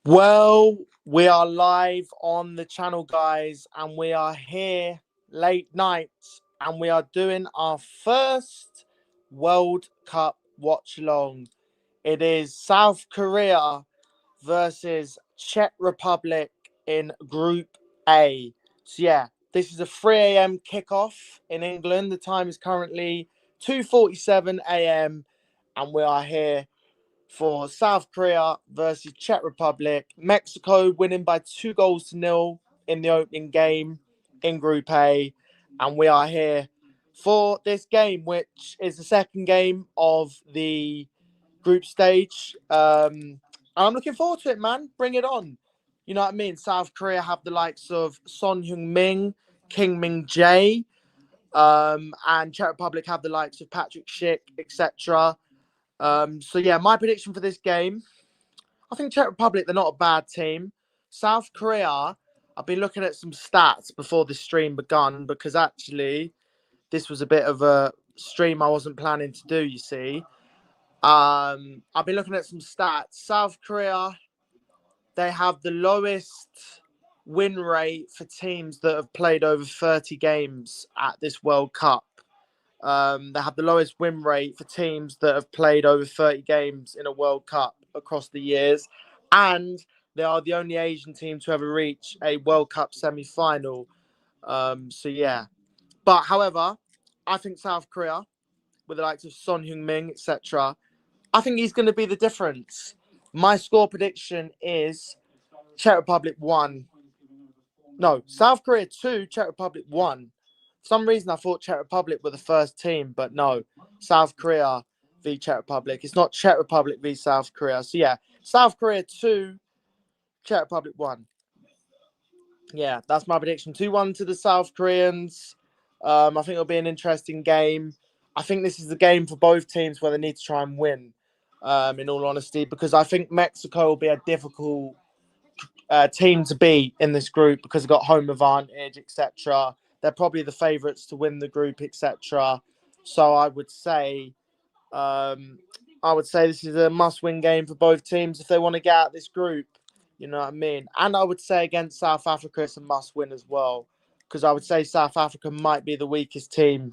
Well, we are live on the channel, guys, and we are here late night, and we are doing our first World Cup watch along. It is South Korea versus Czech Republic in Group A. So yeah, this is a 3 a.m. kickoff in England. The time is currently 2:47 a.m. and we are here for South Korea versus Czech Republic. Mexico winning by 2-0 in the opening game in Group A. And we are here for this game, which is the second game of the group stage. And I'm looking forward to it, man. Bring it on. You know what I mean? South Korea have the likes of Son Heung-min, Kim Min-jae, and Czech Republic have the likes of Patrick Schick, etc. So yeah, my prediction for this game, I think Czech Republic, they're not a bad team. South Korea, I've been looking at some stats before the stream begun because actually this was a bit of a stream I wasn't planning to do, you see. I've been looking at some stats. South Korea, they have the lowest win rate for teams that have played over 30 games at this World Cup. They have the lowest win rate for teams that have played over 30 games in a World Cup across the years. And they are the only Asian team to ever reach a World Cup semi-final. So, yeah. But, however, I think South Korea, with the likes of Son Heung-min, etc., I think he's going to be the difference. My score prediction is Czech Republic 1. No, South Korea 2, Czech Republic 1. For some reason, I thought Czech Republic were the first team, but no, South Korea v Czech Republic. It's not Czech Republic v South Korea. So, yeah, South Korea 2, Czech Republic 1. Yeah, that's my prediction. 2-1 to the South Koreans. I think it'll be an interesting game. I think this is the game for both teams where they need to try and win, in all honesty, because I think Mexico will be a difficult team to beat in this group because they've got home advantage, etc. They're probably the favourites to win the group, etc. So I would say this is a must-win game for both teams if they want to get out of this group. You know what I mean? And I would say against South Africa, it's a must-win as well, because I would say South Africa might be the weakest team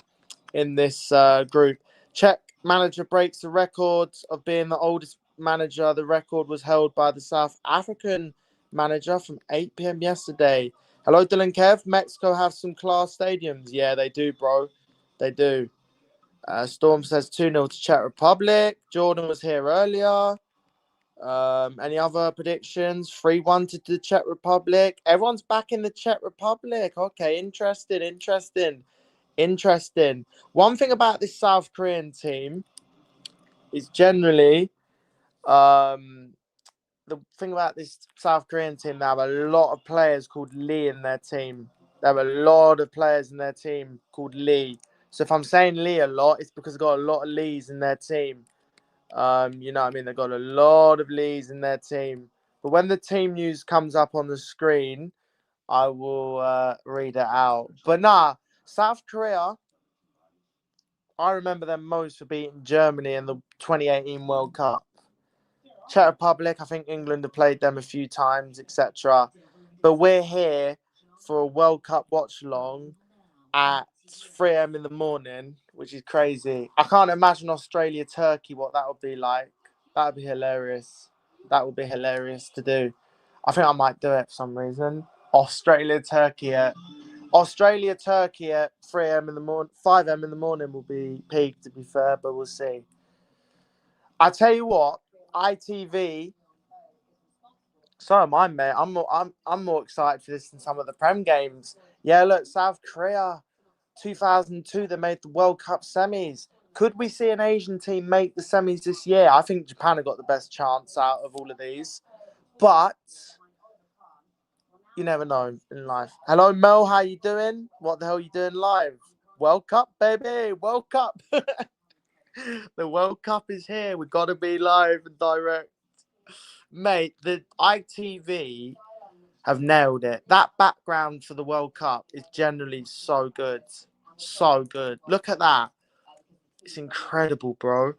in this group. Czech manager breaks the record of being the oldest manager. The record was held by the South African manager from 8 p.m. yesterday. Hello, Dylan Kev. Mexico have some class stadiums. Yeah, they do, bro. They do. Storm says 2-0 to Czech Republic. Jordan was here earlier. Any other predictions? 3-1 to the Czech Republic. Everyone's back in the Czech Republic. Okay, interesting. One thing about this South Korean team is generally, the thing about this South Korean team, they have a lot of players called Lee in their team. They have a lot of players in their team called Lee. So if I'm saying Lee a lot, it's because they've got a lot of Lees in their team. You know what I mean? They've got a lot of Lees in their team. But when the team news comes up on the screen, I will read it out. But nah, South Korea, I remember them most for beating Germany in the 2018 World Cup. Czech Republic, I think England have played them a few times, etc. But we're here for a World Cup watch along at 3 a.m. in the morning, which is crazy. I can't imagine Australia-Turkey, what that would be like. That would be hilarious. That would be hilarious to do. I think I might do it for some reason. Australia-Turkey at 3 a.m. in the morning, 5 a.m. in the morning will be peak, to be fair, but we'll see. I tell you what, ITV. So am I, mate. I'm more excited for this than some of the Prem games. Yeah, look, South Korea, 2002, they made the World Cup semis. Could we see an Asian team make the semis this year? I think Japan have got the best chance out of all of these, but you never know in life. Hello, Mel. How you doing? What the hell are you doing live? World Cup, baby. World Cup. The World Cup is here. We've got to be live and direct. Mate, the ITV have nailed it. That background for the World Cup is generally so good. So good. Look at that. It's incredible, bro.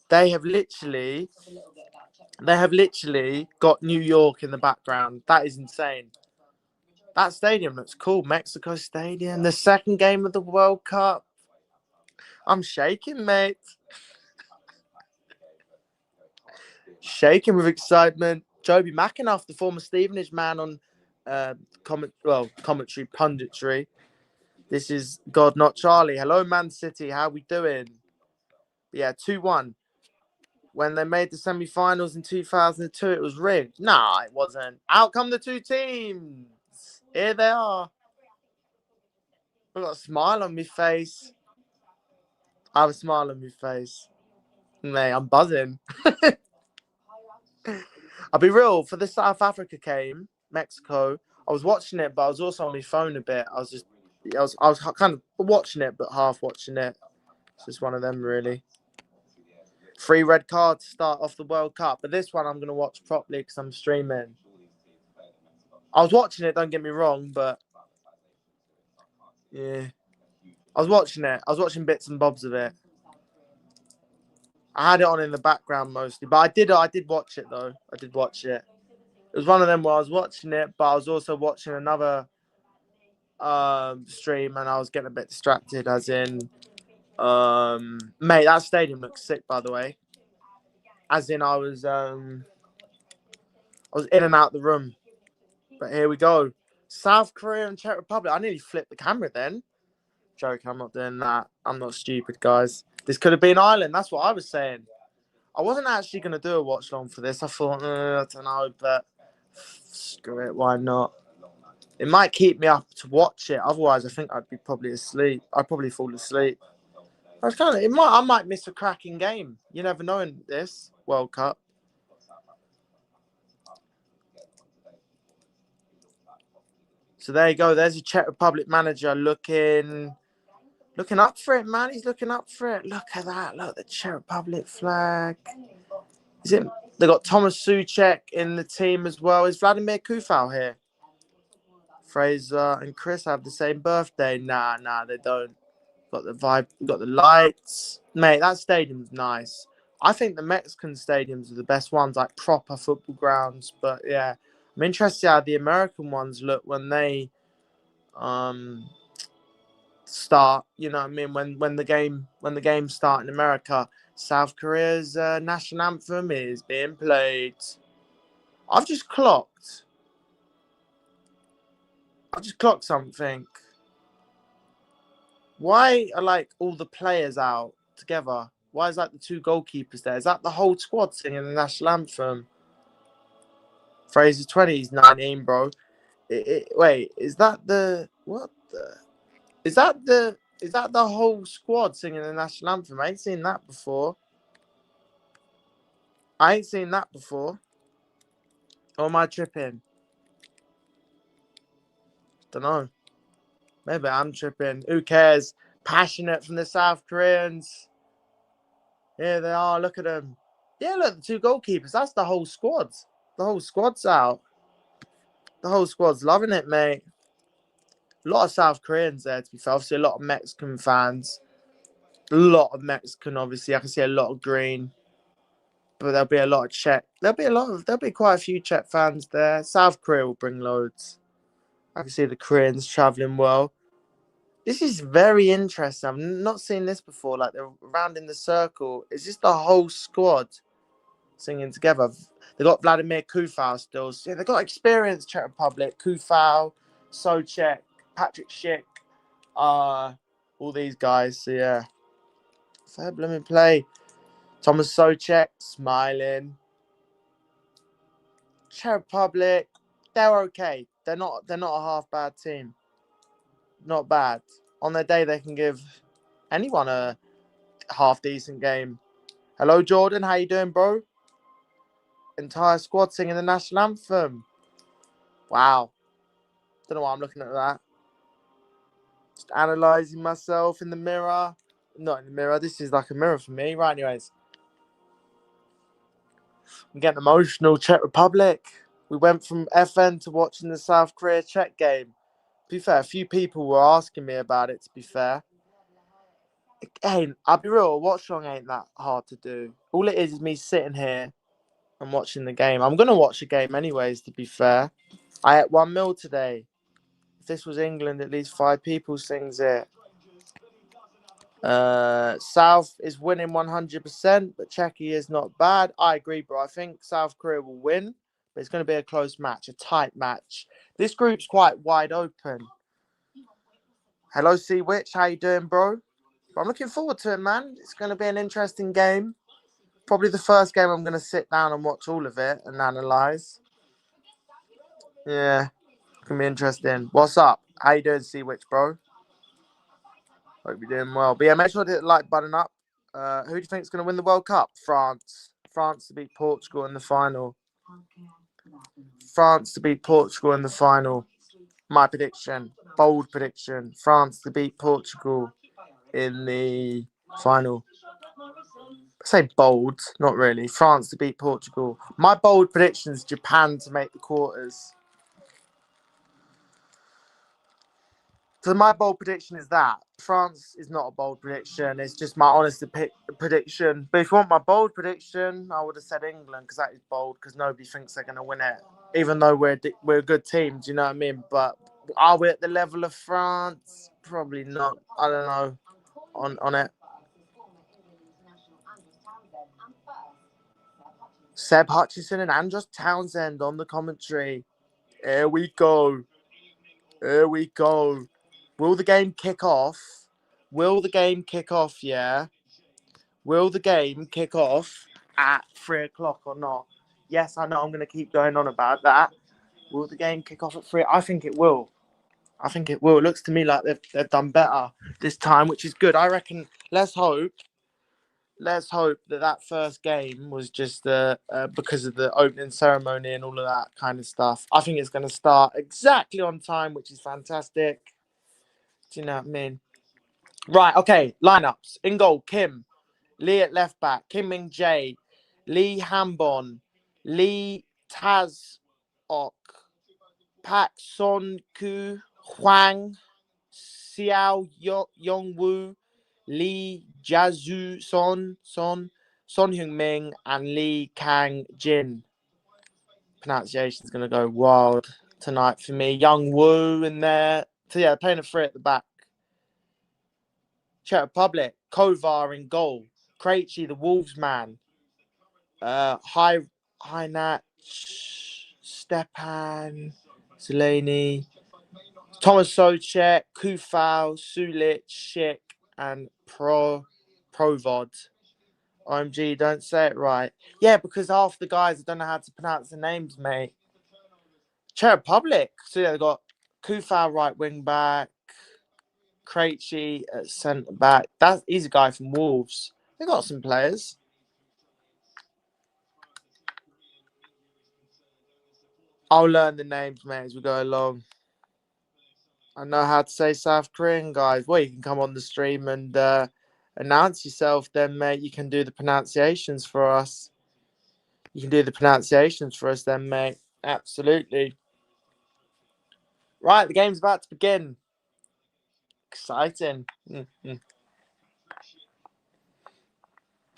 They have literally got New York in the background. That is insane. That stadium looks cool. Mexico Stadium, the second game of the World Cup. I'm shaking, mate. Shaking with excitement. Joby McAnuff, the former Stevenage man on commentary, punditry. This is God Not Charlie. Hello, Man City. How we doing? Yeah, 2-1. When they made the semi-finals in 2002, it was rigged. Nah, it wasn't. Out come the two teams. Here they are. I've got a smile on my face. I have a smile on my face. Mate, I'm buzzing. I'll be real. For the South Africa game, Mexico, I was watching it, but I was also on my phone a bit. I was kind of watching it, but half watching it. It's just one of them, really. 3 red cards to start off the World Cup, but this one I'm going to watch properly because I'm streaming. I was watching it, don't get me wrong, but yeah. I was watching it. I was watching bits and bobs of it. I had it on in the background mostly, but I did watch it though. I did watch it. It was one of them where I was watching it, but I was also watching another stream and I was getting a bit distracted, as in mate, that stadium looks sick, by the way. As in I was in and out the room. But here we go. South Korea and Czech Republic. I nearly flipped the camera then. Joking, I'm not doing that. I'm not stupid, guys. This could have been Ireland. That's what I was saying. I wasn't actually going to do a watch long for this. I thought, I don't know, but screw it. Why not? It might keep me up to watch it. Otherwise, I think I'd be probably asleep. I'd probably fall asleep. I might miss a cracking game. You never know in this World Cup. So there you go. There's a Czech Republic manager looking up for it, man. He's looking up for it. Look at that. Look, the Czech Republic flag. They got Thomas Souček in the team as well. Is Vladimir Kufal here? Fraser and Chris have the same birthday. Nah, they don't. Got the vibe. Got the lights. Mate, that stadium's nice. I think the Mexican stadiums are the best ones, like proper football grounds. But yeah, I'm interested how the American ones look when they start. You know what I mean? When the games start in America, South Korea's national anthem is being played. I've just clocked something. Why are like all the players out together? Why is like the 2 goalkeepers there? Is that the whole squad singing the national anthem? Fraser 20, he's 19, bro. Wait, is that the what? Is that the whole squad singing the national anthem? I ain't seen that before. Or am I tripping? Don't know. Maybe I'm tripping. Who cares? Passionate from the South Koreans. Here they are. Look at them. Yeah, look, the 2 goalkeepers. That's the whole squad. The whole squad's out. The whole squad's loving it, mate. A lot of South Koreans there, to be fair. Obviously, a lot of Mexican fans. A lot of Mexican, obviously. I can see a lot of green. But there'll be a lot of Czech. There'll be quite a few Czech fans there. South Korea will bring loads. I can see the Koreans travelling well. This is very interesting. I've not seen this before. Like, they're round in the circle. It's just the whole squad singing together. They got Vladimir Kufal still. So, yeah, they got experience, Czech Republic. Kufal, Souček, Patrick Schick, all these guys. So yeah, fair blooming play. Thomas Souček smiling. Czech Republic, they're okay. They're not a half bad team. Not bad. On their day, they can give anyone a half decent game. Hello, Jordan. How you doing, bro? Entire squad singing the national anthem. Wow. Don't know why I'm looking at that. Just analysing myself in the mirror. Not in the mirror. This is like a mirror for me. Right, anyways. I'm getting emotional. Czech Republic. We went from FN to watching the South Korea Czech game. To be fair, a few people were asking me about it, to be fair. I'll be real, Watchalong ain't that hard to do. All it is me sitting here and watching the game. I'm going to watch the game anyways, to be fair. I ate 1-0 today. If this was England, at least 5 people sings it. South is winning 100%, but Czechia is not bad. I agree, bro. I think South Korea will win, but it's going to be a close match, a tight match. This group's quite wide open. Hello, Sea Witch. How you doing, bro? I'm looking forward to it, man. It's going to be an interesting game. Probably the first game I'm going to sit down and watch all of it and analyse. Yeah, it's going to be interesting. What's up? How you doing, Sea Witch, bro? Hope you're doing well. But yeah, make sure to hit the like button up. Who do you think is going to win the World Cup? France. France to beat Portugal in the final. France to beat Portugal in the final. My prediction. Bold prediction. France to beat Portugal in the final. I say bold, not really. France to beat Portugal. My bold prediction is Japan to make the quarters. So my bold prediction is that France is not a bold prediction. It's just my honest prediction. But if you want my bold prediction, I would have said England because that is bold because nobody thinks they're going to win it. Even though we're a good team, do you know what I mean? But are we at the level of France? Probably not. I don't know on it. Seb Hutchinson and Andros Townsend on the commentary. Here we go. Here we go. Will the game kick off? Will the game kick off, yeah? Will the game kick off at 3 o'clock or not? Yes, I know I'm going to keep going on about that. Will the game kick off at 3? I think it will. I think it will. It looks to me like they've done better this time, which is good. I reckon, let's hope that first game was just because of the opening ceremony and all of that kind of stuff. I think it's going to start exactly on time, which is fantastic. Do you know what I mean? Right, okay, lineups. In goal, Kim. Lee at left back. Kim Min Jae. Lee Hambon. Lee Taz-ok. Pak Son Ku. Hwang. Xiao Yongwoo. Lee Jazu Son. Son Heung-min. And Lee Kang Jin. Pronunciation's going to go wild tonight for me. Young Woo in there. So yeah, playing a 3 at the back. Czech Republic, Kovar in goal. Krejci, the Wolves man. Hynach, Stepan, Zeleny, Thomas Socek, Kufal, Sulic, Schick, and Provod. OMG, don't say it right. Yeah, because half the guys don't know how to pronounce the names, mate. Czech Republic. So yeah, they've got Kufal right wing back. Krejci at centre back. He's a guy from Wolves. They got some players. I'll learn the names, mate, as we go along. I know how to say South Korean, guys. Well, you can come on the stream and announce yourself then, mate. You can do the pronunciations for us. You can do the pronunciations for us then, mate. Absolutely. Right, the game's about to begin. Exciting.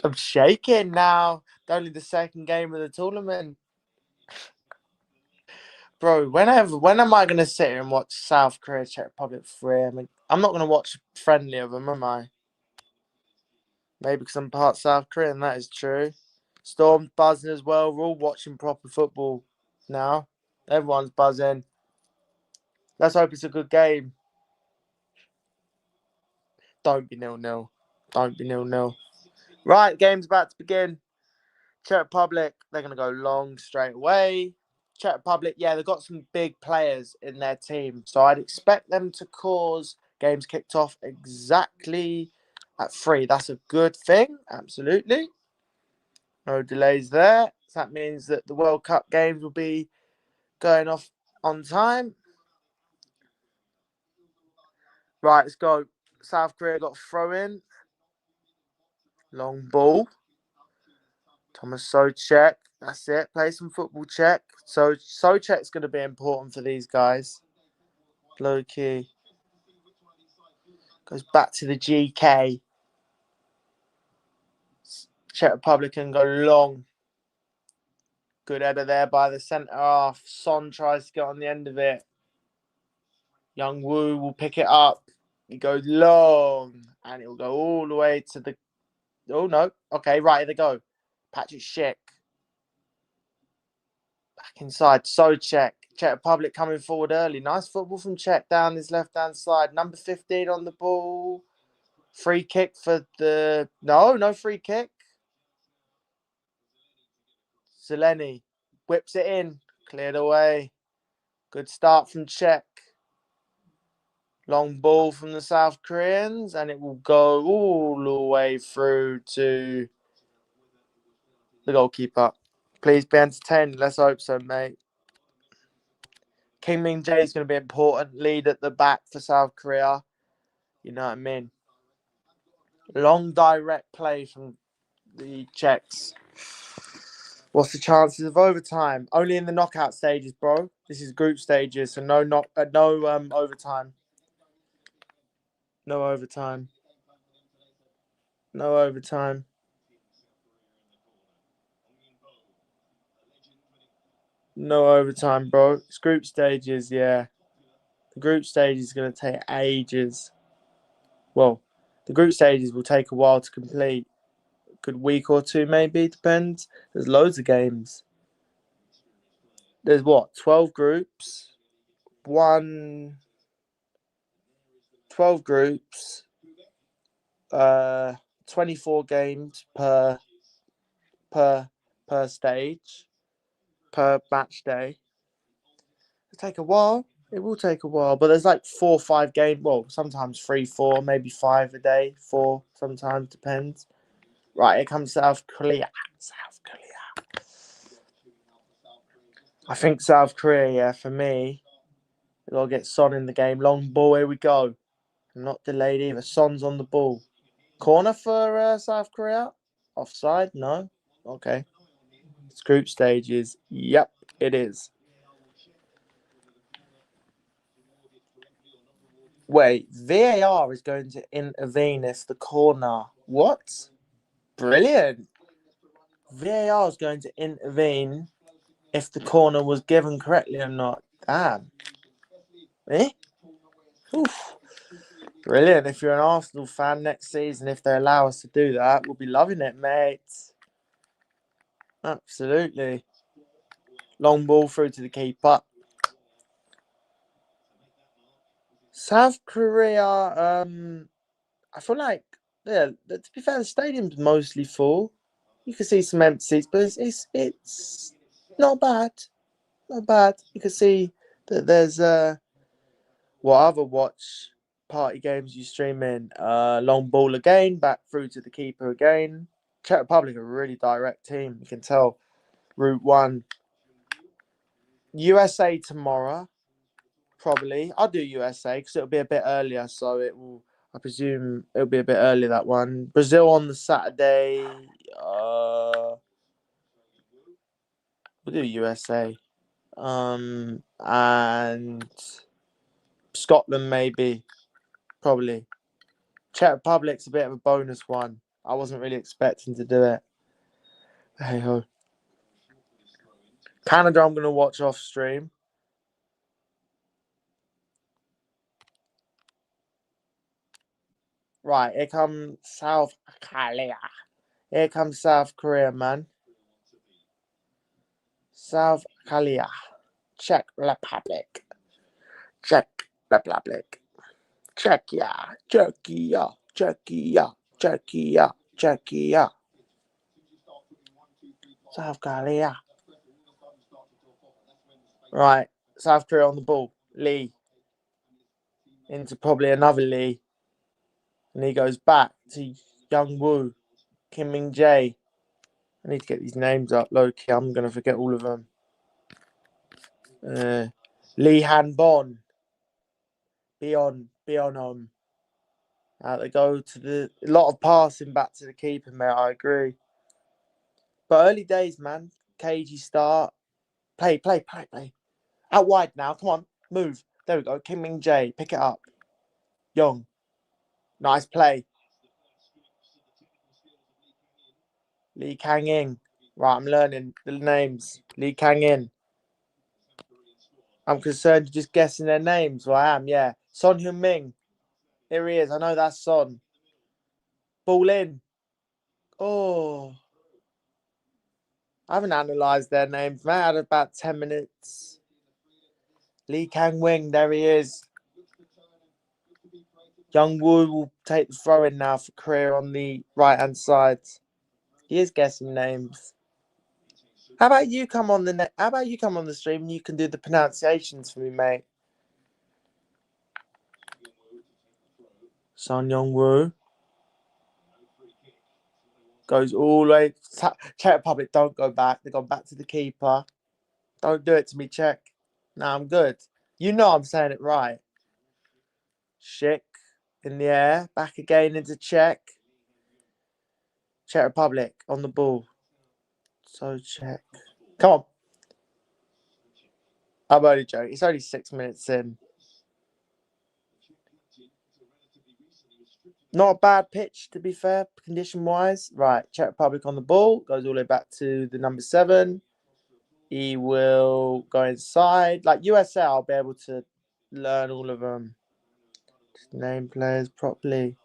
I'm shaking now. Only the second game of the tournament. Bro, when am I going to sit here and watch South Korea, Czech Republic 3? I mean, I'm not going to watch friendly of them, am I? Maybe because I'm part South Korean, that is true. Storm's buzzing as well. We're all watching proper football now. Everyone's buzzing. Let's hope it's a good game. Don't be 0-0. Don't be 0-0. Right, the game's about to begin. Czech Republic, they're going to go long straight away. Czech Republic, yeah, they've got some big players in their team. So I'd expect them to cause games kicked off exactly at 3. That's a good thing. Absolutely. No delays there. So that means that the World Cup games will be going off on time. Right, let's go. South Korea got a throw in. Long ball. Thomas Socek. That's it. Play some football, Czech. So Socek's going to be important for these guys. Low key. Goes back to the GK. Czech Republic can go long. Good header there by the centre half. Son tries to get on the end of it. Young Woo will pick it up. He goes long. And it will go all the way to the... Oh, no. Okay, right, here they go. Patrick Schick. Back inside. So Czech. Czech Republic coming forward early. Nice football from Czech down his left-hand side. Number 15 on the ball. Free kick for the... No free kick. Zeleny whips it in. Cleared away. Good start from Czech. Long ball from the South Koreans. And it will go all the way through to the goalkeeper. Please be entertained. Let's hope so, mate. Kim Min-jae is going to be important. Lead at the back for South Korea. You know what I mean? Long direct play from the Czechs. What's the chances of overtime? Only in the knockout stages, bro. This is group stages, so no overtime. No overtime. No overtime. No overtime, bro. It's group stages, yeah. The group stage is going to take ages. Well, the group stages will take a while to complete. A good week or two, maybe. Depends. There's loads of games. There's what? 12 groups. 12 groups. 24 games per stage, per match day. It'll take a while. It will take a while, but there's like 4 or 5 games. Well, sometimes 3, 4, maybe 5 a day. 4 sometimes, depends. Right, here comes South Korea. South Korea. I think South Korea, yeah, for me, they'll get Son in the game. Long ball, here we go. Not delayed either. Son's on the ball. Corner for South Korea? Offside? No? Okay. It's group stages. Yep, it is. Wait, VAR is going to intervene if the corner... What? Brilliant. VAR is going to intervene if the corner was given correctly or not. Damn. Eh? Oof. Brilliant. If you're an Arsenal fan next season, if they allow us to do that, we'll be loving it, mate. Absolutely. Long ball through to the keeper. South Korea, I feel like, yeah, to be fair, the stadium's mostly full. You can see some empty seats, but it's not bad. Not bad. You can see that there's what other watch party games you stream in. Long ball again, back through to the keeper again. Czech Republic are a really direct team. You can tell. Route 1. USA tomorrow, probably. I'll do USA because it'll be a bit earlier, so it will. I presume it'll be a bit earlier, that one. Brazil on the Saturday. We'll do USA. And Scotland maybe, probably. Czech Republic's a bit of a bonus one. I wasn't really expecting to do it. Hey ho. Canada, I'm gonna watch off stream. Right, here comes South Korea. Here comes South Korea, man. South Korea. Czech Republic. Czech Republic. Czechia. Czechia. Czechia. Czechia. Czechia. South Korea. Right. South Korea on the ball. Lee. Into probably another Lee. And he goes back to Young Woo. Kim Min-jae. I need to get these names up, low-key. I'm going to forget all of them. Lee Han-bon. Bionom. They go to a lot of passing back to the keeper, mate. I agree. But early days, man. Cagey start. Play. Out wide now. Come on. Move. There we go. Kim Min-jae. Pick it up. Young. Nice play. Lee Kang-in. Right, I'm learning the names. Lee Kang-in. I'm concerned you're just guessing their names. Well, I am, yeah. Son Heung-min. Here he is. I know that's Son. Ball in. Oh. I haven't analysed their names, man. I had about 10 minutes. Lee Kang-wing. There he is. Young Woo will take the throw in now for Korea on the right-hand side. He is guessing names. How about you come on the stream and you can do the pronunciations for me, mate? Son Young-woo goes all the way. Czech Republic, don't go back. They've gone back to the keeper. Don't do it to me, Czech. No, I'm good. You know I'm saying it right. Schick in the air. Back again into Czech. Czech Republic on the ball. So Czech. Come on. I'm only joking. It's only 6 minutes in. Not a bad pitch, to be fair, condition-wise. Right, Czech Republic on the ball. Goes all the way back to the number 7. He will go inside. Like USA, I'll be able to learn all of them. Just name players properly.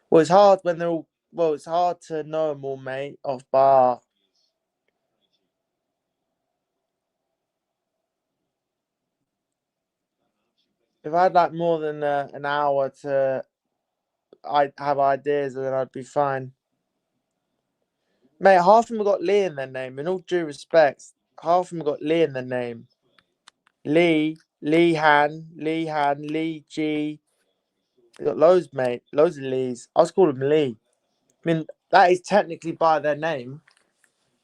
Well, it's hard when they're all... Well, it's hard to know them all, mate, off bar. If I had like more than an hour to have ideas, then I'd be fine. Mate, half of them have got Lee in their name. In all due respect, half of them have got Lee in their name. Lee Han, Lee G. They got loads, mate. Loads of Lees. I was calling them Lee. I mean, that is technically by their name.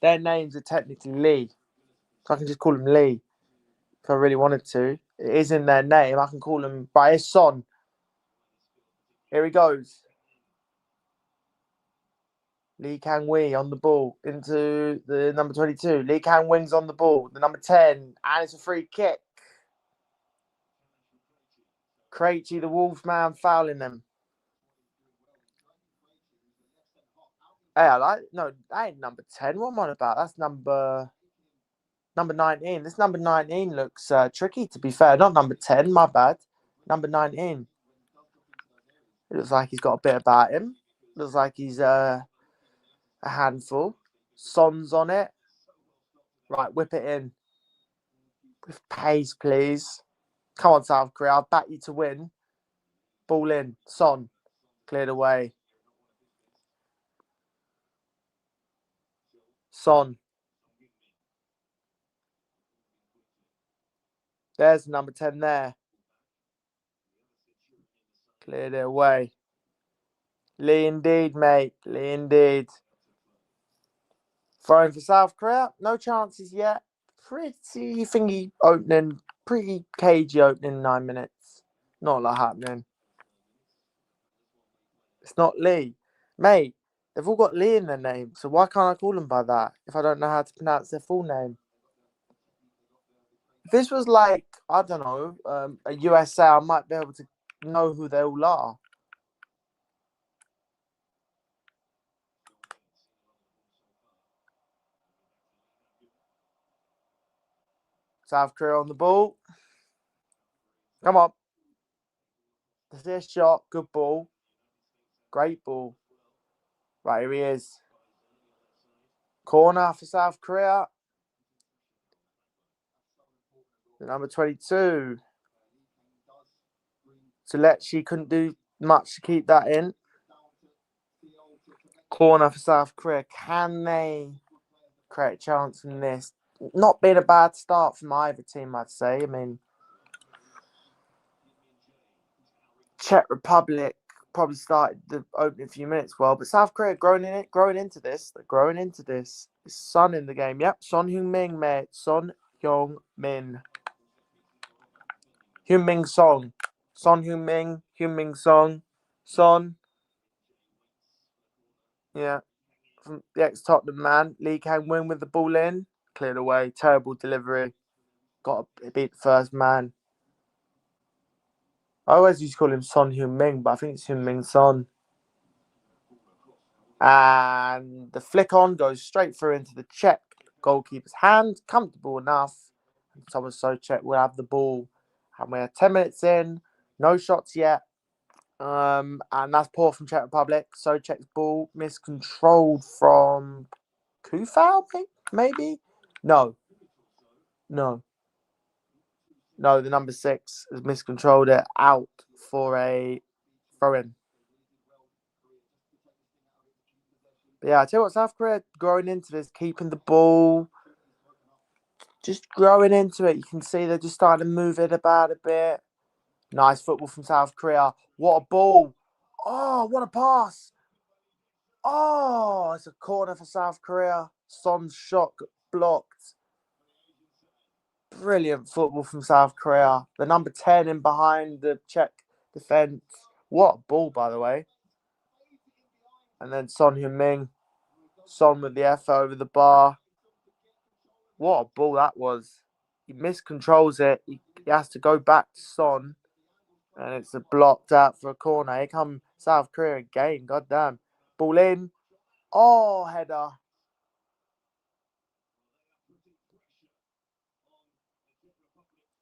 Their names are technically Lee. So I can just call them Lee if I really wanted to. It is in their name. I can call them by his son. Here he goes. Lee Kang-wee on the ball into the number 22. Lee Kang-wing's on the ball. The number 10. And it's a free kick. Krejci, the Wolfman, fouling them. Hey, that ain't number 10. What am I on about? That's number 19. This number 19 looks tricky, to be fair. Not number 10, my bad. Number 19. It looks like he's got a bit about him. Looks like he's a handful. Son's on it. Right, whip it in. With pace, please. Come on, South Korea. I'll back you to win. Ball in. Son. Cleared away. Son. There's number 10 there. Cleared it away. Lee indeed, mate. Lee indeed. Throwing for South Korea. No chances yet. Pretty thingy opening. Pretty cagey opening 9 minutes. Not a lot happening. It's not Lee. Mate, they've all got Lee in their name. So why can't I call them by that if I don't know how to pronounce their full name? If this was like, I don't know, a USA, I might be able to know who they all are. South Korea on the ball. Come on. This shot. Good ball. Great ball. Right, here he is. Corner for South Korea. Number 22. She couldn't do much to keep that in. Corner for South Korea. Can they create a chance in this? Not been a bad start from either team, I'd say. I mean, Czech Republic probably started the opening few minutes well, but South Korea growing into this. They're growing into this. It's Son in the game. Yep, Son Heung-min, mate. Son Heung-min. Heung-min Song. Son Heung-min. Heung-min Song. Son. Yeah. From the ex-Tottenham man. Lee Kang-win with the ball in. Cleared away. Terrible delivery. Got to beat the first man. I always used to call him Son Heung-min, but I think it's Heung-min Son. And the flick on goes straight through into the Czech goalkeeper's hand. Comfortable enough. Thomas Souček will have the ball. And we're 10 minutes in. No shots yet. And that's poor from Czech Republic. Souček's ball miscontrolled from Kufal, maybe? No, the number 6 has miscontrolled it out for a throw-in. But yeah, I tell you what, South Korea growing into this, keeping the ball, just growing into it. You can see they're just starting to move it about a bit. Nice football from South Korea. What a ball. Oh, what a pass. Oh, it's a corner for South Korea. Son's shot got blocked. Brilliant football from South Korea. The number 10 in behind the Czech defence. What a ball, by the way. And then Son Heung-min. Son with the effort over the bar. What a ball that was. He miscontrols it. He has to go back to Son. And it's a blocked out for a corner. Here come South Korea again. God damn. Ball in. Oh, header.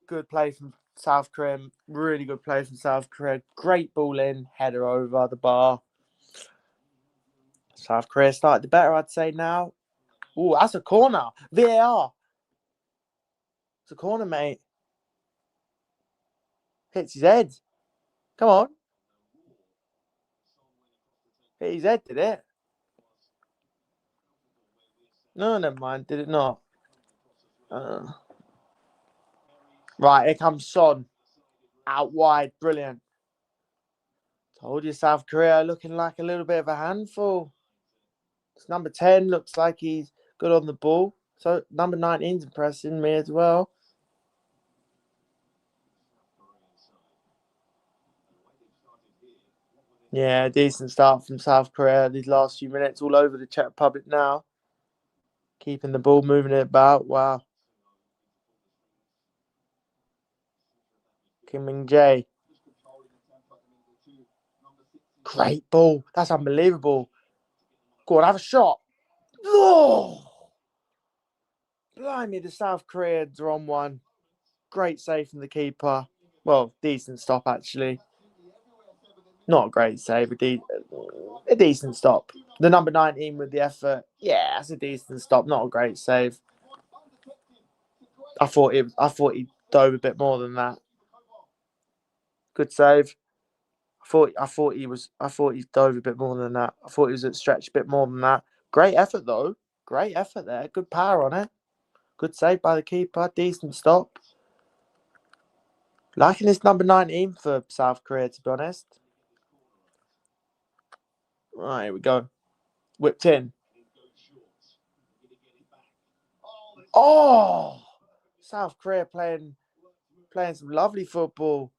Good play from South Korea. Really good play from South Korea. Great ball in. Header over the bar. South Korea started better, I'd say now. Oh, that's a corner. VAR. It's a corner, mate. Hits his head. Come on. Hit his head, did it? No, never mind. Did it not? Right, here comes Son. Out wide. Brilliant. Told you South Korea looking like a little bit of a handful. It's number 10 looks like he's good on the ball. So number 19's impressing me as well. Yeah, decent start from South Korea these last few minutes. All over the Czech Republic now. Keeping the ball, moving it about. Wow. Kim Min-jae. Great ball. That's unbelievable. Go on, have a shot. Oh! Blimey, the South Koreans are on one. Great save from the keeper. Well, decent stop, actually. Not a great save, a decent stop. The number 19 with the effort. Yeah, that's a decent stop. Not a great save. I thought he dove a bit more than that. Good save. I thought he dove a bit more than that. I thought he was at stretch a bit more than that. Great effort though. Great effort there. Good power on it. Good save by the keeper. Decent stop. Liking this number 19 for South Korea, to be honest. Right, here we go. Whipped in. Oh! South Korea playing some lovely football.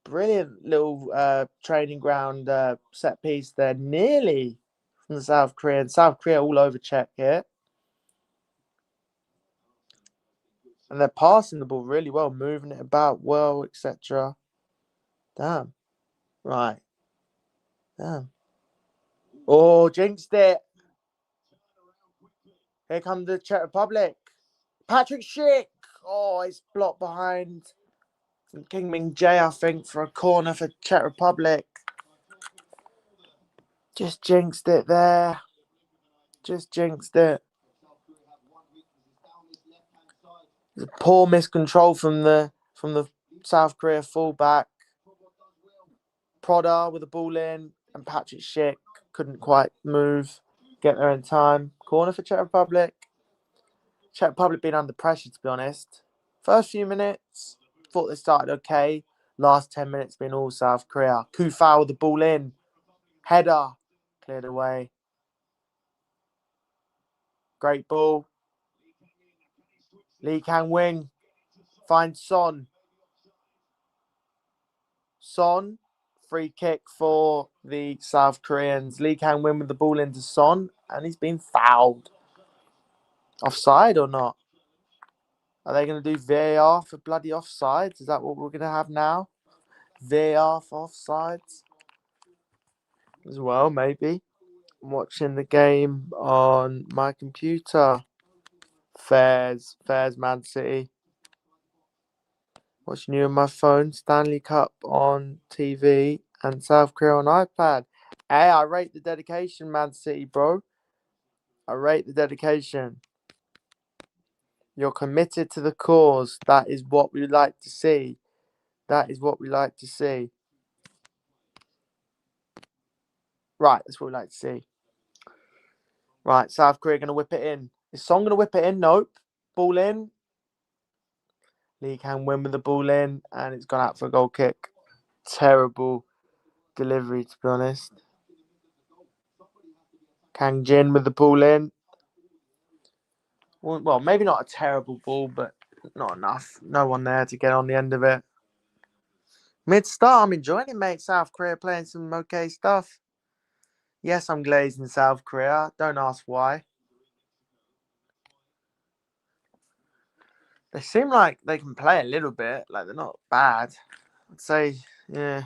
Brilliant little training ground set piece there. Nearly from the South Korean. South Korea all over Czech here. And they're passing the ball really well, moving it about well, etc. Damn. Right. Damn. Oh, jinxed it. Here comes the Czech Republic. Patrick Schick. Oh, it's blocked behind from Kim Min-jae, I think, for a corner for Czech Republic. Just jinxed it there. Just jinxed it. It's a poor miscontrol from the South Korea fullback. Prodder with the ball in, and Patrick Schick couldn't quite move, get there in time. Corner for Czech Republic. Czech Republic been under pressure, to be honest. First few minutes, thought they started okay. Last 10 minutes been all South Korea. Kufal with the ball in. Header. Cleared away. Great ball. Lee Kang-wing finds Son. Son, free kick for the South Koreans. Lee Kang-win with the ball into Son, and he's been fouled. Offside or not? Are they going to do VAR for bloody offsides? Is that what we're going to have now? VAR for offsides? as well, maybe. I'm watching the game on my computer. Fairs, Man City. Watching you on my phone, Stanley Cup on TV, and South Korea on iPad. Hey, I rate the dedication, Man City, bro. I rate the dedication. You're committed to the cause. That is what we like to see. That is what we like to see. Right, that's what we like to see. Right, South Korea going to whip it in. Is Song going to whip it in? Nope. Ball in. Lee can win with the ball in, and it's gone out for a goal kick. Terrible delivery, to be honest. Kang Jin with the ball in. Well, maybe not a terrible ball, but not enough. No one there to get on the end of it. Mid-start, I'm enjoying it, mate. South Korea playing some okay stuff. Yes, I'm glazed in South Korea. Don't ask why. They seem like they can play a little bit. Like, they're not bad. I'd say, yeah.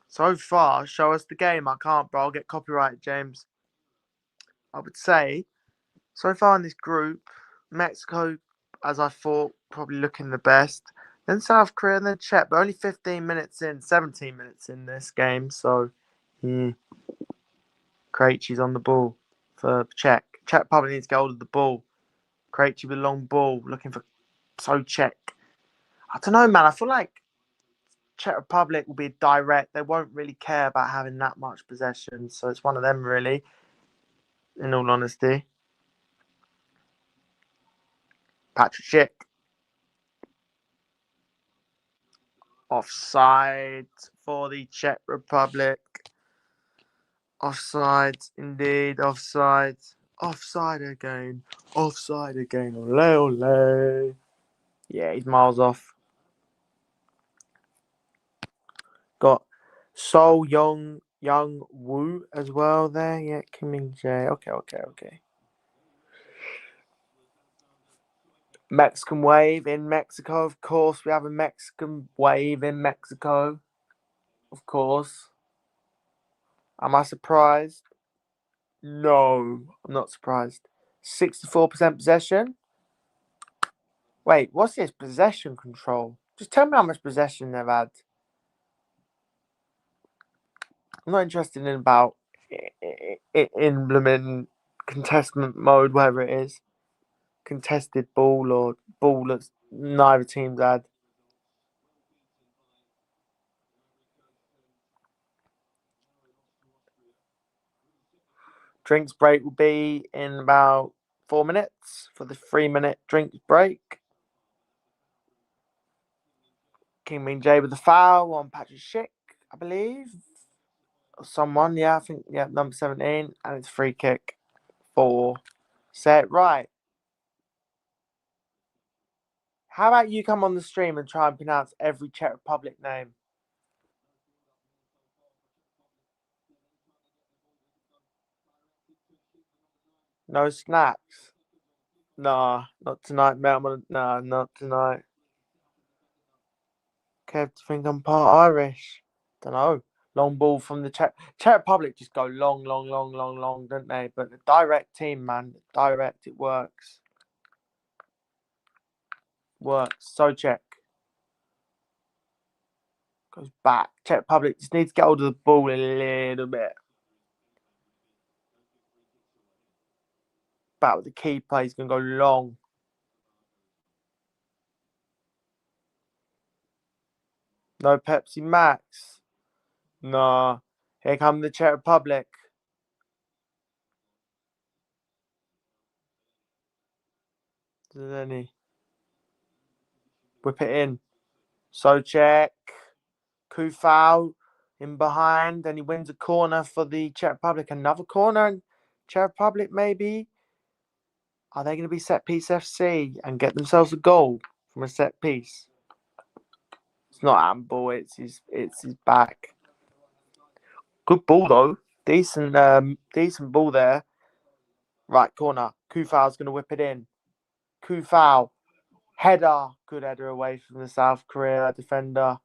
So far, show us the game. I can't, bro. I'll get copyrighted, James. I would say, so far in this group, Mexico, as I thought, probably looking the best. Then South Korea and then Czech, but only 15 minutes in, 17 minutes in this game. So, Krejci's on the ball for Czech. Czech probably needs to get hold of the ball. Krejci with a long ball, looking for Czech. I don't know, man. I feel like Czech Republic will be direct. They won't really care about having that much possession. So it's one of them, really, in all honesty. Patrick Schick. Offside for the Czech Republic. Offside, indeed. Offside. Offside again. Offside again. Ole, ole. Yeah, he's miles off. Got Seoul Young Woo as well there. Yeah, Kim Min Jae. Okay. Mexican wave in Mexico, of course. We have a Mexican wave in Mexico, of course. Am I surprised? No, I'm not surprised. 64% possession. Wait, what's this? Possession control. Just tell me how much possession they've had. I'm not interested in about implement contestant mode, whatever it is. Contested ball or ball that neither team's had. Drinks break will be in about 4 minutes for the 3-minute drinks break. King Min Jae with the foul on Patrick Schick, I believe. Or someone, yeah, I think, yeah, number 17. And it's free kick for Set. Right. How about you come on the stream and try and pronounce every Czech Republic name? No snacks. Nah, not tonight, mate. Nah, not tonight. Kev, do you think I'm part Irish? Don't know. Long ball from the Czech Republic just go long, don't they? But the direct team, man, direct, it works. Works. So Czech. Goes back. Czech Republic just needs to get hold of the ball a little bit. Back with the key play, he's going to go long. No Pepsi Max. Nah. Here come the Czech Republic. Does any whip it in? So Czech. Kufau in behind, and he wins a corner for the Czech Republic. Another corner, and Czech Republic maybe. Are they going to be set piece FC and get themselves a goal from a set piece? It's not handball. It's his back. Good ball though. Decent ball there. Right corner. Kufau's going to whip it in. Kufau header. Good header away from the South Korea defender.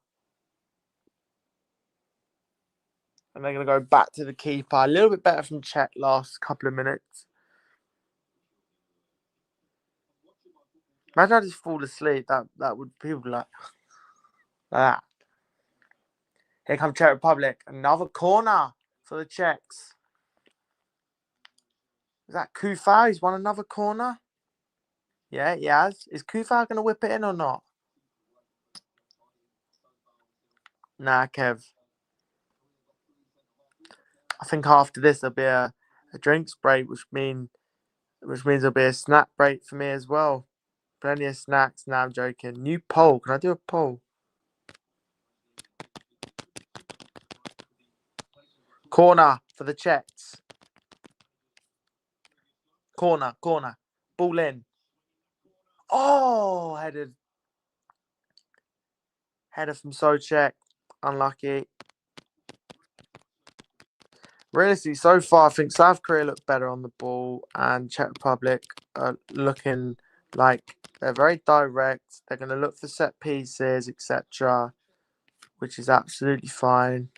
And they're going to go back to the keeper. A little bit better from Czech last couple of minutes. Imagine I just fall asleep. That would people be like that. Here comes Czech Republic. Another corner for the Czechs. Is that Kufa? He's won another corner. Yeah, he has. Is Kufa going to whip it in or not? Nah, Kev. I think after this there'll be a drinks break, which means there'll be a snack break for me as well. Plenty of snacks. Now I'm joking. New poll. Can I do a poll? Corner for the Czechs. Corner. Ball in. Oh, header from Czech. Unlucky. Realistically, so far, I think South Korea look better on the ball, and Czech Republic are looking like they're very direct. They're going to look for set pieces, etc., which is absolutely fine.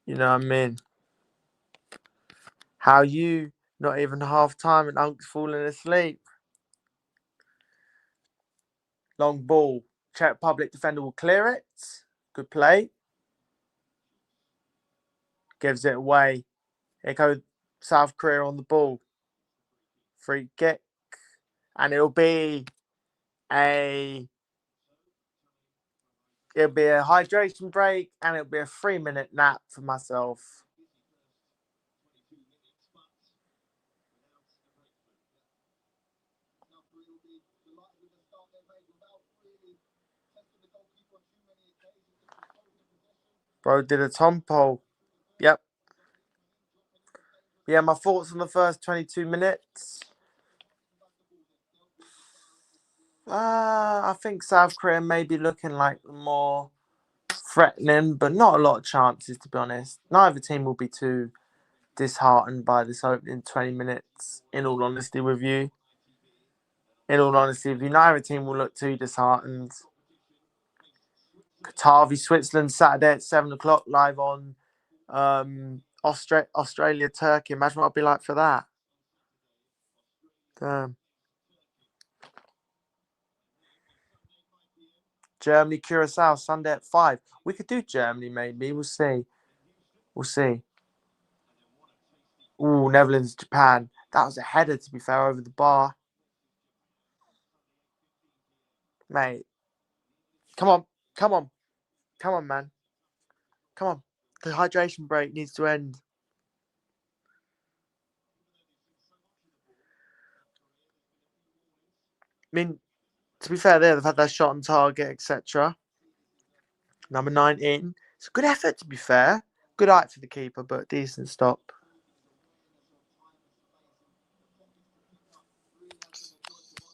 You know what I mean? How you not even half time and Unk's falling asleep? Long ball. Czech Republic defender will clear it. Good play. Gives it away. Here goes South Korea on the ball. Free kick. And it'll be a hydration break, and it'll be a 3-minute nap for myself. Bro did a Tom pole. Yep. Yeah, my thoughts on the first 22 minutes. I think South Korea may be looking like more threatening, but not a lot of chances, to be honest. Neither team will be too disheartened by this opening 20 minutes, in all honesty with you. Neither team will look too disheartened. Qatar v Switzerland, Saturday at 7 o'clock, live on Australia, Turkey. Imagine what it'd be like for that. Damn. Germany, Curacao, Sunday at 5. We could do Germany, maybe. We'll see. Ooh, Netherlands, Japan. That was a header, to be fair, over the bar. Mate. Come on, man. Come on. The hydration break needs to end. I mean, to be fair, they've had their shot on target, etc. Number 19. It's a good effort, to be fair. Good height for the keeper, but decent stop.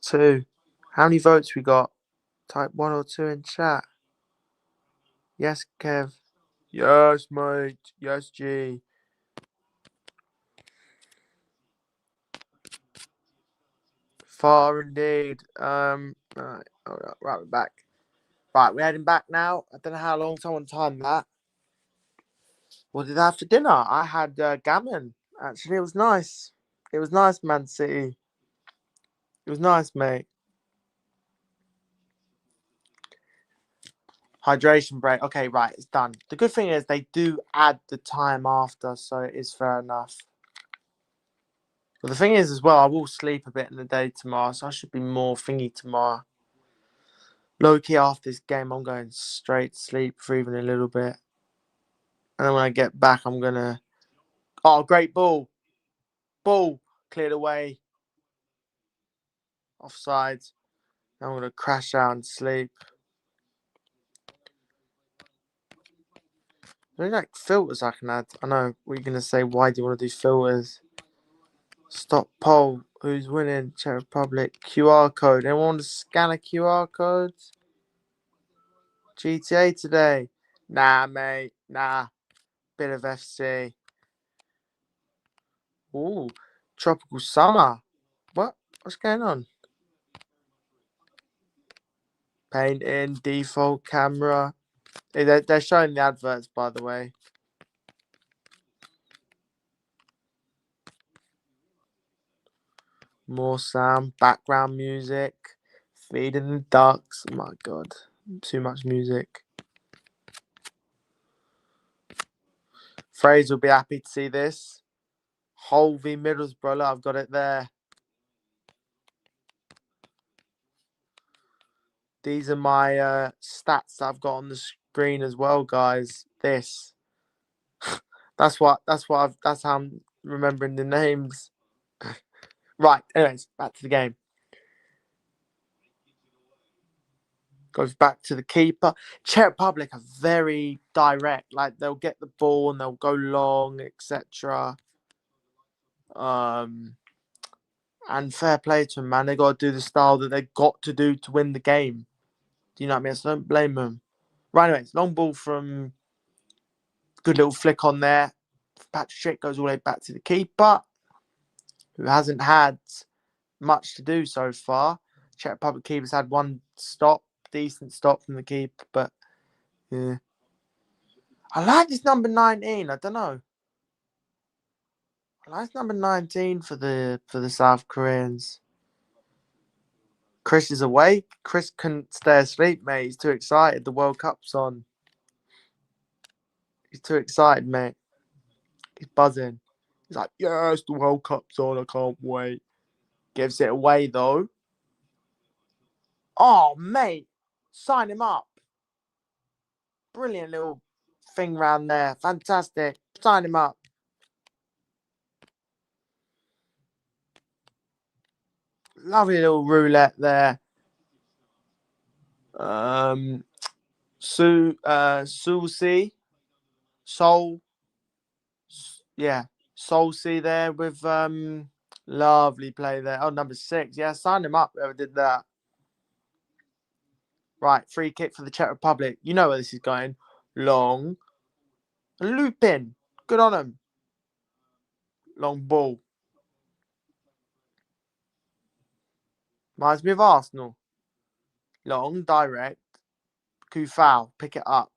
Two. How many votes we got? Type 1 or 2 in chat. Yes, Kev. Yes, mate. Yes, G. Far indeed. Right, we're back. Right, we're heading back now. I don't know how long someone timed that. What did I have for dinner? I had gammon. Actually, it was nice. It was nice, Man City. It was nice, mate. Hydration break. Okay, right, it's done. The good thing is they do add the time after, so it is fair enough. But the thing is as well, I will sleep a bit in the day tomorrow, so I should be more thingy tomorrow. Low key after this game, I'm going straight to sleep for even a little bit. And then when I get back, I'm gonna. Oh, great ball! Ball cleared away. Offside. Now I'm gonna crash out and sleep. There's like filters I can add. I know what you're gonna say. Why do you want to do filters? Stop poll. Who's winning? Czech Republic. QR code. Anyone want to scan a QR code? GTA today. Nah, mate. Nah. Bit of FC. Ooh. Tropical summer. What? What's going on? Paint in. Default camera. They're showing the adverts, by the way. More sound, background music, feeding the ducks. Oh my god, too much music. Fraser will be happy to see this. Hull v Middlesbrough, I've got it there. These are my stats that I've got on the screen as well, guys. This. That's how I'm remembering the names. Right, anyways, back to the game. Goes back to the keeper. Czech Republic are very direct. Like, they'll get the ball and they'll go long, etc. And fair play to them, man. They got to do the style that they got to do to win the game. Do you know what I mean? So don't blame them. Right, anyways, long ball from... Good little flick on there. Patrick goes all the way back to the keeper, who hasn't had much to do so far. Czech Republic keeper's had one stop, decent stop from the keeper, but yeah. I like this number 19. I don't know. I like number 19 for the South Koreans. Chris is awake. Chris couldn't stay asleep, mate. He's too excited. The World Cup's on. He's too excited, mate. He's buzzing. He's like, yes, the World Cup's on. I can't wait. Gives it away, though. Oh, mate. Sign him up. Brilliant little thing round there. Fantastic. Sign him up. Lovely little roulette there. Sulci. Soul. Yeah. Solcy there with lovely play there. Oh, number 6. Yeah, signed him up. Whoever did that. Right, free kick for the Czech Republic. You know where this is going. Long. Loop in. Good on him. Long ball. Reminds me of Arsenal. Long, direct. Kufau, pick it up.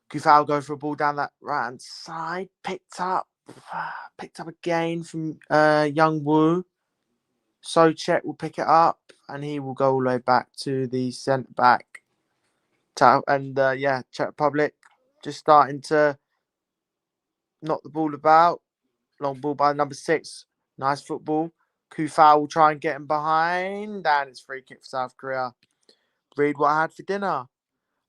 Kufau go for a ball down that right hand side. Picked up again from Young Woo. So Czech will pick it up and he will go all the way back to the centre back. And Czech Republic just starting to knock the ball about. Long ball by number 6. Nice football. Kufau will try and get him behind. And it's free kick for South Korea. Read what I had for dinner.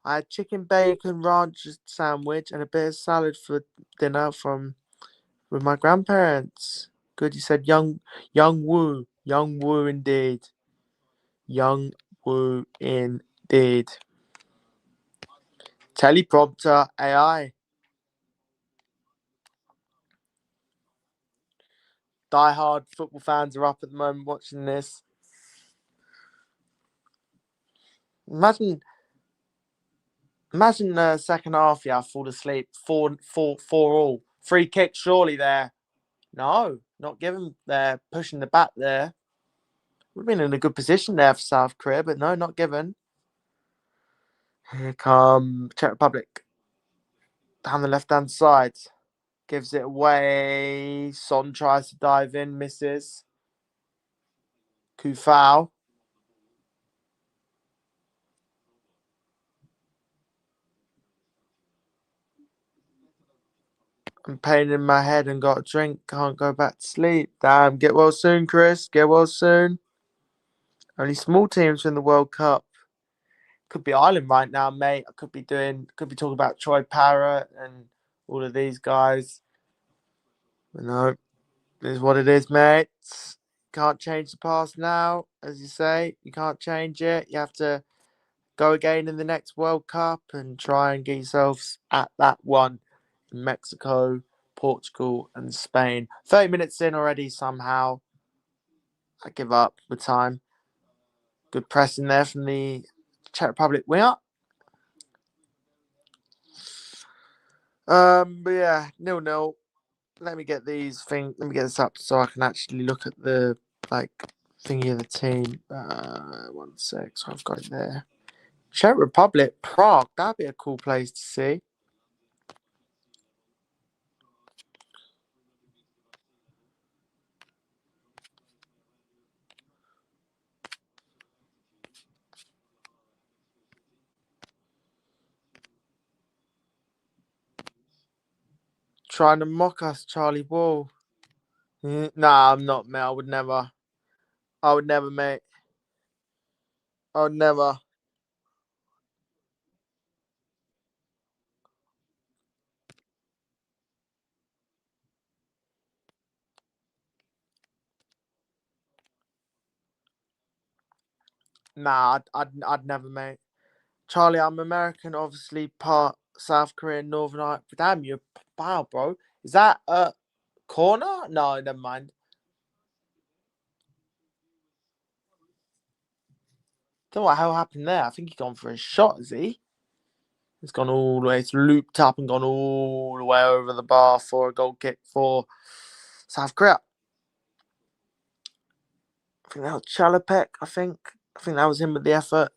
I had chicken bacon ranch sandwich and a bit of salad for dinner with my grandparents. Good, you said young Woo. Young Woo indeed. Young Woo indeed. Teleprompter AI. Die-hard football fans are up at the moment watching this. Imagine the second half, I fall asleep. 4-4 free kick surely there. No, not given there. Pushing the back there. Would have been in a good position there for South Korea, but no, not given. Here come Czech Republic. Down the left-hand side. Gives it away. Son tries to dive in, misses. Kufau. I'm pain in my head and got a drink. Can't go back to sleep. Damn, get well soon, Chris. Get well soon. Only small teams in the World Cup. Could be Ireland right now, mate. I could be talking about Troy Parrott and all of these guys. But no, it is what it is, mate. Can't change the past now, as you say. You can't change it. You have to go again in the next World Cup and try and get yourselves at that one in Mexico, Portugal, and Spain. 30 minutes in already somehow. I give up the time. Good pressing there from the Czech Republic winger. But yeah, 0-0. Let me get this up so I can actually look at the thingy of the team. 1 sec, so I've got it there. Czech Republic, Prague. That'd be a cool place to see. Trying to mock us, Charlie Ball. Nah, I'm not, mate. I would never. I would never, mate. I would never. Nah, I'd never, mate. Charlie, I'm American, obviously part South Korean, Northern Ireland. Damn, you're wow, bro. Is that a corner? No, never mind. Don't know what hell happened there. I think he's gone for a shot, is he? It's gone all the way. It's looped up and gone all the way over the bar for a goal kick for South Korea. I think that was Chalapek, I think. I think that was him with the effort.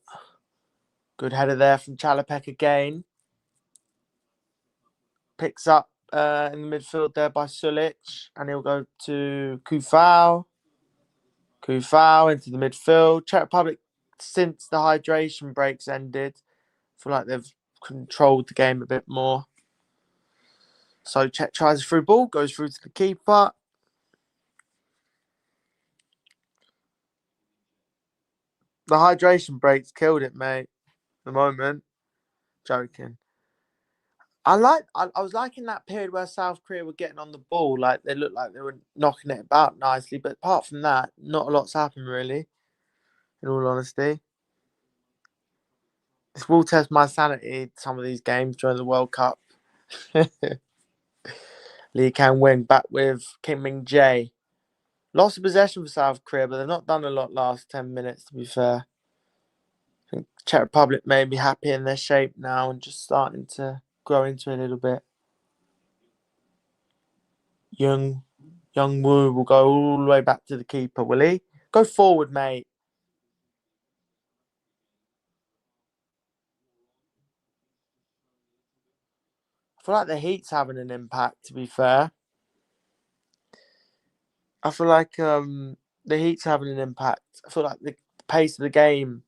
Good header there from Chalapek again. Picks up in the midfield there by Sulic. And he'll go to Kufau. Kufau into the midfield. Czech Republic, since the hydration breaks ended, I feel like they've controlled the game a bit more. So Czech tries a through ball, goes through to the keeper. The hydration breaks killed it, mate. At the moment. Joking. I was liking that period where South Korea were getting on the ball. Like they looked like they were knocking it about nicely. But apart from that, not a lot's happened really, in all honesty. This will test my sanity, some of these games during the World Cup. Lee can win back with Kim Min Jae. Lost of possession for South Korea, but they've not done a lot last 10 minutes, to be fair. I think Czech Republic may be happy in their shape now and just starting to grow into it a little bit. Young Woo will go all the way back to the keeper, will he? Go forward, mate. I feel like the heat's having an impact, to be fair. I feel like the heat's having an impact. I feel like the pace of the game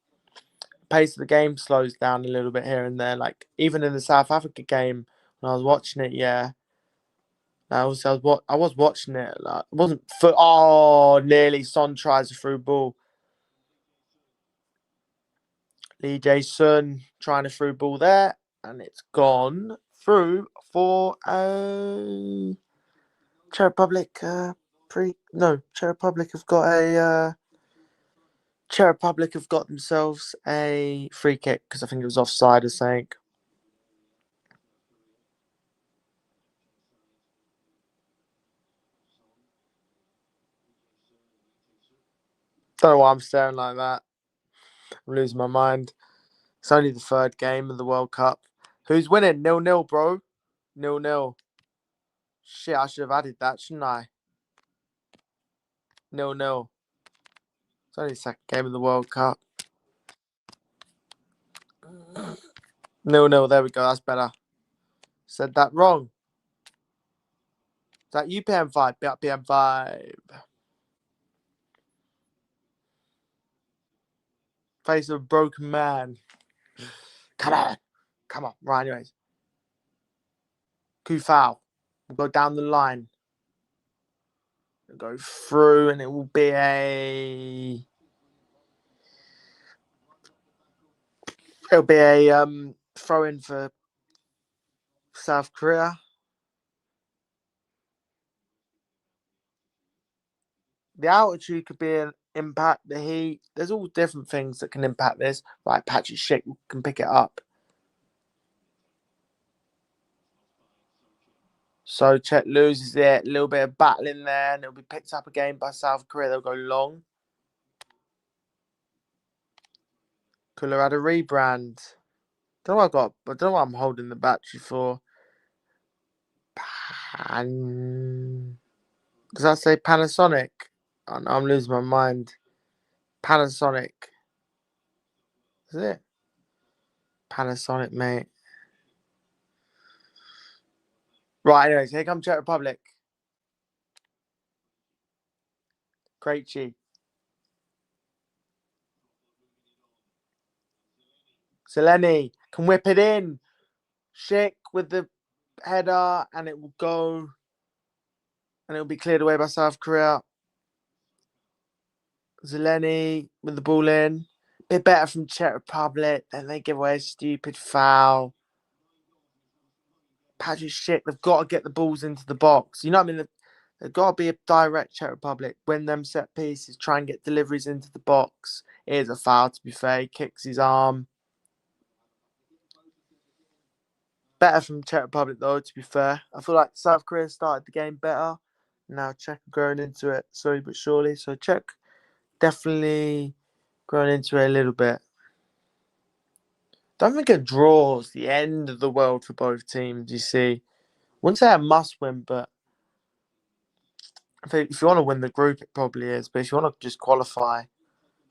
slows down a little bit here and there. Like even in the South Africa game when I was watching it, yeah. I was watching it. Like, it wasn't for nearly Son tries a through ball. Lee Jae-sun trying a through ball there, and it's gone through for a Czech Republic. Czech Republic have got a Czech Republic have got themselves a free kick because I think it was offside or something. Don't know why I'm staring like that. I'm losing my mind. It's only the third game of the World Cup. Who's winning? 0-0, bro. 0-0. Shit, I should have added that, shouldn't I? 0-0. It's only the second game of the World Cup. 0-0. There we go. That's better. Said that wrong. Is that UPM5? PM5. Face of a broken man. Come on. Come on. Right, anyways. Kufau. We'll go down the line. We'll go through and it will be a... It'll be a throw in for South Korea. The altitude could be an impact, the heat. There's all different things that can impact this. Right, Patrick Schick can pick it up. So Czech loses it. A little bit of battling there, and it'll be picked up again by South Korea. They'll go long. Cooler had a rebrand. I don't know what I'm holding the battery for. Does that say Panasonic? Oh, no, I'm losing my mind. Panasonic. Is it? Panasonic, mate. Right, anyways, here comes Czech Republic. Krejci. Seleni can whip it in. Schick with the header, and it will go, and it will be cleared away by South Korea. Zeleny with the ball in. Bit better from Czech Republic. Then they give away a stupid foul. Patrick Schick, they've got to get the balls into the box. You know what I mean? They've got to be a direct Czech Republic. Win them set pieces. Try and get deliveries into the box. It is a foul, to be fair. He kicks his arm. Better from Czech Republic, though, to be fair. I feel like South Korea started the game better. Now Czech are growing into it, slowly but surely. So Czech definitely growing into it a little bit. Don't think a draw is the end of the world for both teams, you see. Wouldn't say a must win, but I think if you want to win the group, it probably is. But if you want to just qualify,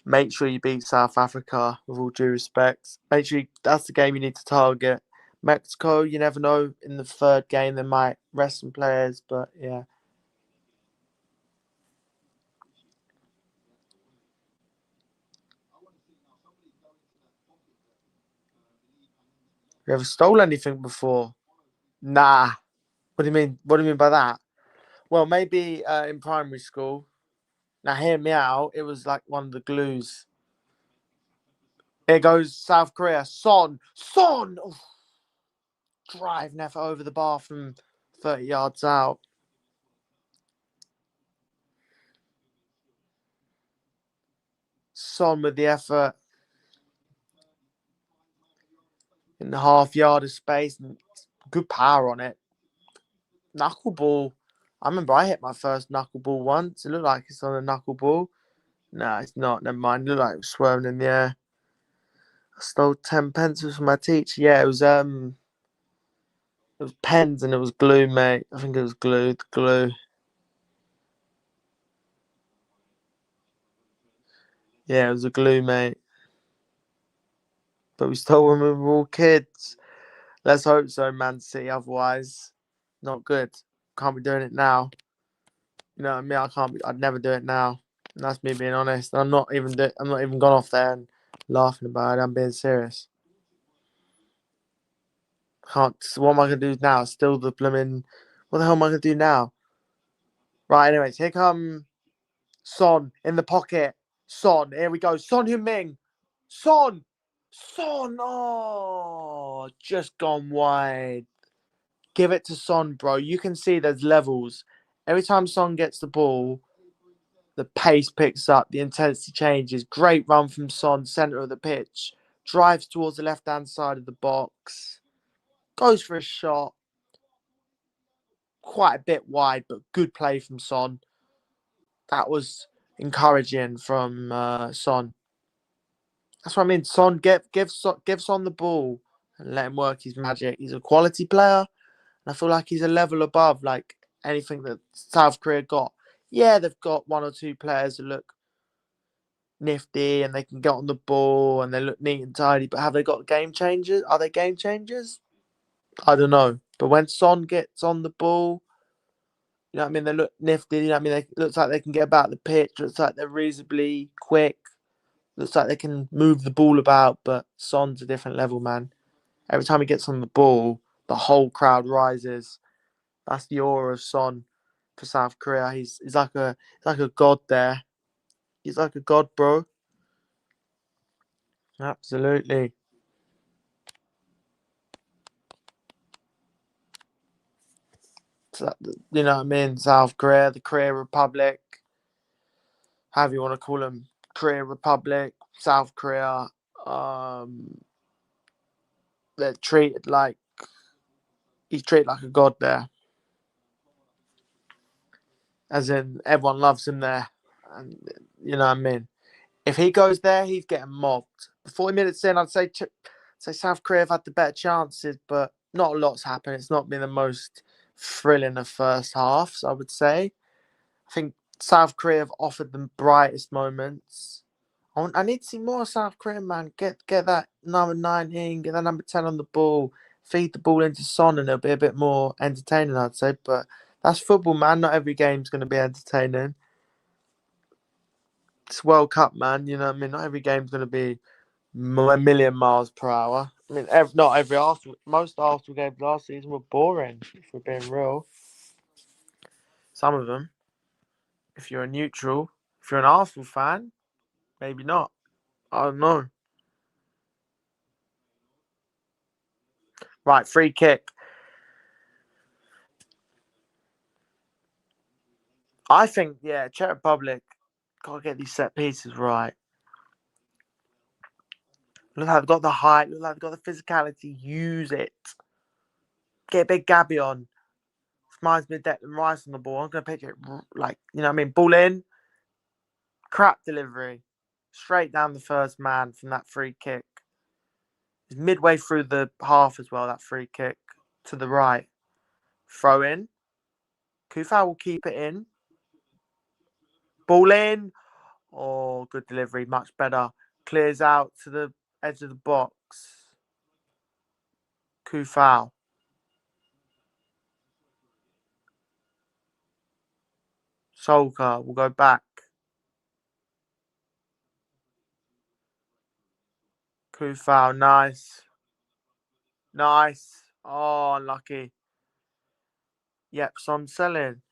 make sure you beat South Africa, with all due respect. Make sure that's the game you need to target. Mexico, you never know. In the third game, they might rest some players, but yeah. You ever stole anything before? Nah. What do you mean? What do you mean by that? Well, maybe in primary school. Now, hear me out. It was like one of the glues. Here goes South Korea. Son. Oof. Drive never over the bar from 30 yards out. Son with the effort in the half yard of space. And good power on it. Knuckleball. I remember I hit my first knuckleball once. It looked like it's on a knuckleball. No, it's not. Never mind. It looked like it was swerving in the air. I stole 10 pencils from my teacher. Yeah, it was pens and it was glue, mate. I think it was glue. The glue. Yeah, it was a glue, mate. But we stole when we were all kids. Let's hope so, Man City. Otherwise, not good. Can't be doing it now. You know what I mean? I can't. I'd never do it now. And that's me being honest. I'm not even. I'm not even gone off there and laughing about it. I'm being serious. Can't. So what am I gonna do now? Still the blooming. What the hell am I gonna do now? Right. Anyways, here come Son in the pocket. Son. Here we go. Son Heung-min. Son. Son. Oh, just gone wide. Give it to Son, bro. You can see there's levels. Every time Son gets the ball, the pace picks up, the intensity changes. Great run from Son, centre of the pitch. Drives towards the left-hand side of the box. Goes for a shot. Quite a bit wide, but good play from Son. That was encouraging from Son. That's what I mean. Son, give Son the ball and let him work his magic. He's a quality player. And I feel like he's a level above like anything that South Korea got. Yeah, they've got one or two players that look nifty and they can get on the ball and they look neat and tidy, but have they got game changers? Are they game changers? I don't know. But when Son gets on the ball, you know what I mean? They look nifty. You know what I mean? It looks like they can get about the pitch. Looks like they're reasonably quick. Looks like they can move the ball about, but Son's a different level, man. Every time he gets on the ball, the whole crowd rises. That's the aura of Son for South Korea. He's like a god there. He's like a god, bro. Absolutely. So, you know what I mean? South Korea, the Korea Republic, however you want to call them, Korea Republic, South Korea. They're treated like he's treated like a god there, as in everyone loves him there, and you know what I mean. If he goes there, he's getting mobbed. 40 minutes in, I'd say South Korea have had the better chances, but not a lot's happened. It's not been the most thrilling of first halves, I would say. I think South Korea have offered the brightest moments. I need to see more South Korea, man. Get that number 19, get that number 10 on the ball, feed the ball into Son, and it'll be a bit more entertaining, I'd say. But that's football, man. Not every game's going to be entertaining. It's World Cup, man. You know what I mean? Not every game's going to be a million miles per hour. I mean, not every Arsenal. Most Arsenal games last season were boring. If we're being real, some of them. If you're a neutral, if you're an Arsenal fan, maybe not. I don't know. Right, free kick. I think, yeah, Czech Republic gotta get these set pieces right. Look like they've got the height. Look like they've got the physicality. Use it. Get a big Gabby on. Reminds me of Declan Rice on the ball. I'm gonna pitch it like, you know what I mean? Ball in. Crap delivery. Straight down the first man from that free kick. It's midway through the half as well, that free kick. To the right. Throw in. Kufau will keep it in. Ball in. Oh, good delivery. Much better. Clears out to the edge of the box. Kufau. Solka will go back. Kufau, nice. Nice. Oh, unlucky. Yep, Son selling.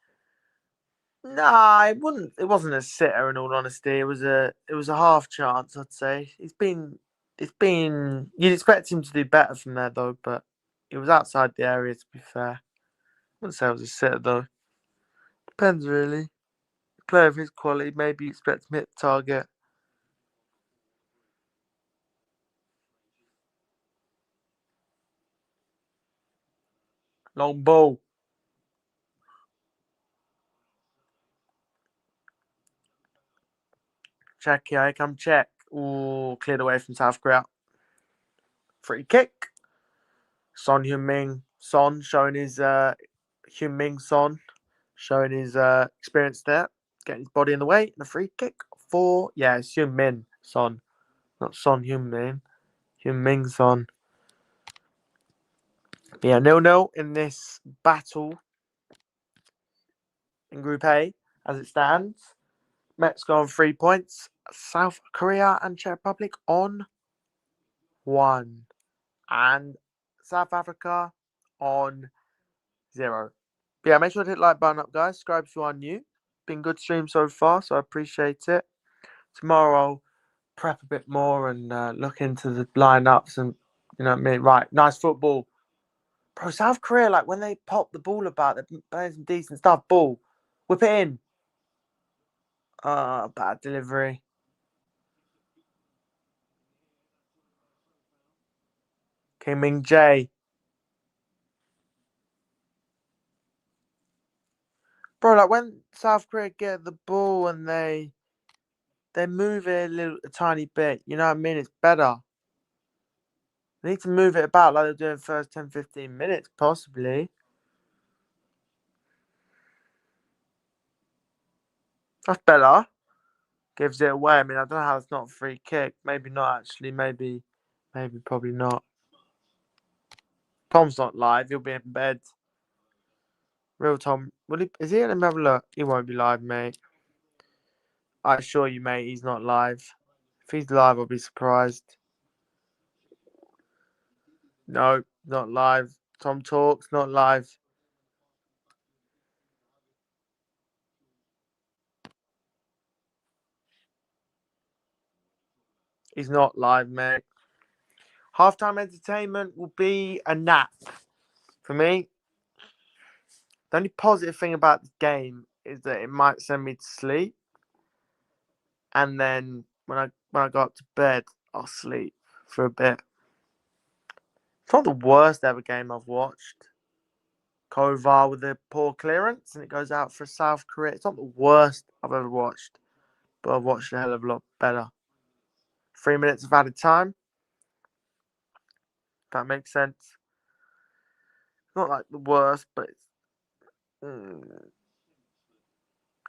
Nah, it wouldn't. It wasn't a sitter. In all honesty, it was a half chance. I'd say it's been. You'd expect him to do better from there though, but it was outside the area. To be fair, I wouldn't say it was a sitter though. Depends really. Player of his quality, maybe you expect him to hit the target. Long ball. Czech, here come Czech. Ooh, cleared away from South Korea. Free kick. Son Heung-min. Son showing his Heung-min Son showing his experience there. Getting his body in the way. And a free kick for it's Heung-min Son. Not Son Heung-min. Heung-min Son. Yeah, 0-0 in this battle in Group A as it stands. Mexico on 3 points. South Korea and Czech Republic on 1. And South Africa on 0. But yeah, make sure to hit the like button up, guys. Subscribe if you are new. Been good stream so far, so I appreciate it. Tomorrow I'll prep a bit more and look into the lineups and you know what I mean. Right, nice football, bro. South Korea, like when they pop the ball about, they're playing some decent stuff. Ball, whip it in. Bad delivery. Kim Min Jae. Bro, like when South Korea get the ball and they move it a tiny bit, you know what I mean? It's better. They need to move it about like they're doing first 10, 15 minutes, possibly. That's better. Gives it away. I mean, I don't know how it's not a free kick. Maybe not actually. Maybe probably not. Tom's not live. He'll be in bed. Real Tom. Is he? Let me have a look. He won't be live, mate. I assure you, mate, he's not live. If he's live, I'll be surprised. No, not live. Tom talks, not live. He's not live, mate. Halftime entertainment will be a nap for me. The only positive thing about the game is that it might send me to sleep, and then when I go up to bed, I'll sleep for a bit. It's not the worst ever game I've watched. Kovar with a poor clearance, and it goes out for South Korea. It's not the worst I've ever watched, but I've watched a hell of a lot better. 3 minutes of added time. If that makes sense. Not like the worst, but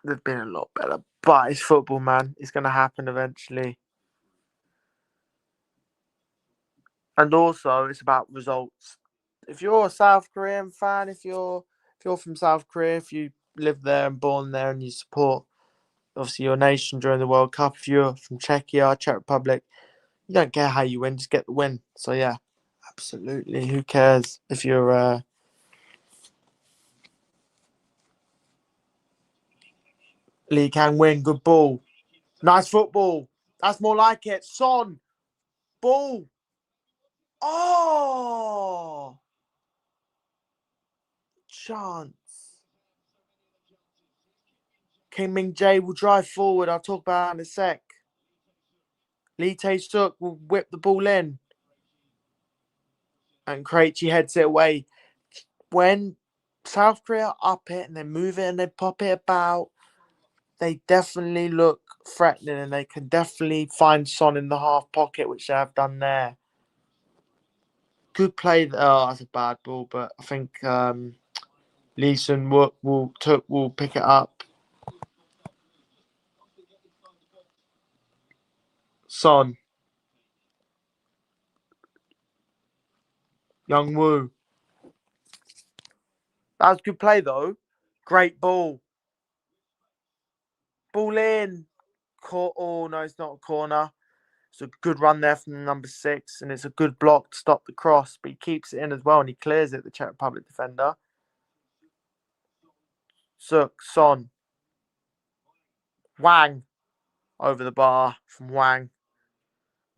they've been a lot better. But it's football, man. It's going to happen eventually. And also, it's about results. If you're a South Korean fan, if you're from South Korea, if you live there and born there and you support, obviously, your nation during the World Cup, if you're from Czechia, Czech Republic, You don't care how you win, just get the win. So yeah, absolutely. Who cares if you're Lee Kang win? Good ball, nice football. That's more like it. Son, ball. Oh, chance. King Ming Jae will drive forward. I'll talk about it in a sec. Lee Tae-suk will whip the ball in. And Krejci heads it away. When South Korea up it and they move it and they pop it about, they definitely look threatening and they can definitely find Son in the half pocket, which they have done there. Good play. Oh, that's a bad ball, but I think Lee Sun will pick it up. Son, Young Woo. That was a good play though. Great ball. Ball in. Oh no, it's not a corner. It's a good run there from the number 6, and it's a good block to stop the cross, but he keeps it in as well, and he clears it, the Czech Republic defender. Suk, Son, Wang, over the bar from Wang.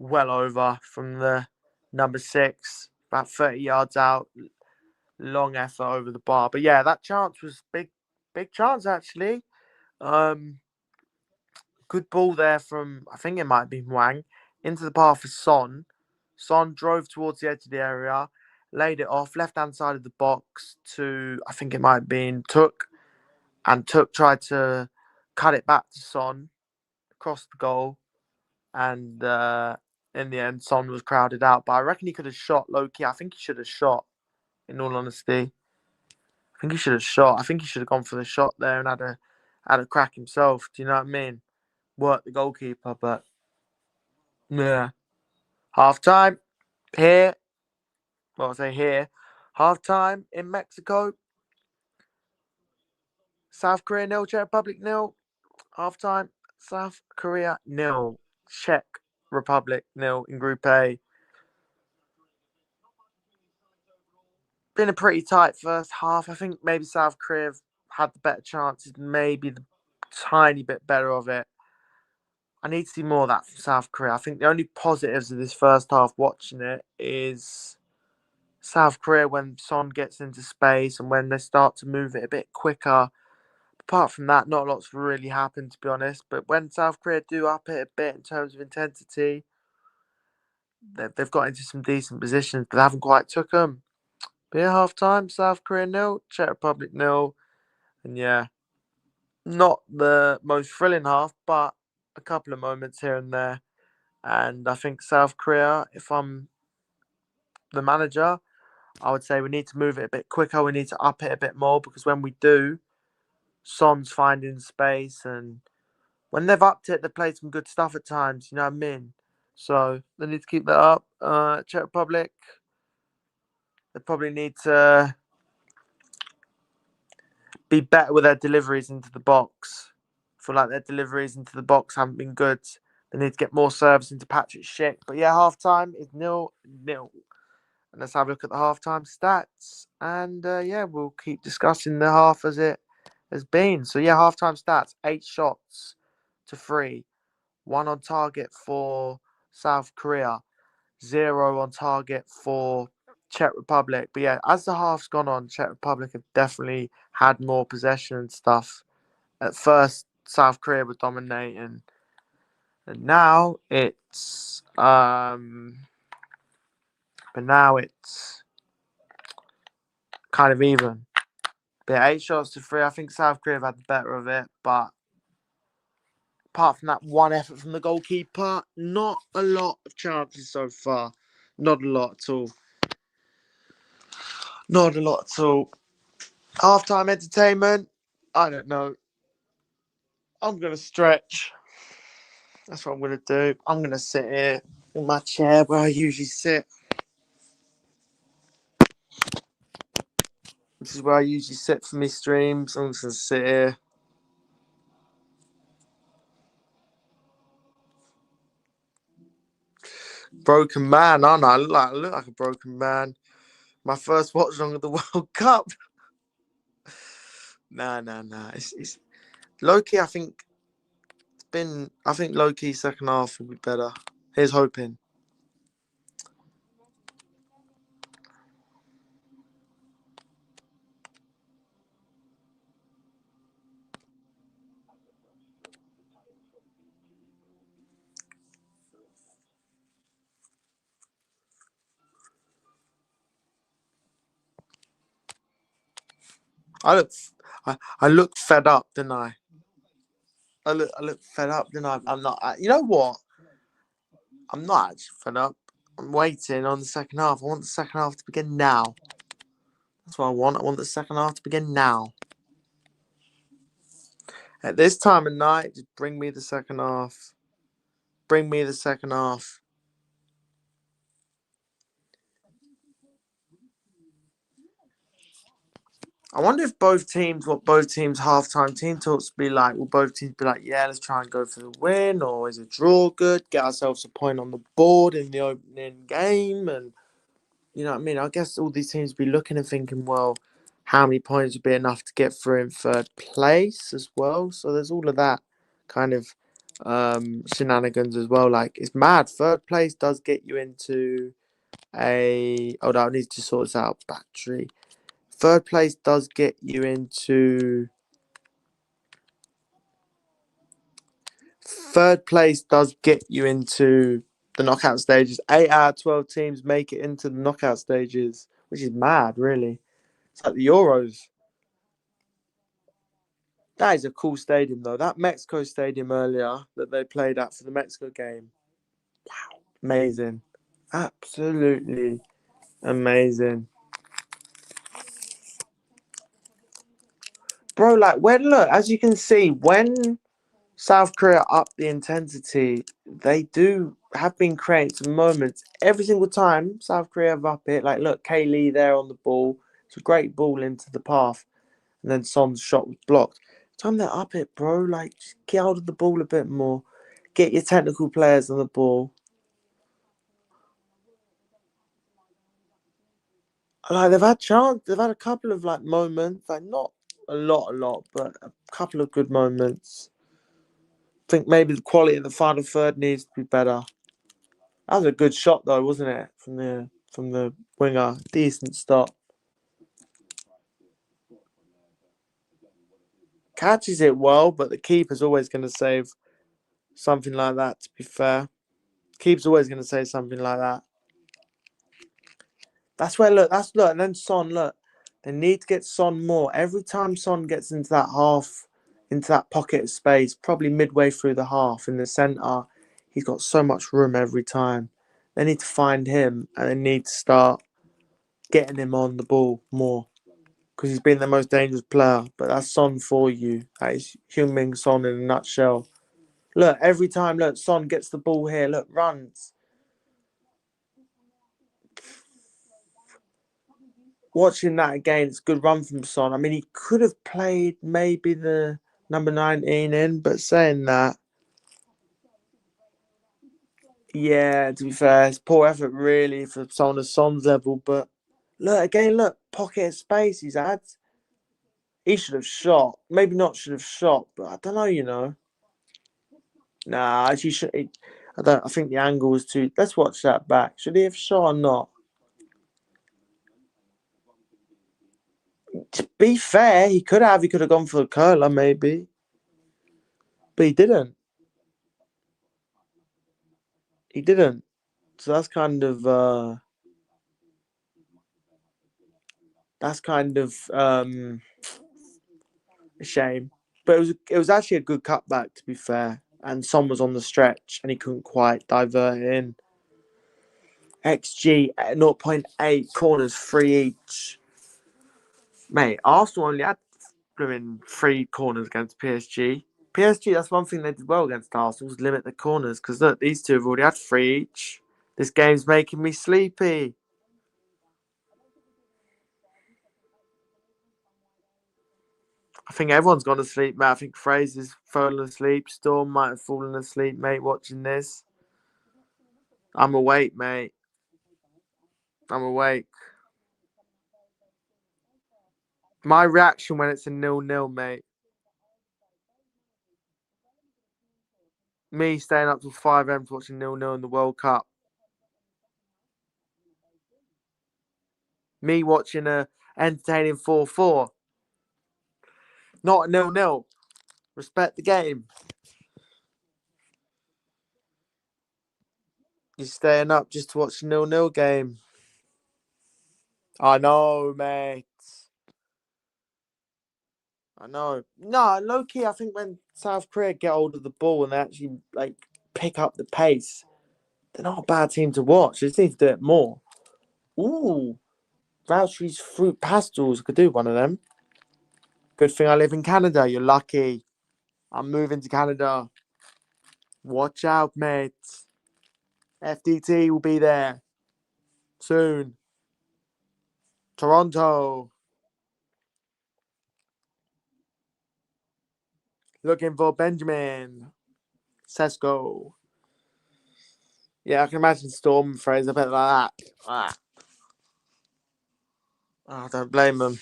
Well over from the number 6, about 30 yards out. Long effort over the bar. But yeah, that chance was big chance actually. Good ball there from, I think it might have been Wang, into the path for Son. Son drove towards the edge of the area, laid it off, left-hand side of the box to, I think it might have been Took. And Took tried to cut it back to Son, across the goal. And in the end, Son was crowded out. But I reckon he could have shot low-key. I think he should have shot, in all honesty. I think he should have shot. I think he should have gone for the shot there and had a crack himself. Do you know what I mean? Work the goalkeeper, but yeah. Half time here. Well, I say here. Half time in Mexico. South Korea nil, Czech Republic nil. Half time. South Korea nil, Czech Republic nil in Group A. Been a pretty tight first half. I think maybe South Korea have had the better chances, maybe the tiny bit better of it. I need to see more of that from South Korea. I think the only positives of this first half watching it is South Korea when Son gets into space and when they start to move it a bit quicker. Apart from that, not a lot's really happened, to be honest. But when South Korea do up it a bit in terms of intensity, they've got into some decent positions, but they haven't quite took them. But yeah, half time, South Korea nil, Czech Republic nil. And yeah, not the most thrilling half, but a couple of moments here and there. And I think South Korea, if I'm the manager, I would say we need to move it a bit quicker. We need to up it a bit more because when we do, Son's finding space. And when they've upped it, they've played some good stuff at times. You know what I mean? So they need to keep that up. Czech Republic, they probably need to be better with their deliveries into the box. I feel like their deliveries into the box haven't been good. They need to get more serves into Patrick Schick. But yeah, half time is 0-0. And let's have a look at the halftime stats. And yeah, we'll keep discussing the half as it has been. So yeah, halftime stats: 8 shots to 3, 1 on target for South Korea, 0 on target for Czech Republic. But yeah, as the half's gone on, Czech Republic have definitely had more possession and stuff. At first, South Korea were dominating, and now it's kind of even. But yeah, 8 shots to 3. I think South Korea have had the better of it, but apart from that one effort from the goalkeeper, not a lot of chances so far. Not a lot at all. Not a lot at all. Halftime entertainment. I don't know. I'm going to stretch. That's what I'm going to do. I'm going to sit here in my chair where I usually sit. This is where I usually sit for my streams. I'm just going to sit here. Broken man, aren't I? I look like a broken man. My first watch along of the World Cup. Nah. It's low key. I think low key second half will be better. Here's hoping. I look, I look fed up, didn't I? I look fed up, didn't I? I'm not. You know what? I'm not actually fed up. I'm waiting on the second half. I want the second half to begin now. That's what I want. I want the second half to begin now. At this time of night, just bring me the second half. Bring me the second half. I wonder if what both teams' halftime team talks be like. Will both teams be like, yeah, let's try and go for the win, or is a draw good? Get ourselves a point on the board in the opening game, and you know what I mean? I guess all these teams be looking and thinking, well, how many points would be enough to get through in third place as well? So there's all of that kind of shenanigans as well. Like, it's mad. Third place does get you into a. Oh, no, I need to sort this out. Battery. Third place does get you into. Third place does get you into the knockout stages. 8 out of 12 teams make it into the knockout stages, which is mad, really. It's like the Euros. That is a cool stadium, though. That Mexico stadium earlier that they played at for the Mexico game. Wow. Amazing. Absolutely amazing. Bro, like, look, as you can see, when South Korea up the intensity, they do have been creating some moments. Every single time South Korea have up it, like, look, Kay Lee there on the ball. It's a great ball into the path. And then Son's shot was blocked. Time they're up it, bro. Like, just get out of the ball a bit more. Get your technical players on the ball. Like, they've had a couple of like moments, like not a lot, but a couple of good moments. I think maybe the quality of the final third needs to be better. That was a good shot though, wasn't it? From the winger. Decent stop. Catches it well, but the keeper's always going to save something like that, to be fair. Keeper's always going to say something like that. That's where, look, and then Son, look. They need to get Son more. Every time Son gets into that half, into that pocket of space, probably midway through the half in the centre, he's got so much room every time. They need to find him and they need to start getting him on the ball more. Because he's been the most dangerous player. But that's Son for you. That is Heung-min Son in a nutshell. Look, every time, look, Son gets the ball here. Look, runs. Watching that again, it's a good run from Son. I mean, he could have played maybe the number 19 in, but saying that, yeah, to be fair, it's poor effort really for someone of Son's level. But look, again, look, pocket of space he's had. He should have shot. Maybe not should have shot, but I don't know, you know. Nah, actually, I don't. I think the angle was too. Let's watch that back. Should he have shot or not? To be fair, he could have. He could have gone for a curler, maybe, but he didn't. He didn't. So that's kind of. That's kind of a shame. But it was actually a good cutback, to be fair. And Son was on the stretch and he couldn't quite divert it in. XG at 0.8, corners 3 each. Mate, Arsenal only had three corners against PSG. PSG, that's one thing they did well against Arsenal, was limit the corners. Because look, these two have already had 3 each. This game's making me sleepy. I think everyone's gone to sleep, mate. I think Fraser's fallen asleep. Storm might have fallen asleep, mate, watching this. I'm awake, mate. I'm awake. My reaction when it's a 0-0, mate. Me staying up till 5 a.m. to watching 0-0 in the World Cup. Me watching a entertaining 4-4. Not a 0-0. Respect the game. You're staying up just to watch a 0-0 game. I know, mate. I know. No, low key, I think when South Korea get hold of the ball and they actually like pick up the pace, they're not a bad team to watch. They just need to do it more. Ooh, Rousey's fruit pastels. I could do one of them. Good thing I live in Canada. You're lucky. I'm moving to Canada. Watch out, mate. FDT will be there soon. Toronto. Looking for Benjamin Sesko. Yeah, I can imagine Storm phrase a bit like that. Oh, don't blame them.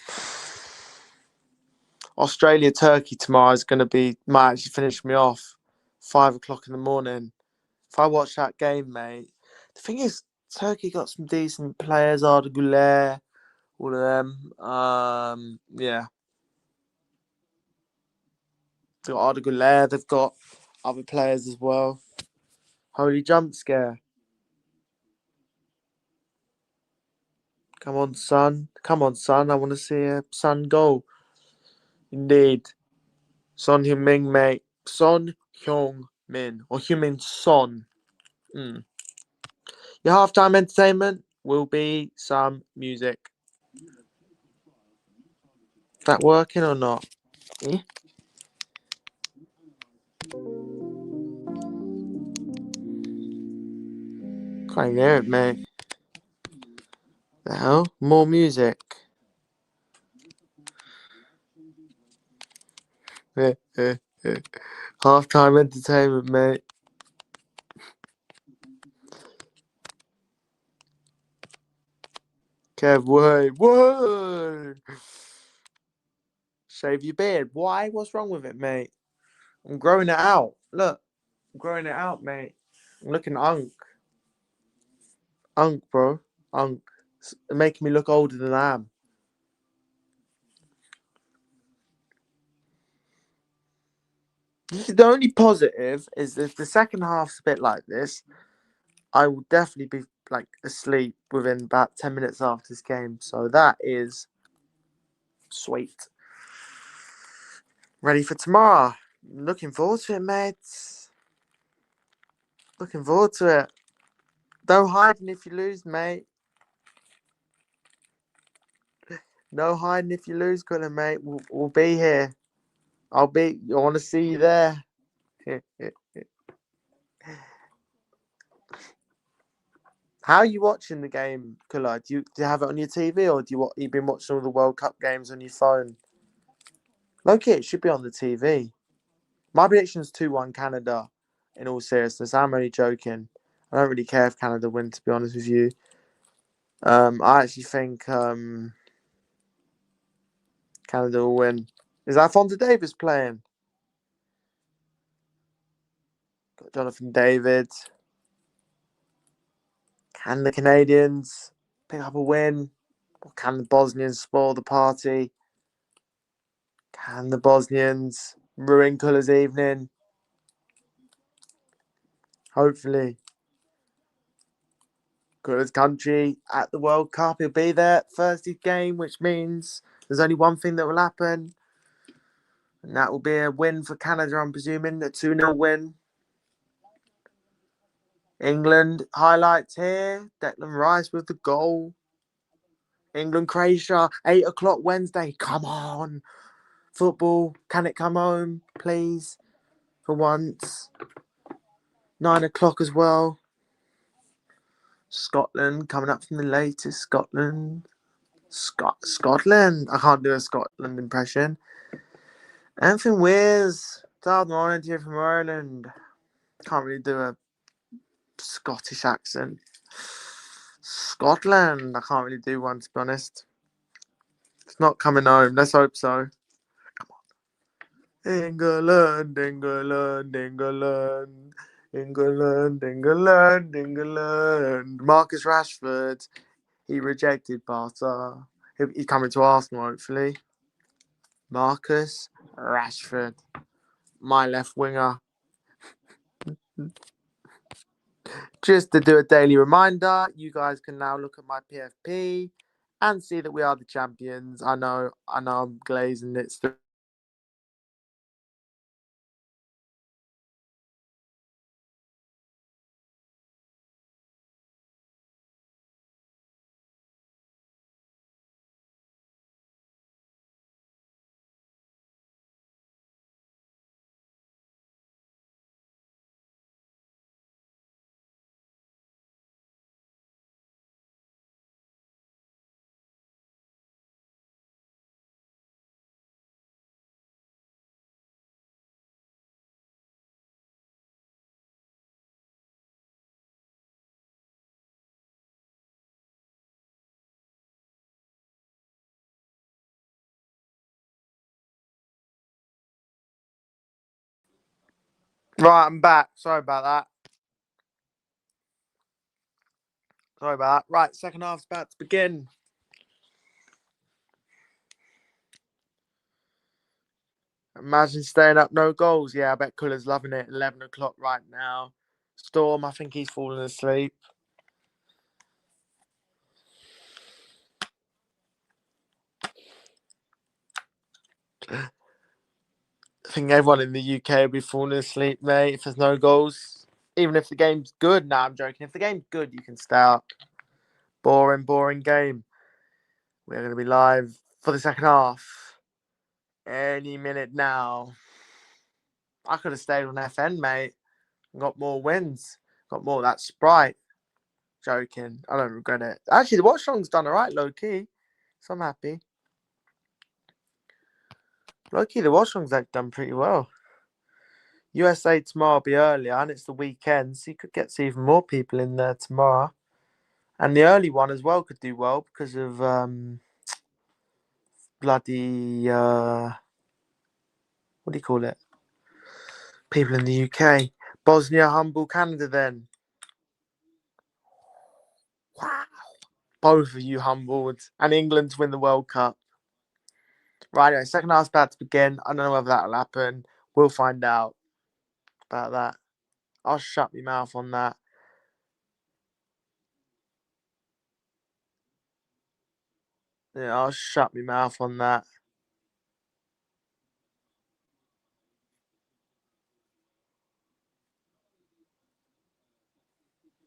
Australia Turkey tomorrow is going to might actually finish me off 5 o'clock in the morning. If I watch that game, mate, the thing is, Turkey got some decent players, Arda Güler, all of them. Yeah, they've got Arda Güler, they've got other players as well. Holy jump scare. Come on, son. Come on, son. I want to see a son goal. Indeed. Son Heung-min, mate. Son Heung-min. Or Heung-min Son. Mm. Your halftime entertainment will be some music. Is that working or not? Eh? Can't hear it, mate. The hell? More music. Halftime entertainment, mate. Kev, whoa. Shave your beard. Why? What's wrong with it, mate? I'm growing it out. Look, I'm growing it out, mate. I'm looking unk. Unk, bro. Unk. It's making me look older than I am. The only positive is if the second half's a bit like this, I will definitely be like asleep within about 10 minutes after this game. So that is sweet. Ready for tomorrow. Looking forward to it, mates. Looking forward to it. No hiding if you lose, mate. No hiding if you lose, Gunnar, mate. We'll be here. I want to see you there. How are you watching the game, Kula? Do you have it on your TV or you been watching all the World Cup games on your phone? Okay, it should be on the TV. My prediction is 2-1 Canada, in all seriousness. I'm only joking. I don't really care if Canada win, to be honest with you. I actually think Canada will win. Is Alphonso Davies playing? Got Jonathan David. Can the Canadians pick up a win? Or can the Bosnians spoil the party? Can the Bosnians ruin Colour's evening? Hopefully. Colour's country at the World Cup. He'll be there Thursday game, which means there's only one thing that will happen. And that will be a win for Canada, I'm presuming. A 2-0 win. England highlights here. Declan Rice with the goal. England, Croatia, 8 o'clock Wednesday. Come on. Football. Can it come home, please? For once. 9 o'clock as well. Scotland coming up from the latest. Scotland. Scotland. I can't do a Scotland impression. Anything weird. 2001 here from Ireland. Can't really do a Scottish accent. Scotland. I can't really do one, to be honest. It's not coming home. Let's hope so. England, England, England, England, England, England. Marcus Rashford. He rejected Barca. He's coming to Arsenal, hopefully. Marcus Rashford. My left winger. Just to do a daily reminder, you guys can now look at my PFP and see that we are the champions. I know I'm glazing it still. Right, I'm back. Sorry about that. Right, second half's about to begin. Imagine staying up, no goals. Yeah, I bet Culler's loving it. 11 o'clock right now. Storm, I think he's falling asleep. I think everyone in the UK will be falling asleep, mate, if there's no goals. Even if the game's good. Nah, I'm joking. If the game's good, you can stay up. Boring game. We're going to be live for the second half. Any minute now. I could have stayed on FN, mate. Got more wins. Got more of that Sprite. Joking. I don't regret it. Actually, the Watchalong's done all right, low-key. So I'm happy. Low-key, the Watchalong's done pretty well. USA tomorrow will be earlier, and it's the weekend, so you could get to even more people in there tomorrow. And the early one as well could do well because of bloody... what do you call it? People in the UK. Bosnia humble Canada then. Wow. Both of you humbled. And England to win the World Cup. Right, anyway, second half's about to begin. I don't know whether that'll happen. We'll find out about that. I'll shut my mouth on that. Yeah, I'll shut my mouth on that.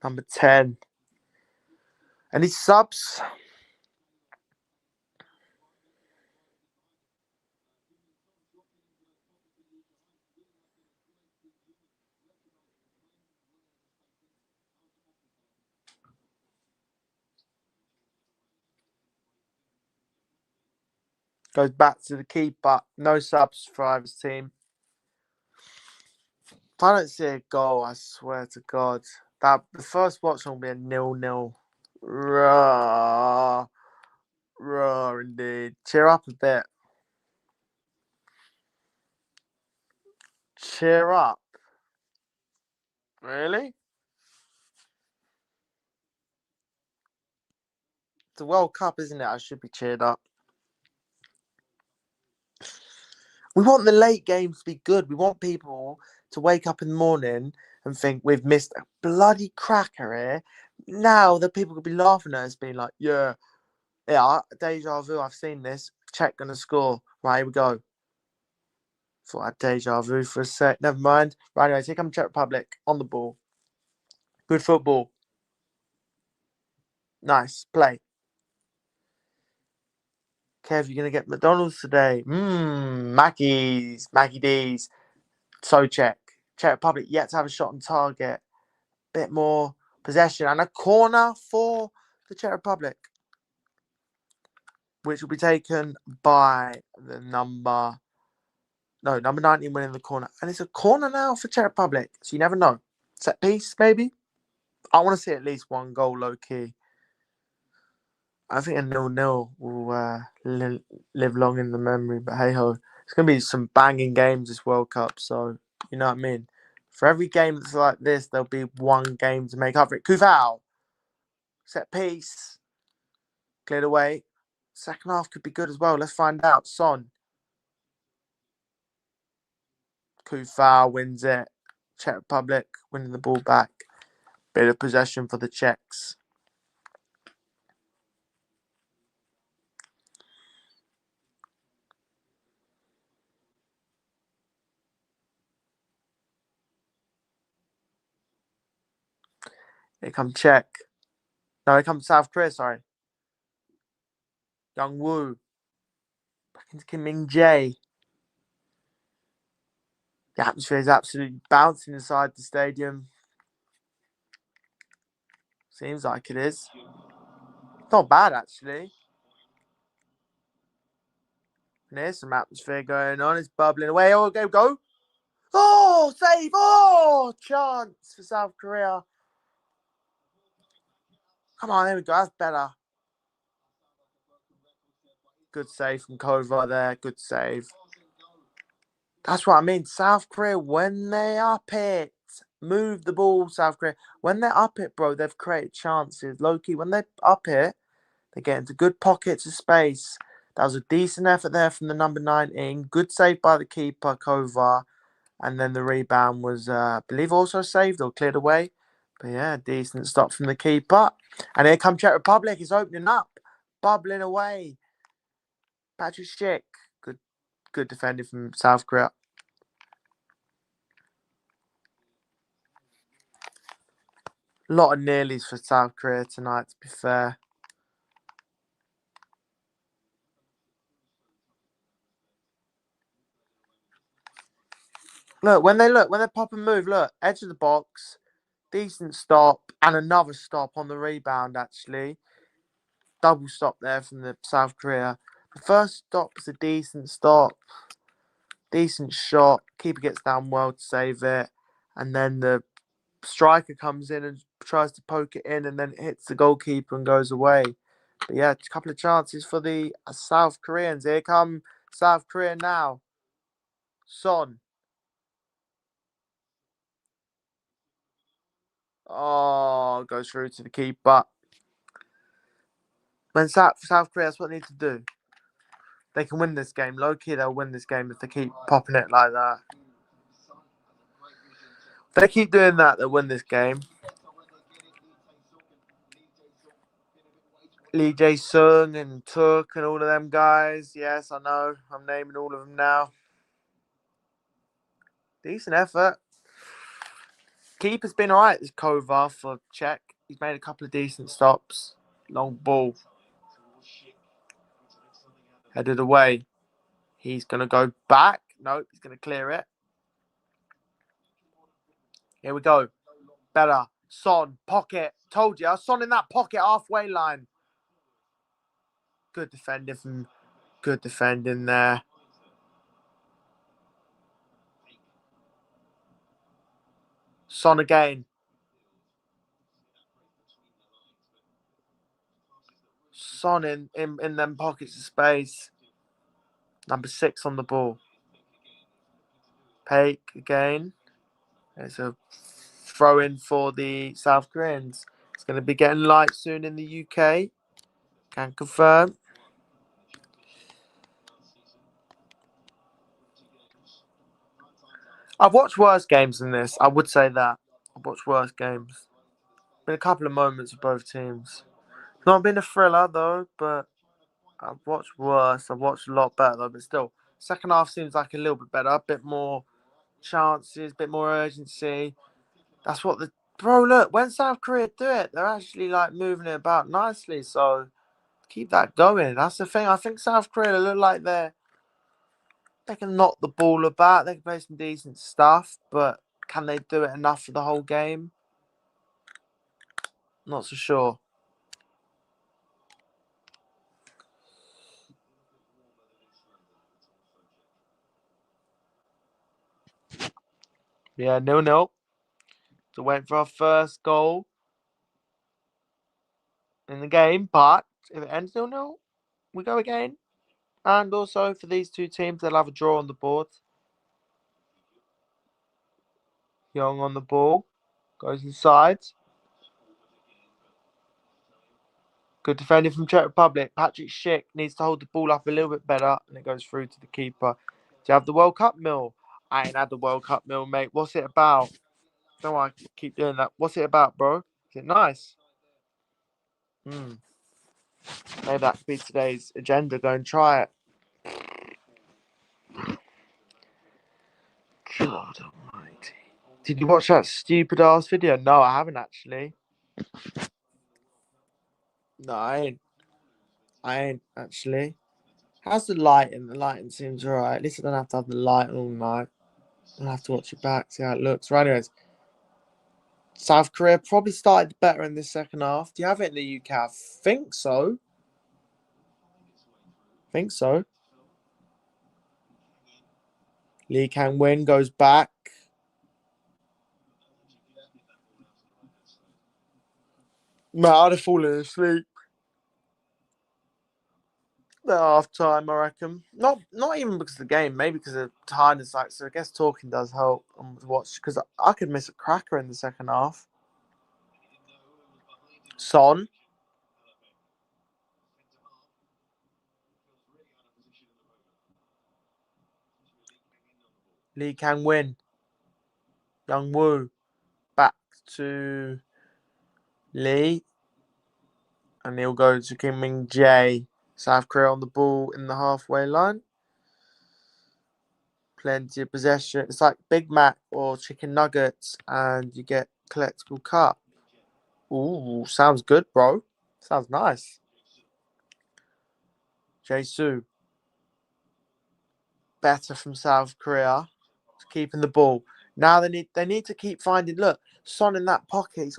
Number 10. Any subs? Goes back to the keeper. No subs for either team. If I don't see a goal, I swear to God, that the first watch will be a 0-0. Raw. Raw indeed. Cheer up a bit. Cheer up. Really? It's a World Cup, isn't it? I should be cheered up. We want the late games to be good. We want people to wake up in the morning and think we've missed a bloody cracker here. Now the people could be laughing at us, being like, yeah, deja vu, I've seen this. Czech gonna score. Right, here we go. Thought I had deja vu for a sec. Never mind. Right, anyways, here comes Czech Republic on the ball. Good football. Nice. Play. Kev, you're gonna get McDonald's today. Mackie D's. So Czech. Czech Republic yet to have a shot on target. Bit more possession and a corner for the Czech Republic, which will be taken by the number 19 winning the corner. And it's a corner now for Czech Republic, so you never know. Set piece, maybe? I want to see at least one goal, low key. I think a 0-0 will live long in the memory. But hey ho, it's gonna be some banging games this World Cup. So you know what I mean. For every game that's like this, there'll be one game to make up for it. Kufau, set piece, cleared away. Second half could be good as well. Let's find out. Son, Kufau wins it. Czech Republic winning the ball back. Bit of possession for the Czechs. Here comes Czech. No, here comes South Korea, sorry. Young Woo. Back into Kim Min Jae. The atmosphere is absolutely bouncing inside the stadium. Seems like it is. Not bad, actually. And there's some atmosphere going on. It's bubbling away. Oh, go. Oh, save. Oh, chance for South Korea. Come on, there we go. That's better. Good save from Kova there. Good save. That's what I mean. South Korea, when they up it, move the ball, South Korea. When they're up it, bro, they've created chances. Low-key, when they up it, they get into good pockets of space. That was a decent effort there from the number 19. Good save by the keeper, Kova. And then the rebound was, I believe, also saved or cleared away. But yeah, decent stop from the keeper. And here comes Czech Republic. It's opening up, bubbling away. Patrick Schick. Good defending from South Korea. A lot of nearlies for South Korea tonight, to be fair. When they pop and move, look, edge of the box, decent stop, and another stop on the rebound, actually. Double stop there from the South Korea. The first stop is a decent stop, decent shot. Keeper gets down well to save it. And then the striker comes in and tries to poke it in and then hits the goalkeeper and goes away. But yeah, a couple of chances for the South Koreans. Here come South Korea now. Son. Oh, goes through to the keeper. When South Korea, that's what they need to do. They can win this game. Low key, they'll win this game if they keep popping it like that. If they keep doing that, they'll win this game. Lee Jae Sung and Took and all of them guys. Yes, I know. I'm naming all of them now. Decent effort. Keeper's been alright, this Kovar for Czech. He's made a couple of decent stops. Long ball. Headed away. He's going to go back. No, he's going to clear it. Here we go. Better. Son, pocket. Told you. Son in that pocket, halfway line. Good defending there. Son again. Son in them pockets of space. Number 6 on the ball. Pake again. There's a throw in for the South Koreans. It's going to be getting light soon in the UK. Can confirm. I've watched worse games than this. I would say that. I've watched worse games. Been a couple of moments of both teams. Not been a thriller though, but I've watched worse. I've watched a lot better though, but still. Second half seems like a little bit better. A bit more chances, a bit more urgency. That's what the... Bro, look, when South Korea do it, they're actually like moving it about nicely. So keep that going. That's the thing. I think South Korea look like they can knock the ball about. They can play some decent stuff, but can they do it enough for the whole game? Not so sure. Yeah, 0-0. So waiting for our first goal. in the game, but if it ends 0-0, we go again. And also for these two teams, they'll have a draw on the board. Young on the ball, goes inside. Good defending from Czech Republic. Patrick Schick needs to hold the ball up a little bit better, and it goes through to the keeper. Do you have the World Cup meal? I ain't had the World Cup meal, mate. What's it about? Don't I keep doing that? What's it about, bro? Is it nice? Maybe that could be today's agenda. Go and try it. God almighty. Did you watch that stupid ass video? No, I haven't actually. No, I ain't actually. How's the lighting? The lighting seems alright. At least I don't have to have the light all night. I'll have to watch it back, see how it looks. Right, anyways. South Korea probably started better in the second half. Do you have it in the UK? I think so. Lee Kang-win goes back. Man, I'd have fallen asleep. The half time, I reckon. Not even because of the game, maybe because of tiredness. Like, so I guess talking does help on the watch because I could miss a cracker in the second half. Son. Lee Kang-win. Young Woo. Back to Lee. And he'll go to Kim Min Jae. South Korea on the ball in the halfway line. Plenty of possession. It's like Big Mac or chicken nuggets, and you get collectible cup. Ooh, sounds good, bro. Sounds nice. Jae-soo. Better from South Korea. Keeping the ball. Now they need to keep finding. Look, Son in that pocket.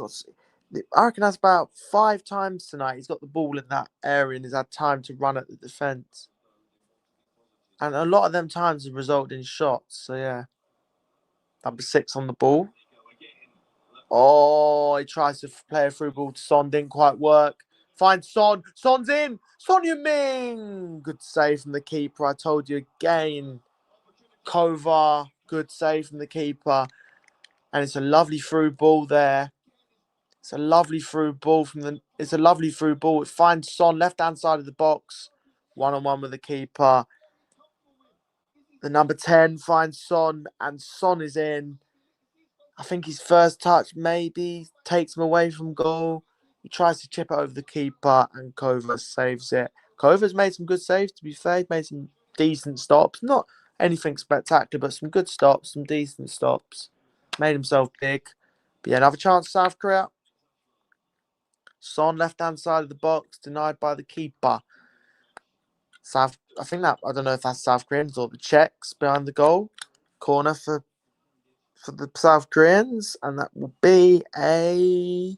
I reckon that's about 5 times tonight. He's got the ball in that area and he's had time to run at the defense. And a lot of them times have resulted in shots. So yeah, number 6 on the ball. Oh, he tries to play a through ball to Son. Didn't quite work. Finds Son. Son's in. Son Heung-min. Good save from the keeper. I told you again. Kovar. Good save from the keeper. And it's a lovely through ball there. It's a lovely through ball It's a lovely through ball. It finds Son left hand side of the box. 1-on-1 with the keeper. The number 10 finds Son, and Son is in. I think his first touch maybe takes him away from goal. He tries to chip it over the keeper, and Kovar saves it. Kovar's made some good saves, to be fair. He's made some decent stops. Not anything spectacular, but some good stops, some decent stops. Made himself big. But yeah, another chance, South Korea. Son, left-hand side of the box, denied by the keeper. I don't know if that's South Koreans or the Czechs behind the goal. Corner for the South Koreans, and that will be a...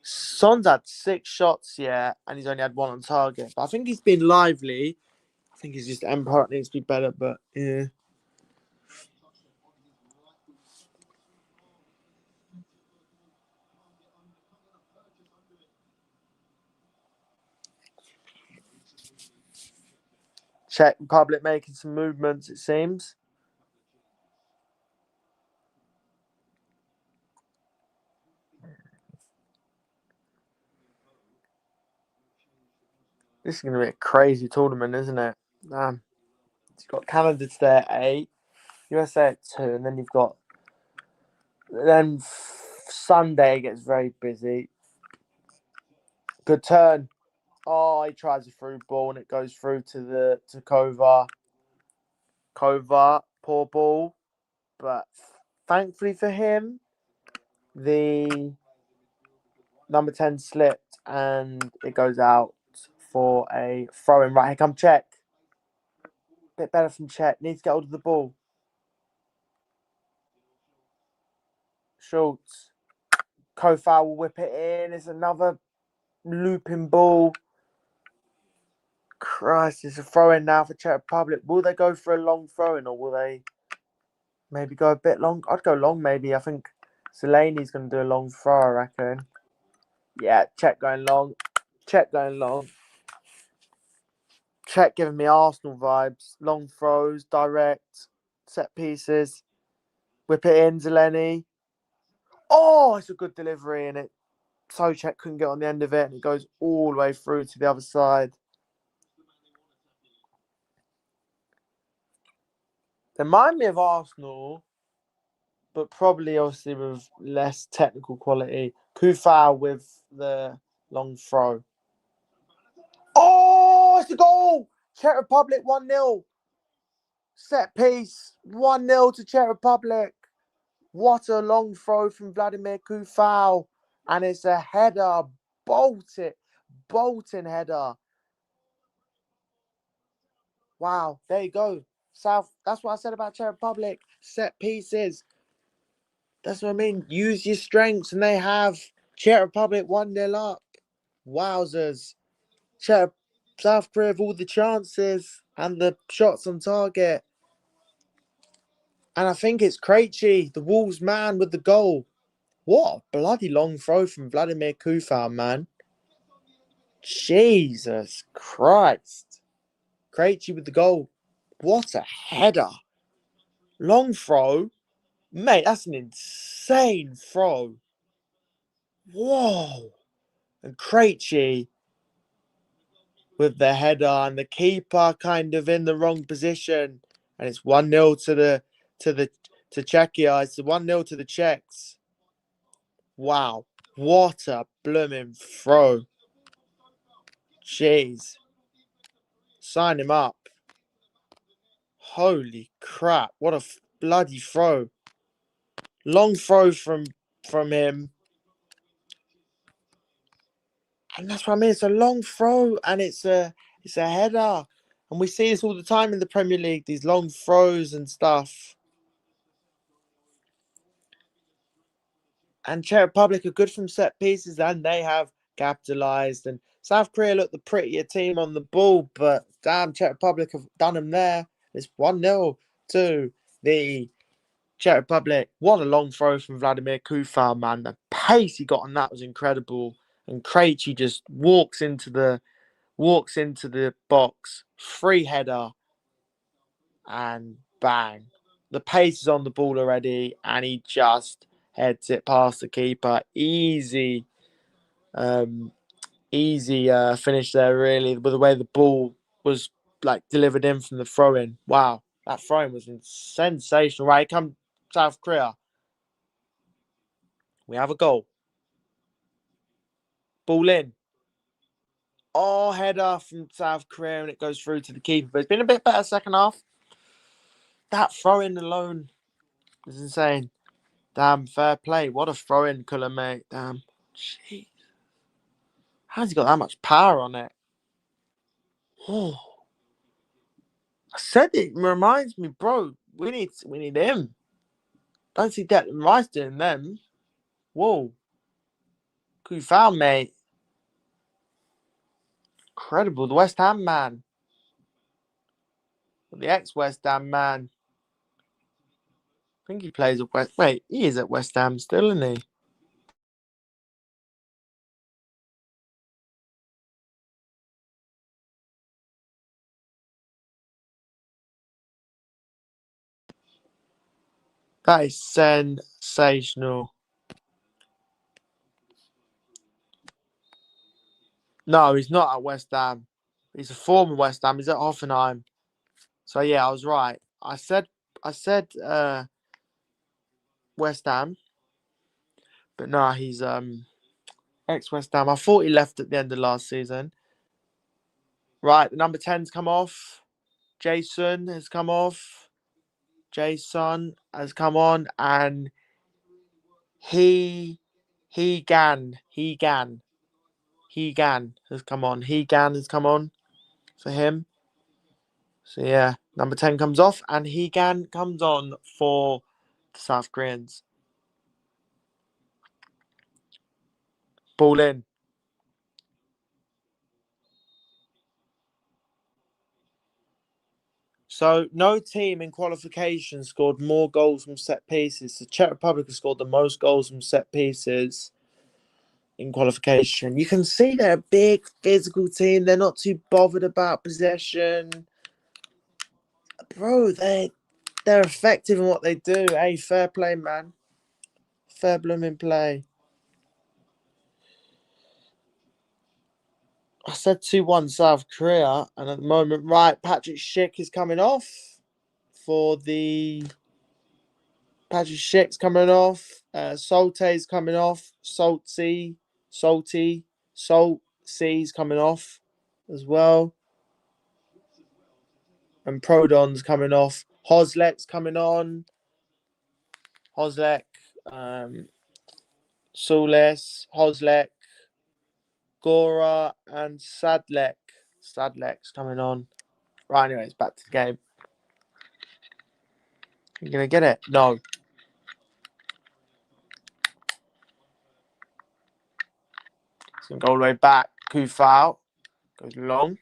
Son's had 6 shots, yeah, and he's only had 1 on target. But I think he's been lively. I think he's just end product needs to be better, but yeah. Czech Republic making some movements, it seems. This is going to be a crazy tournament, isn't it? You've got Canada today at 8, USA at 2, and then you've got... Then Sunday gets very busy. Good turn. Oh, he tries a through ball and it goes through to Kovar. Kovar, poor ball. But thankfully for him, the number 10 slipped and it goes out for a throw-in. Right, here come Czech. Bit better from Czech. Needs to get hold of the ball. Schultz. Kovar will whip it in. It's another looping ball. Christ, it's a throw-in now for Czech Republic. Will they go for a long throw-in or will they maybe go a bit long? I'd go long maybe. I think Delaney's going to do a long throw, I reckon. Yeah, Czech going long. Czech going long. Czech giving me Arsenal vibes. Long throws, direct, set pieces. Whip it in, Delaney. Oh, it's a good delivery, and it so Czech couldn't get on the end of it, and it goes all the way through to the other side. They remind me of Arsenal, but probably obviously with less technical quality. Kufau with the long throw. Oh, it's a goal! Czech Republic 1-0. Set piece 1-0 to Czech Republic. What a long throw from Vladimir Kufau. And it's a header. Bolting header. Wow, there you go. South. That's what I said about Czech Republic. Set pieces. That's what I mean. Use your strengths, and they have. Czech Republic 1-0 up. Wowzers. South Korea have all the chances and the shots on target. And I think it's Krejci, the Wolves man, with the goal. What a bloody long throw from Vladimir Kufar, man. Jesus Christ. Krejci with the goal. What a header. Long throw. Mate, that's an insane throw. Whoa. And Krejci with the header, and the keeper kind of in the wrong position. And it's 1-0 to Czechia. It's 1-0 to the Czechs. Wow. What a blooming throw. Jeez. Sign him up. Holy crap. What a bloody throw. Long throw from him. And that's what I mean. It's a long throw, and it's a header. And we see this all the time in the Premier League, these long throws and stuff. And Czech Republic are good from set pieces, and they have capitalised. And South Korea look the prettier team on the ball, but damn, Czech Republic have done them there. It's 1-0 to the Czech Republic. What a long throw from Vladimir Kufar, man. The pace he got on that was incredible. And Krejci just walks into the box, free header, and bang. The pace is on the ball already, and he just heads it past the keeper. Easy finish there, really, with the way the ball was like delivered in from the throw-in. Wow, that throw-in was sensational. Right, come South Korea. We have a goal. Ball in. Oh, header from South Korea, and it goes through to the keeper. But it's been a bit better second half. That throw-in alone is insane. Damn, fair play. What a throw-in, Cullen, mate. Damn. Jeez. How's he got that much power on it? Oh. I said it reminds me, bro. We need him. Don't see Declan Rice doing them. Whoa. Who found, mate? Incredible. The West Ham man. The ex-West Ham man. I think he plays at West. Wait, he is at West Ham still, isn't he? That is sensational. No, he's not at West Ham. He's a former West Ham. He's at Hoffenheim. So yeah, I was right. I said West Ham, but no, he's ex West Ham. I thought he left at the end of last season. Right, the number 10's come off. Jason has come off. Jason has come on, and Hegan has come on. Hegan has come on for him. So yeah, number 10 comes off, and Hegan comes on for the South Koreans. Ball in. So no team in qualification scored more goals from set pieces. The Czech Republic has scored the most goals from set pieces in qualification. You can see they're a big physical team. They're not too bothered about possession. Bro, they're effective in what they do. Hey, fair play, man. Fair blooming play. I said 2-1 South Korea, and at the moment, right, Patrick Schick is coming off for the... Patrick Schick's coming off. Salte's coming off. Salty's coming off as well. And Prodon's coming off. Hoslek's coming on. Hoslek, Sules, Hoslek, Gora, and Sadlek. Sadlek's coming on. Right, anyways, back to the game. You gonna get it? No. It's gonna go all the way back. Kufau goes long.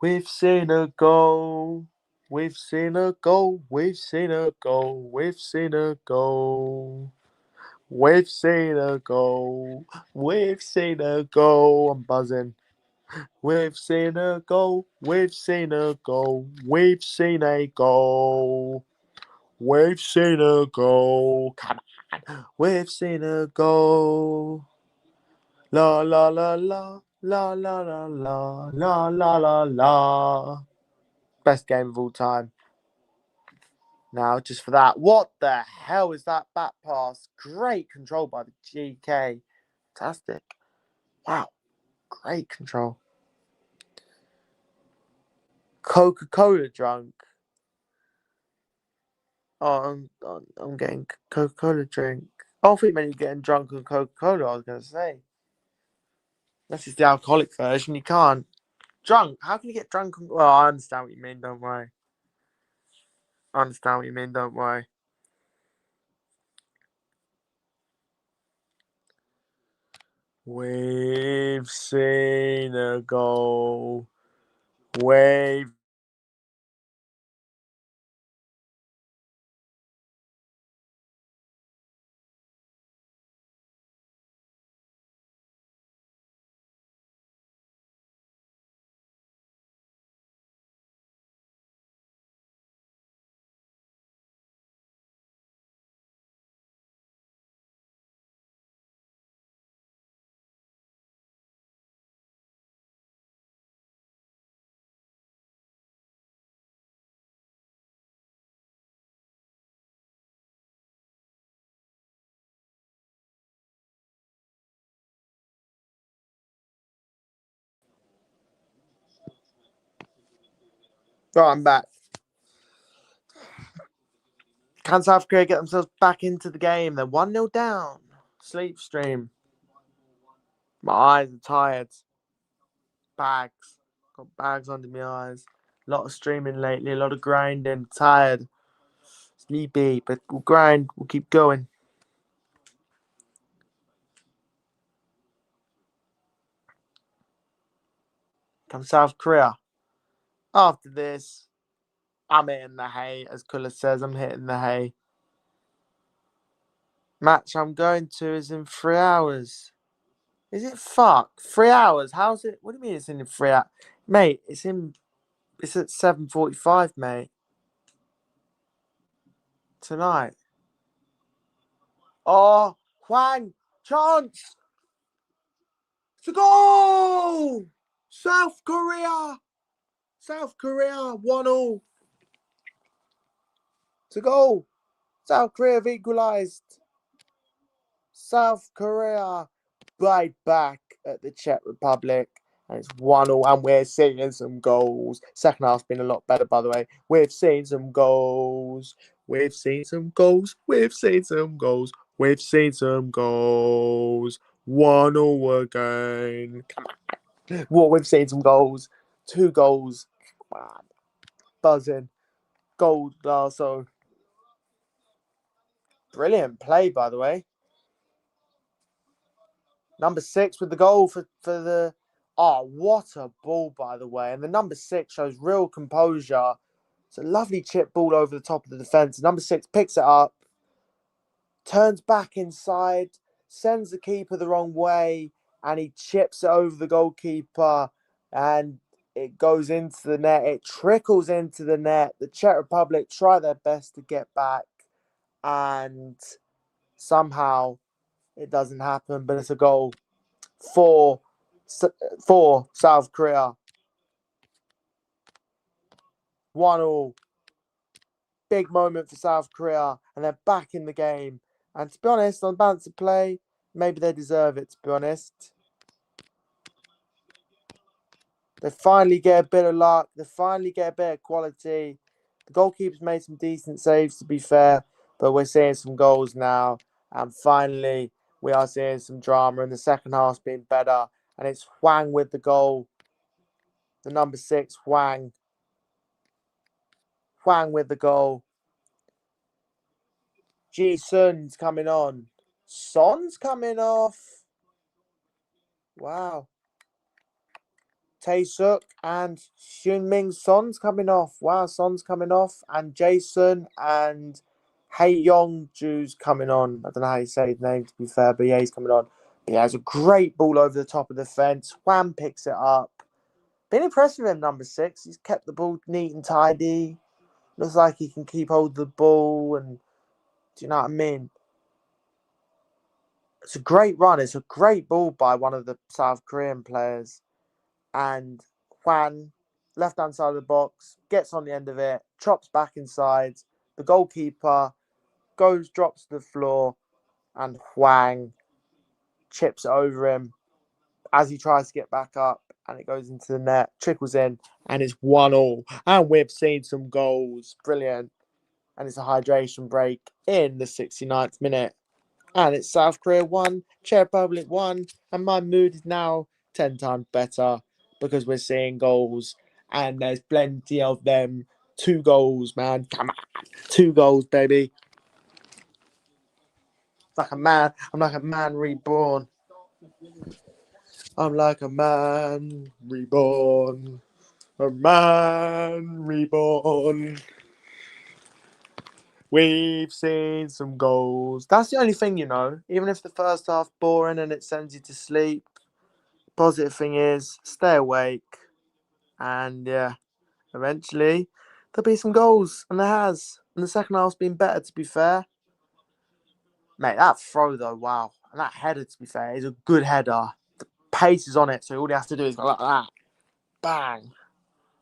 We've seen a goal. We've seen a goal. We've seen a goal. We've seen a goal. We've seen a goal. We've seen a goal. I'm buzzing. We've seen a goal. We've seen a goal. We've seen a goal. We've seen a goal. Come on. We've seen a goal. La la la la. La la la la. La la la la. Best game of all time. Now, just for that. What the hell is that back pass? Great control by the GK. Fantastic. Wow. Great control. Coca-Cola drunk. Oh, I'm getting Coca-Cola drink. Oh, I think maybe you're getting drunk on Coca-Cola, I was going to say. This is the alcoholic version. You can't. Drunk. How can you get drunk? Well, I understand what you mean. Don't worry. I understand what you mean. Don't worry. We've seen a goal. We've Right, I'm back. Can South Korea get themselves back into the game? They're 1-0 down. Sleep stream. My eyes are tired. Bags. Got bags under my eyes. A lot of streaming lately, a lot of grinding. Tired. Sleepy, but we'll grind. We'll keep going. Come South Korea. After this, I'm hitting the hay. As Kula says, I'm hitting the hay. Match I'm going to is in 3 hours. Is it fuck? 3 hours? How's it? What do you mean it's in 3 hours? Mate, it's at 7:45, mate. Tonight. Oh, Hwang! Chance! To go! South Korea! South Korea, 1-0. To go! South Korea have equalised. South Korea right back at the Czech Republic. And it's 1-0, and we're seeing some goals. Second half's been a lot better, by the way. We've seen some goals. We've seen some goals. We've seen some goals. We've seen some goals. 1-0 again. Come on. What, we've seen some goals. 2 goals. Come on. Buzzing. Goal also. Brilliant play, by the way. Number 6 with the goal for the... Oh, what a ball, by the way. And the number 6 shows real composure. It's a lovely chip ball over the top of the defence. Number 6 picks it up, turns back inside, sends the keeper the wrong way, and he chips it over the goalkeeper, and it goes into the net. It trickles into the net. The Czech Republic try their best to get back, and somehow it doesn't happen, but it's a goal for South Korea. 1-1. Big moment for South Korea, and they're back in the game. And to be honest, on balance of play, maybe they deserve it, to be honest. They finally get a bit of luck. They finally get a bit of quality. The goalkeeper's made some decent saves, to be fair, but we're seeing some goals now. And finally, we are seeing some drama, and the second half's been better. And it's Hwang with the goal. The number 6, Hwang. Hwang with the goal. Ji-sun's coming on. Son's coming off. Wow. Tae-suk and Hyun-Min Son's coming off. Wow, Son's coming off. And Jason and Hae-Yong-ju's coming on. I don't know how you say his name, to be fair, but yeah, he's coming on. But yeah, it's a great ball over the top of the fence. Hwang picks it up. Been impressed with him, number 6. He's kept the ball neat and tidy. Looks like he can keep hold of the ball, and do you know what I mean? It's a great run. It's a great ball by one of the South Korean players. And Hwang, left-hand side of the box, gets on the end of it, chops back inside. The goalkeeper drops to the floor, and Hwang chips it over him as he tries to get back up, and it goes into the net, trickles in, and it's 1-1. And we've seen some goals. Brilliant. And it's a hydration break in the 69th minute. And it's South Korea 1, Czech Republic 1, and my mood is now 10 times better because we're seeing goals, and there's plenty of them. 2 goals, man. Come on. 2 goals, baby. Like a man. I'm like a man reborn. I'm like a man reborn. A man reborn. We've seen some goals. That's the only thing, you know. Even if the first half boring and it sends you to sleep, positive thing is stay awake, and yeah, eventually there'll be some goals, and there has. And the second half's been better, to be fair. Mate, that throw though, wow, and that header, to be fair, is a good header. The pace is on it, so all he has to do is go like that, bang.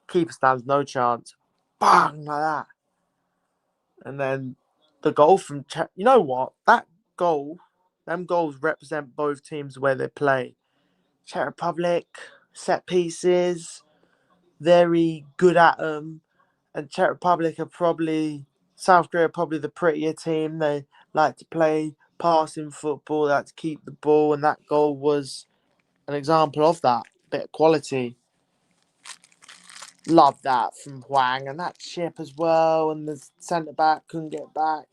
Keeper stands no chance, bang, like that. And then the goal from you know what? That goal, them goals represent both teams where they play. Czech Republic, set pieces, very good at them. And Czech Republic are probably, South Korea are probably the prettier team. They like to play passing football, they like to keep the ball. And that goal was an example of that. Bit of quality. Love that from Hwang. And that chip as well. And the centre back couldn't get back.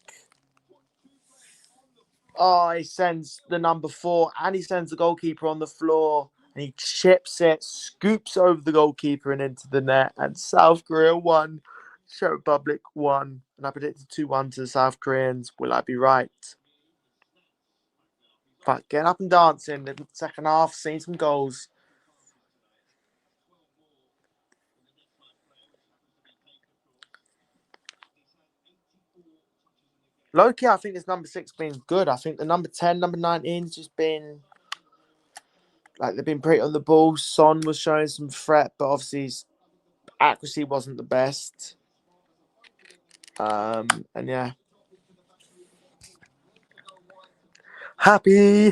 Oh, he sends the number 4 and he sends the goalkeeper on the floor, and he chips it, scoops over the goalkeeper and into the net. And South Korea won, Czech Republic won. And I predicted 2-1 to the South Koreans. Will I be right? But getting up and dancing in the second half, seeing some goals. Low-key, I think this number 6 been good. I think the number 10, number 19's just been... like, they've been pretty on the ball. Son was showing some threat, but obviously his accuracy wasn't the best. And yeah. Happy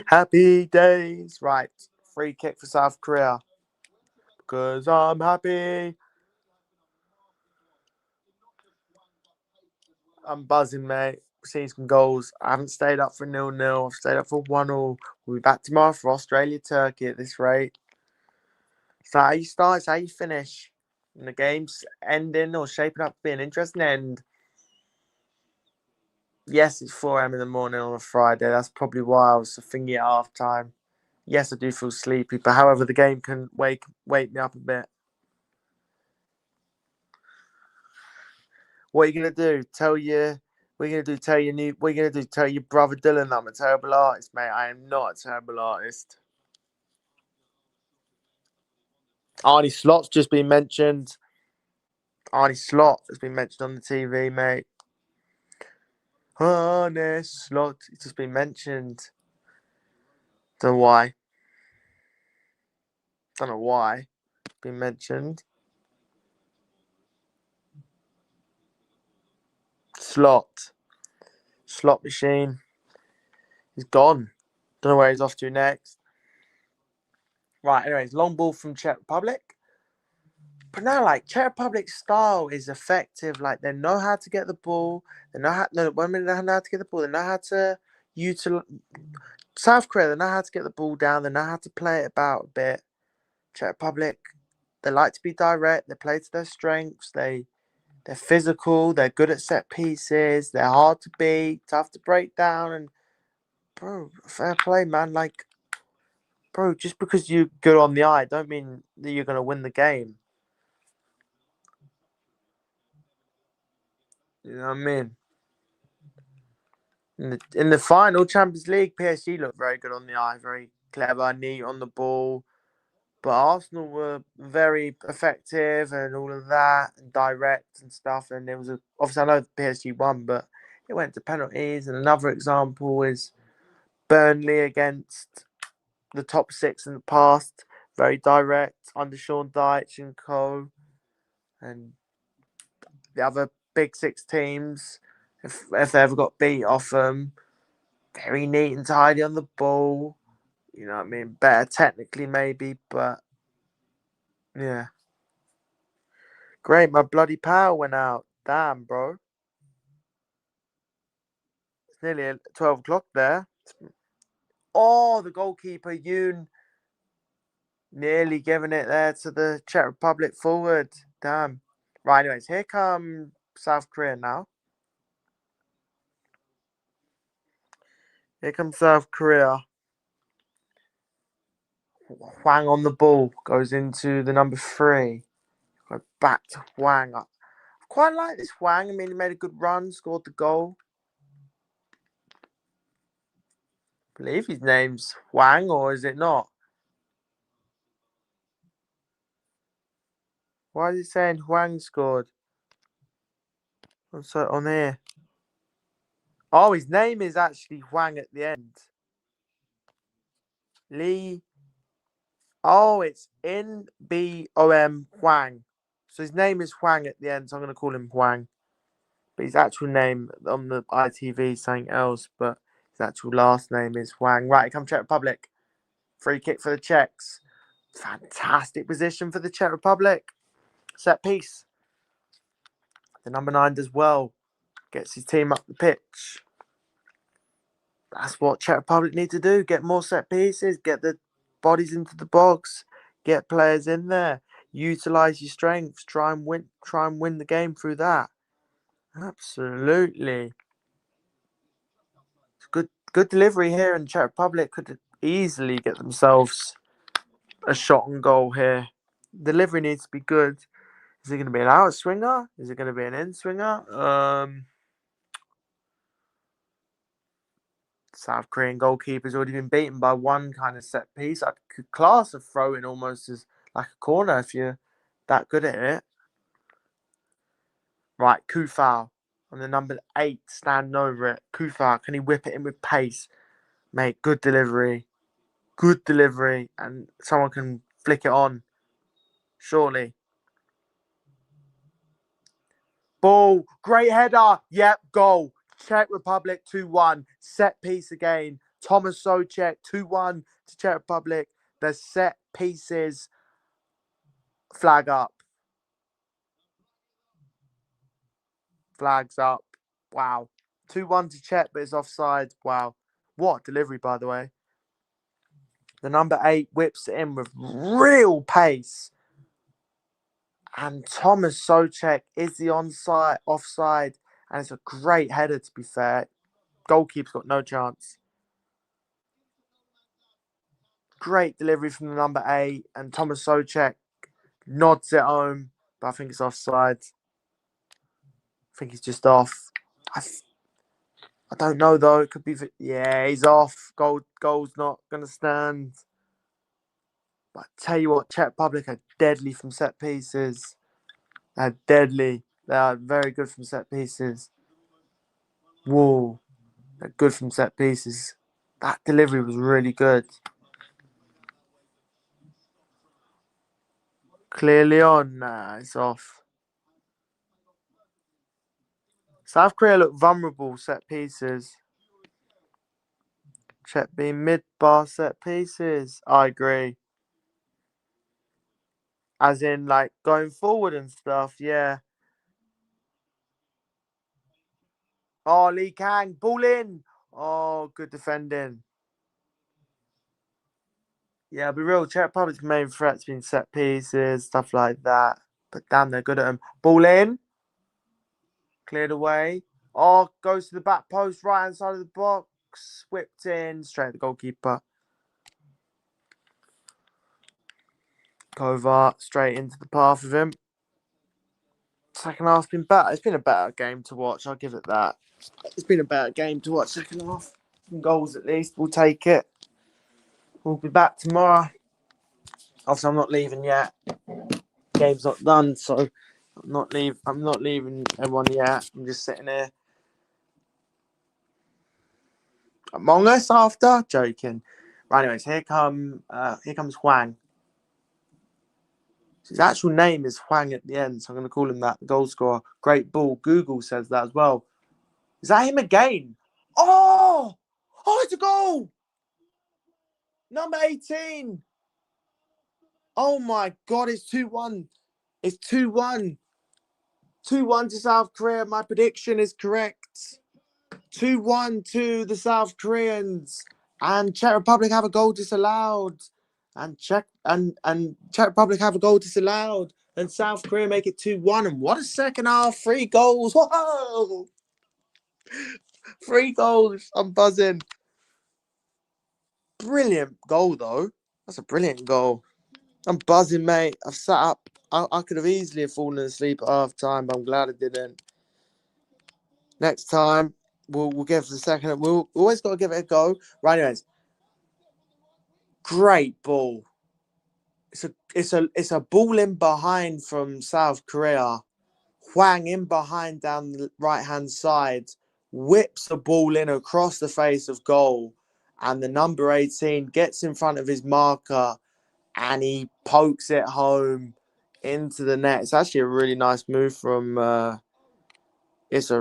days. Right. Free kick for South Korea. Because I'm happy. I'm buzzing, mate. Seeing some goals. I haven't stayed up for 0-0. I've stayed up for 1-0. We'll be back tomorrow for Australia, Turkey at this rate. So how you start, it's how you finish. And the game's ending or shaping up to be an interesting end. Yes, it's 4 a.m. in the morning on a Friday. That's probably why I was thinking at half time. Yes, I do feel sleepy, but however, the game can wake me up a bit. What are you gonna do? Tell your what are you gonna do? Tell your new what are you gonna do? Tell your brother Dylan that I'm a terrible artist, mate. I am not a terrible artist. Arnie Slot's just been mentioned. Arnie Slot has been mentioned on the TV, mate. Arnie Slot, it's just been mentioned. Don't know why. Don't know why. Been mentioned. Slot. Slot machine. He's gone. Don't know where he's off to next. Right, anyways, long ball from Czech Republic. But now, like, Czech Republic's style is effective. Like, they know how to get the ball. They know how. No, one minute they know how to get the ball. They know how to utilize. South Korea, they know how to get the ball down. They know how to play it about a bit. Czech Republic, they like to be direct. They play to their strengths. They're physical. They're good at set pieces. They're hard to beat, tough to break down. And bro, fair play, man. Like, bro, just because you're good on the eye, don't mean that you're gonna win the game. You know what I mean? In the final Champions League, PSG looked very good on the eye, very clever, neat on the ball. But Arsenal were very effective and all of that, and direct and stuff. And obviously I know PSG won, but it went to penalties. And another example is Burnley against the top six in the past, very direct under Sean Dyche and co. And the other big six teams, if they ever got beat off them, very neat and tidy on the ball. You know what I mean? Better technically, maybe, but yeah. Great, my bloody power went out. Damn, bro. It's nearly 12 o'clock there. Oh, the goalkeeper, Yoon, nearly giving it there to the Czech Republic forward. Damn. Right, anyways, here come South Korea now. Here comes South Korea. Hwang on the ball. Goes into the number 3. Go back to Hwang. I quite like this Hwang. I mean, he made a good run, scored the goal. I believe his name's Hwang, or is it not? Why is it saying Hwang scored? What's that on here? Oh, his name is actually Hwang at the end. Lee. Oh, it's Nbom Hwang. So his name is Hwang at the end, so I'm going to call him Hwang. But his actual name on the ITV is something else, but his actual last name is Hwang. Right, here comes Czech Republic. Free kick for the Czechs. Fantastic position for the Czech Republic. Set piece. The number 9 does well. Gets his team up the pitch. That's what Czech Republic need to do. Get more set pieces. Get the bodies into the box. Get players in there. Utilize your strengths. Try and win. Try and win the game through that. Absolutely. Good delivery here, and Czech Republic could easily get themselves a shot on goal here. Delivery needs to be good. Is it going to be an out swinger? Is it going to be an in swinger? South Korean goalkeeper's already been beaten by one kind of set piece. I could class a throw in almost as like a corner if you're that good at it. Right, Kufal on the number 8, standing over it. Kufal, can he whip it in with pace? Mate, good delivery. Good delivery. And someone can flick it on. Surely. Ball. Great header. Yep, goal. Czech Republic 2-1. Set piece again. Thomas Souček 2-1 to Czech Republic. The set pieces flag up. Flags up. Wow. 2-1 to Czech, but it's offside. Wow. What delivery, by the way. The number 8 whips it in with real pace. And Thomas Souček is the offside. And it's a great header, to be fair. Goalkeeper's got no chance. Great delivery from the number 8, and Thomas Soucek nods it home, but I think it's offside. I think he's just off. I don't know though. It could be. Yeah, he's off. Goal's not gonna stand. But I tell you what, Czech Republic are deadly from set pieces. They're deadly. They are very good from set pieces. Whoa, they're good from set pieces. That delivery was really good. Clearly on. Nah, it's off. South Korea look vulnerable set pieces. Czech being mid-bar set pieces. I agree. As in, like, going forward and stuff, yeah. Oh, Lee Kang, ball in. Oh, good defending. Yeah, I'll be real. Czech Republic's main threat's been set pieces, stuff like that. But damn, they're good at them. Ball in. Cleared away. Oh, goes to the back post, right hand side of the box. Whipped in. Straight at the goalkeeper. Kovar straight into the path of him. Second half's been better. It's been a better game to watch. I'll give it that. It's been a better game to watch second half. Some goals at least. We'll take it. We'll be back tomorrow. Obviously, I'm not leaving yet. Game's not done, so I'm not leaving everyone yet. I'm just sitting here. Among Us after? Joking. Right, anyways, here comes Huang. His actual name is Huang at the end, so I'm going to call him that. The goal scorer. Great ball. Google says that as well. Is that him again? Oh! Oh, it's a goal! Number 18. Oh my God, it's 2-1. It's 2-1. 2-1 to South Korea. My prediction is correct. 2-1 to the South Koreans. And Czech Republic have a goal disallowed. And Czech Republic have a goal disallowed. And South Korea make it 2-1. And what a second half. 3 goals. Whoa! 3 goals. I'm buzzing. Brilliant goal, though. That's a brilliant goal. I'm buzzing, mate. I've sat up. I could have easily have fallen asleep at half time, but I'm glad I didn't. Next time, we'll give the second. We'll always got to give it a go. Right, anyways. Great ball. It's a ball in behind from South Korea. Huang in behind down the right hand side, whips the ball in across the face of goal, and the number 18 gets in front of his marker, and he pokes it home into the net. It's actually a really nice move from. I said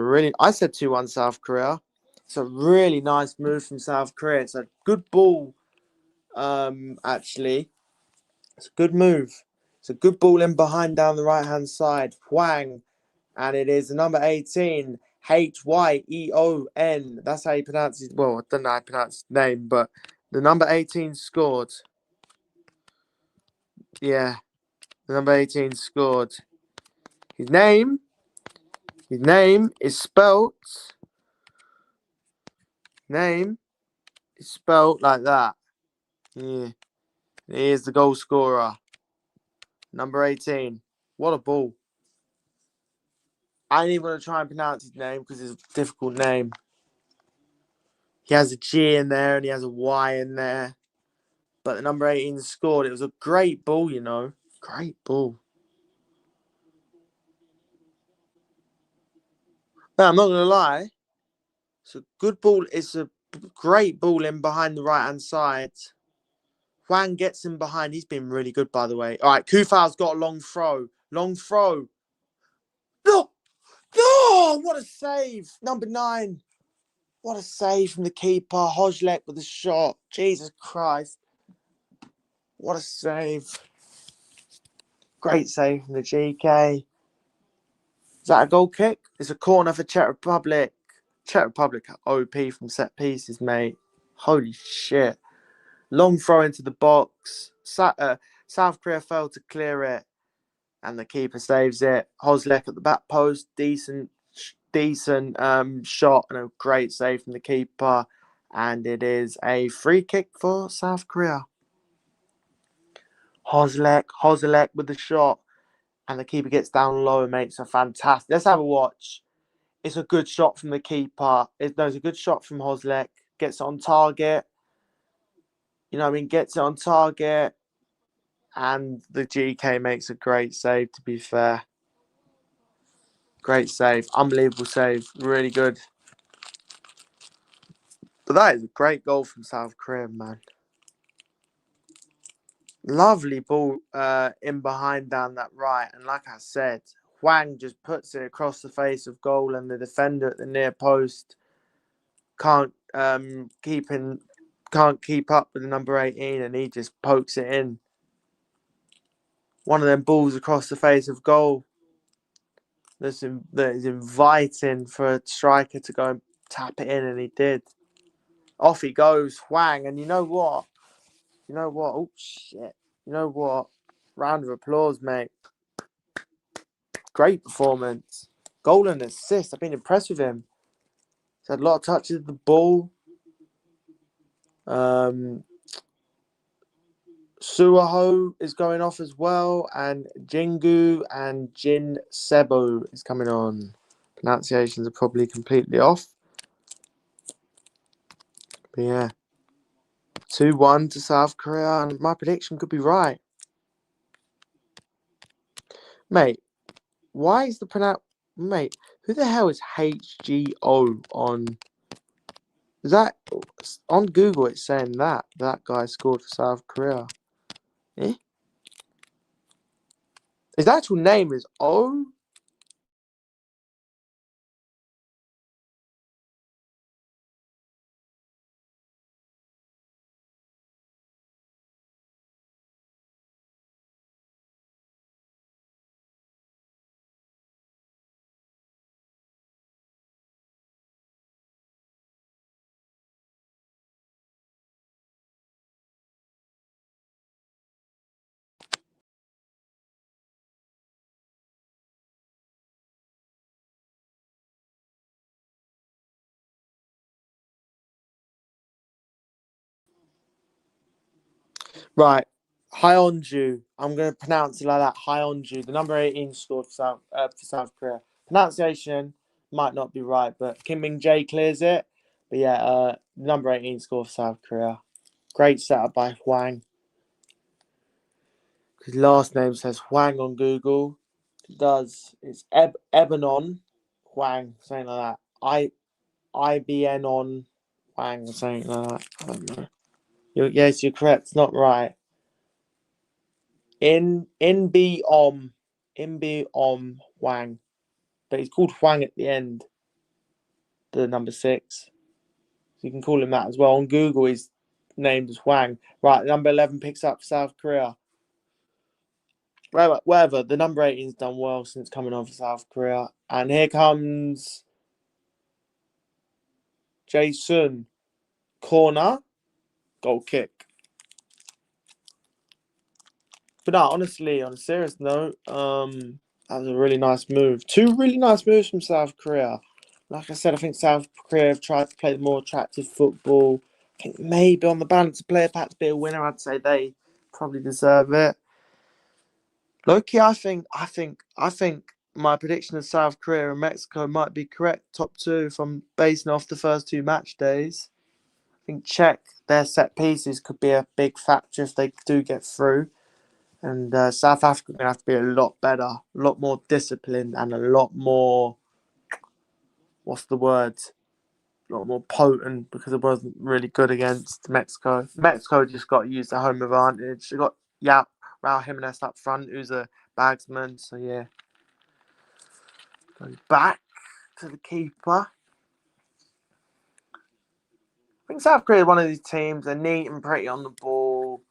2-1 South Korea. It's a really nice move from South Korea. It's a good ball. Actually, it's a good move. It's a good ball in behind down the right hand side. Huang, and it is the number 18. Hyeon. That's how you pronounce it. Well, I don't know how you pronounce his name, but the number 18 scored. Yeah, the number 18 scored. His name is spelt. Name is spelt like that. Yeah, he is the goal scorer. Number 18. What a ball. I ain't even going to try and pronounce his name because it's a difficult name. He has a G in there and he has a Y in there. But the number 18 scored. It was a great ball, you know. Great ball. No, I'm not going to lie. It's a good ball. It's a great ball in behind the right-hand side. Huang gets him behind. He's been really good, by the way. All right, Kufao's got a long throw. Long throw. No! No! What a save. Number 9. What a save from the keeper. Hojlek with a shot. Jesus Christ. What a save. Great save from the GK. Is that a goal kick? It's a corner for Czech Republic. Czech Republic are OP from set pieces, mate. Holy shit. Long throw into the box. South Korea failed to clear it. And the keeper saves it. Hojlek at the back post. Decent shot and a great save from the keeper. And it is a free kick for South Korea. Hozlek with the shot. And the keeper gets down low and makes a fantastic. Let's have a watch. It's a good shot from the keeper. It's a good shot from Hozlek. Gets it on target. You know what I mean? Gets it on target. And the GK makes a great save, to be fair. Great save. Unbelievable save. Really good. But that is a great goal from South Korea, man. Lovely ball in behind down that right. And like I said, Hwang just puts it across the face of goal, and the defender at the near post can't keep up with the number 18, and he just pokes it in. One of them balls across the face of goal that is inviting for a striker to go and tap it in, and he did. Off he goes, Hwang, and you know what? Oh shit! You know what? Round of applause, mate. Great performance. Goal and assist. I've been impressed with him. He's had a lot of touches of the ball. Suaho is going off as well, and Jingu and Jin Sebo is coming on. Pronunciations are probably completely off. But yeah. 2-1 to South Korea, and my prediction could be right. Mate, why is the Mate, who the hell is HGO on... Is that... On Google, it's saying that guy scored for South Korea. Eh? His actual name is O? Right. Hyunju. I'm going to pronounce it like that. Hyunju. The number 18 scored for South Korea. Pronunciation might not be right, but Kim Min Jae clears it. But yeah, number 18 scored for South Korea. Great setup by Hwang. His last name says Hwang on Google. It does. It's Ebanon Hwang, something like that. IBN on Hwang, something like that. I don't know. Yes, you're correct. It's not right. In B Om Hwang, but he's called Hwang at the end. The number 6, so you can call him that as well. On Google, he's named as Hwang. Right, number 11 picks up South Korea. Whatever. The number 18's done well since coming on for South Korea, and here comes Jason. Corner, goal kick. But no, honestly, on a serious note, that was a really nice move. 2 really nice moves from South Korea. Like I said, I think South Korea have tried to play the more attractive football. I think maybe on the balance of player perhaps be a winner. I'd say they probably deserve it. Loki, I think my prediction of South Korea and Mexico might be correct. Top 2 if I'm basing off the first 2 match days. I think Czech, their set pieces could be a big factor if they do get through. And South Africa are going to have to be a lot better, a lot more disciplined, and a lot more, what's the word? A lot more potent, because it wasn't really good against Mexico. Mexico just got to use their home advantage. They got Raul Jimenez up front, who's a bagsman. So yeah, goes back to the keeper. I think South Korea is one of these teams. They're neat and pretty on the ball.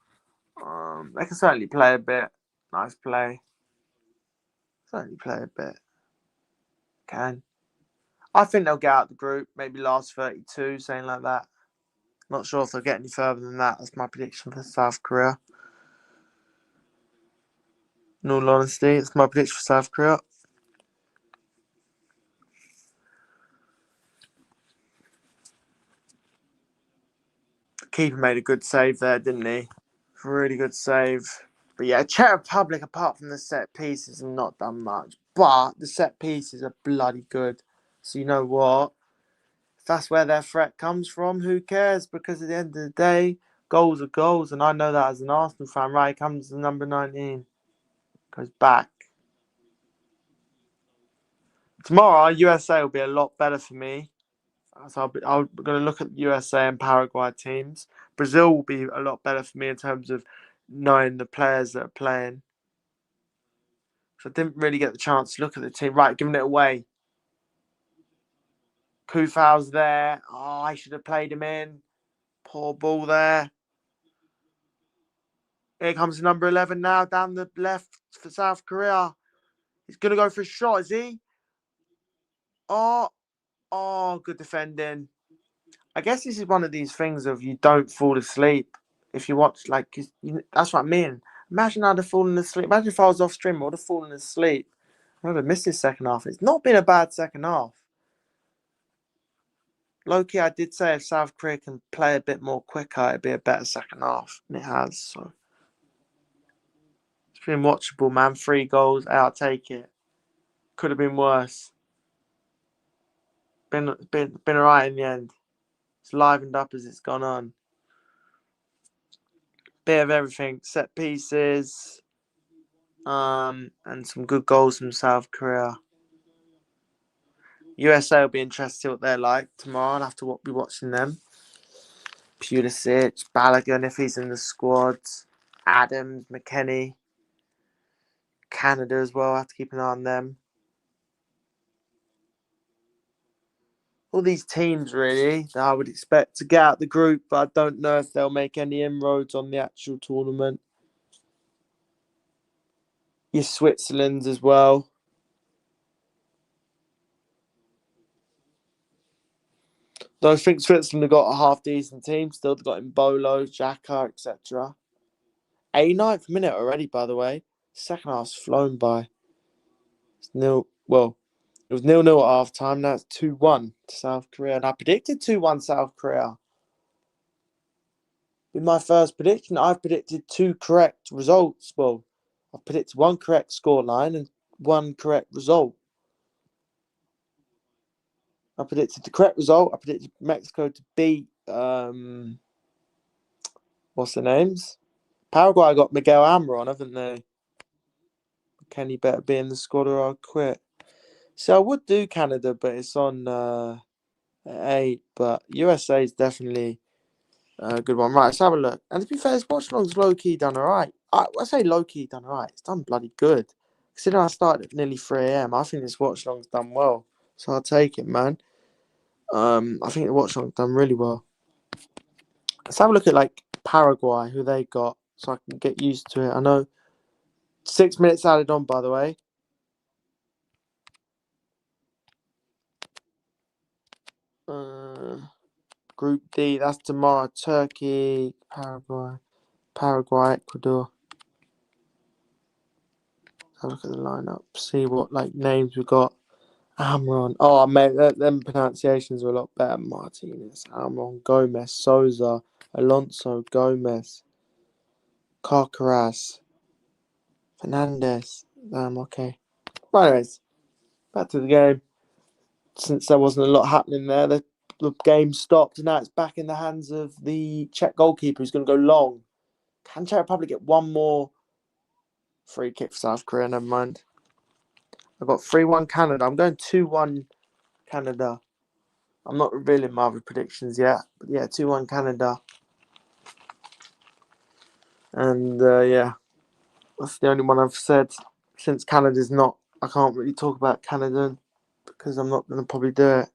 They can certainly play a bit. Nice play. Certainly play a bit. Can. I think they'll get out the group, maybe last 32, something like that. Not sure if they'll get any further than that. That's my prediction for South Korea. In all honesty, it's my prediction for South Korea. The keeper made a good save there, didn't he? Really good save. But yeah, Czech Republic, apart from the set pieces, have not done much. But the set pieces are bloody good. So you know what? If that's where their threat comes from, who cares? Because at the end of the day, goals are goals. And I know that as an Arsenal fan, right? Comes to number 19. Goes back. Tomorrow, USA will be a lot better for me. So I'm going to look at USA and Paraguay teams. Brazil will be a lot better for me in terms of knowing the players that are playing. So I didn't really get the chance to look at the team. Right, giving it away. Kufau's there. Oh, I should have played him in. Poor ball there. Here comes number 11 now, down the left for South Korea. He's going to go for a shot, is he? Oh, good defending. I guess this is one of these things of you don't fall asleep if you watch, like, that's what I mean. Imagine I'd have fallen asleep. Imagine if I was off stream, I would have fallen asleep. I would have missed this second half. It's not been a bad second half. Low-key, I did say if South Korea can play a bit more quicker, it'd be a better second half. And it has, so. It's been watchable, man. 3 goals. I'll take it. Could have been worse. Been alright in the end. It's livened up as it's gone on. Bit of everything. Set pieces. And some good goals from South Korea. USA will be interested to see what they're like tomorrow. I'll have to be watching them. Pulisic, Balogun if he's in the squad. Adams, McKennie. Canada as well. I have to keep an eye on them. All these teams, really, that I would expect to get out the group, but I don't know if they'll make any inroads on the actual tournament. Your Switzerland's as well. Though I think Switzerland have got a half-decent team still. They've got Mbolo, Xhaka, etc. 89th minute already, by the way. Second half's flown by. It's nil. Well, it was 0-0 at half-time. Now it's 2-1 to South Korea. And I predicted 2-1 South Korea. In my first prediction, I've predicted 2 correct results. Well, I've predicted 1 correct scoreline and 1 correct result. I predicted the correct result. I predicted Mexico to beat what's their names? Paraguay got Miguel Almiron, haven't they? Kenny better be in the squad or I'll quit. So I would do Canada, but it's on at 8. But USA is definitely a good one. Right, let's have a look. And to be fair, this Watchalong's low-key done all right. I say low-key done all right. It's done bloody good. Considering I started at nearly 3 a.m, I think this Watchalong's done well. So I'll take it, man. I think the Watchalong's done really well. Let's have a look at, like, Paraguay, who they got, so I can get used to it. I know 6 minutes added on, by the way. Group D, that's tomorrow. Turkey, Paraguay, Ecuador. Have a look at the lineup. See what names we got. Amron. Oh, mate, them pronunciations are a lot better. Martinez, Amron, Gomez, Souza, Alonso, Gomez, Carcaraz, Fernandez. Okay. But anyways, back to the game. Since there wasn't a lot happening there, the game stopped, and now it's back in the hands of the Czech goalkeeper who's going to go long. Can Czech Republic get one more free kick for South Korea? Never mind. I've got 3-1 Canada. I'm going 2-1 Canada. I'm not revealing my other predictions yet. But yeah, 2-1 Canada. And yeah, that's the only one I've said. Since Canada's not, I can't really talk about Canada because I'm not going to probably do it.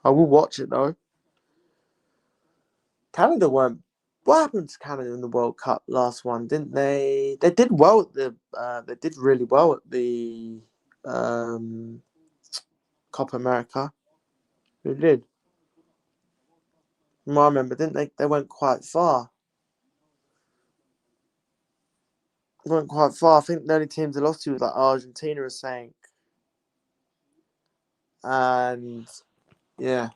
I will watch it though. Canada weren't. What happened to Canada in the World Cup last one? Didn't they? They did well at the. They did really well at the Copa America. They did. I remember, didn't they? They went quite far. They went quite far. I think the only teams they lost to was like Argentina, I think. And yeah.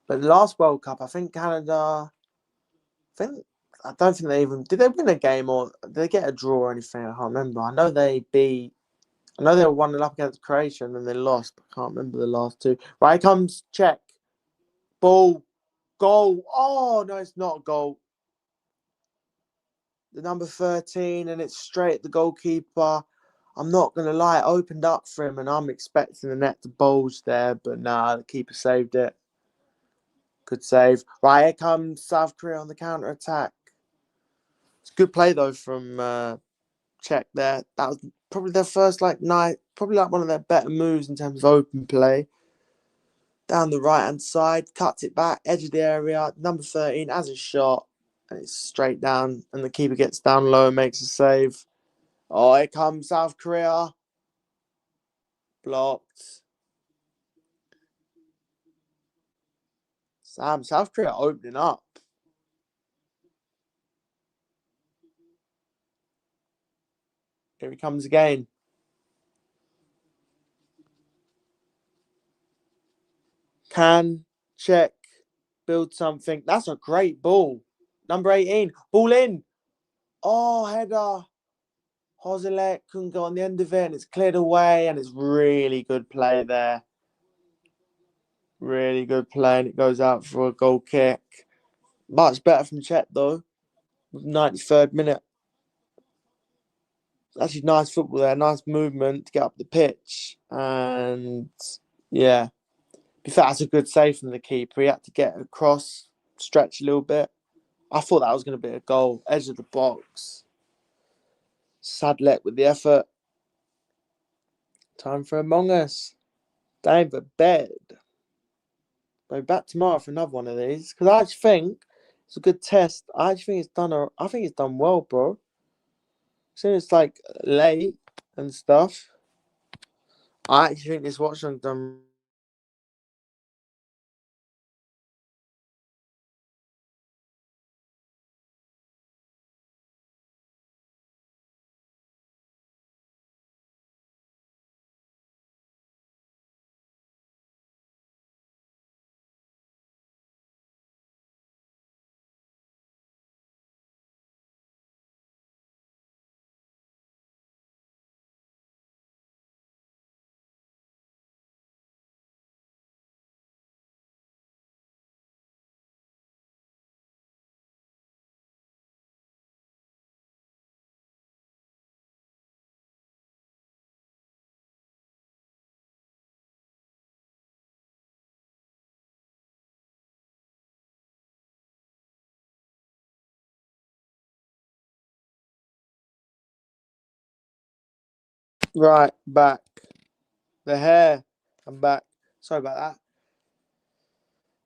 But the last World Cup, I think Canada. I don't think they even did. They win a game or did they get a draw or anything? I can't remember. I know they beat. I know they were 1-0 up against Croatia and then they lost. But I can't remember the last two. Right, here comes Czech. Ball. Goal. Oh, no, it's not a goal. The number 13, and it's straight at the goalkeeper. I'm not going to lie, it opened up for him, and I'm expecting the net to bulge there, but nah, the keeper saved it. Good save. Right, here comes South Korea on the counter-attack. It's a good play, though, from Czech there. That was probably their first, probably one of their better moves in terms of open play. Down the right-hand side, cuts it back, edge of the area. Number 13 has a shot, and it's straight down, and the keeper gets down low and makes a save. Oh, here comes South Korea. Blocked. South Korea opening up. Here he comes again. Can Czech build something? That's a great ball. Number 18. Ball in. Oh, header. Hozilek couldn't go on the end of it, and it's cleared away, and it's really good play there. Really good play, and it goes out for a goal kick. Much better from Czech, though. 93rd minute. Actually, nice football there. Nice movement to get up the pitch. And, yeah. In fact, that's a good save from the keeper. He had to get across, stretch a little bit. I thought that was going to be a goal. Edge of the box. Sadlek with the effort. Time for Among Us. Time for bed. I'll be back tomorrow for another one of these. Because I actually think it's a good test. I actually think it's done well, bro. Since it's like late and stuff. I actually think this Watchalong's done right back. The hair. I'm back. Sorry about that.